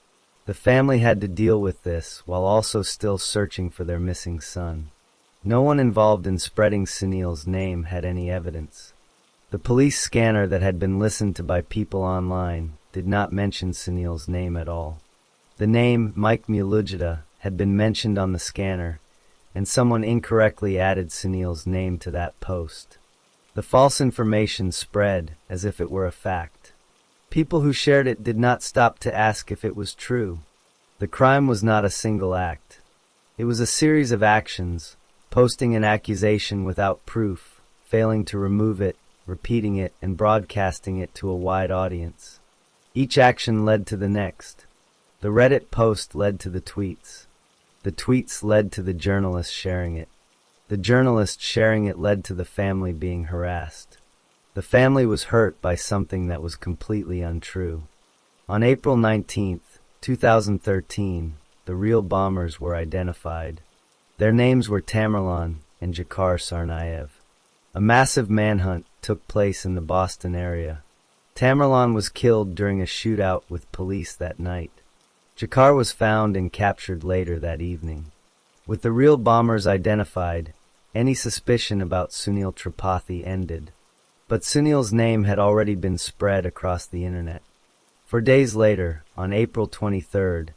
The family had to deal with this while also still searching for their missing son. No one involved in spreading Sunil's name had any evidence. The police scanner that had been listened to by people online did not mention Sunil's name at all. The name Mike Mulugida had been mentioned on the scanner, and someone incorrectly added Sunil's name to that post. The false information spread as if it were a fact. People who shared it did not stop to ask if it was true. The crime was not a single act. It was a series of actions, posting an accusation without proof, failing to remove it, repeating it, and broadcasting it to a wide audience. Each action led to the next. The Reddit post led to the tweets. The tweets led to the journalist sharing it. The journalist sharing it led to the family being harassed. The family was hurt by something that was completely untrue. On April 19, 2013, the real bombers were identified. Their names were Tamerlan and Jakar Tsarnaev. A massive manhunt took place in the Boston area. Tamerlan was killed during a shootout with police that night. Jakar was found and captured later that evening. With the real bombers identified, any suspicion about Sunil Tripathi ended. But Sunil's name had already been spread across the internet. 4 days later, on April 23rd,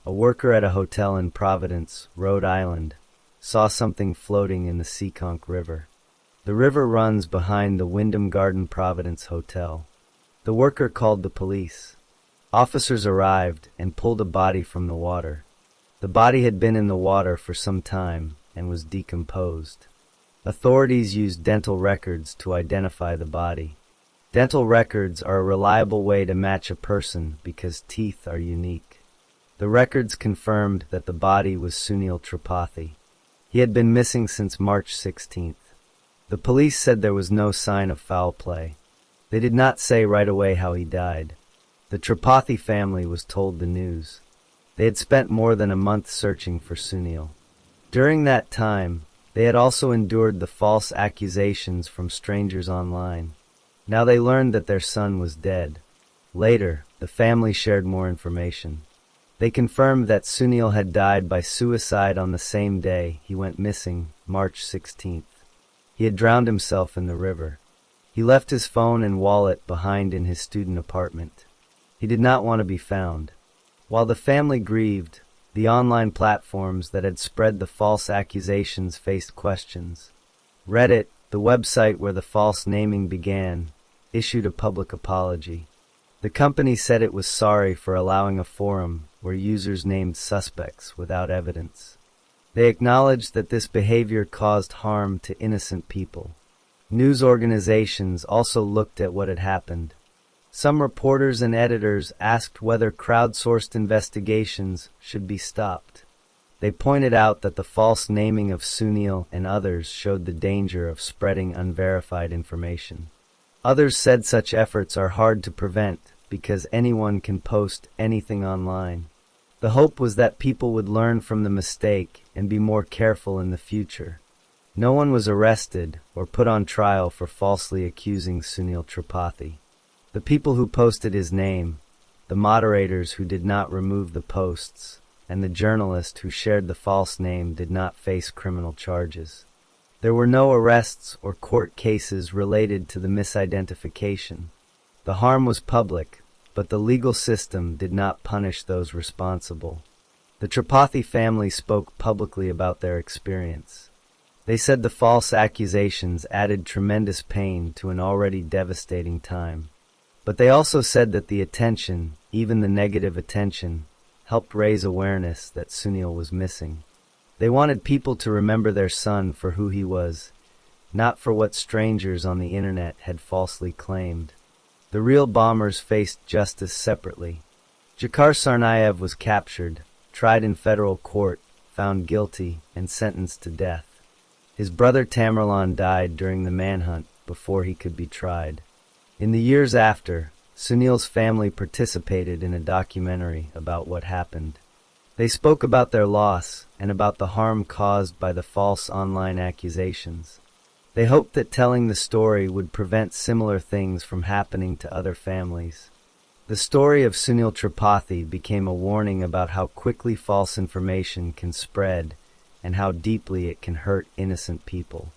a worker at a hotel in Providence, Rhode Island, saw something floating in the Seekonk River. The river runs behind the Wyndham Garden Providence Hotel. The worker called the police. Officers arrived and pulled a body from the water. The body had been in the water for some time and was decomposed. Authorities used dental records to identify the body. Dental records are a reliable way to match a person because teeth are unique. The records confirmed that the body was Sunil Tripathi. He had been missing since March 16th. The police said there was no sign of foul play. They did not say right away how he died. The Tripathi family was told the news. They had spent more than a month searching for Sunil. During that time, they had also endured the false accusations from strangers online. Now they learned that their son was dead. Later, the family shared more information. They confirmed that Sunil had died by suicide on the same day he went missing, March 16th. He had drowned himself in the river. He left his phone and wallet behind in his student apartment. He did not want to be found. While the family grieved, the online platforms that had spread the false accusations faced questions. Reddit, the website where the false naming began, issued a public apology. The company said it was sorry for allowing a forum where users named suspects without evidence. They acknowledged that this behavior caused harm to innocent people. News organizations also looked at what had happened. Some reporters and editors asked whether crowdsourced investigations should be stopped. They pointed out that the false naming of Sunil and others showed the danger of spreading unverified information. Others said such efforts are hard to prevent because anyone can post anything online. The hope was that people would learn from the mistake and be more careful in the future. No one was arrested or put on trial for falsely accusing Sunil Tripathi. The people who posted his name, the moderators who did not remove the posts, and the journalist who shared the false name did not face criminal charges. There were no arrests or court cases related to the misidentification. The harm was public, but the legal system did not punish those responsible. The Tripathi family spoke publicly about their experience. They said the false accusations added tremendous pain to an already devastating time. But they also said that the attention, even the negative attention, helped raise awareness that Sunil was missing. They wanted people to remember their son for who he was, not for what strangers on the internet had falsely claimed. The real bombers faced justice separately. Jakar Sarnayev was captured, tried in federal court, found guilty, and sentenced to death. His brother Tamerlan died during the manhunt before he could be tried. In the years after, Sunil's family participated in a documentary about what happened. They spoke about their loss and about the harm caused by the false online accusations. They hoped that telling the story would prevent similar things from happening to other families. The story of Sunil Tripathi became a warning about how quickly false information can spread and how deeply it can hurt innocent people.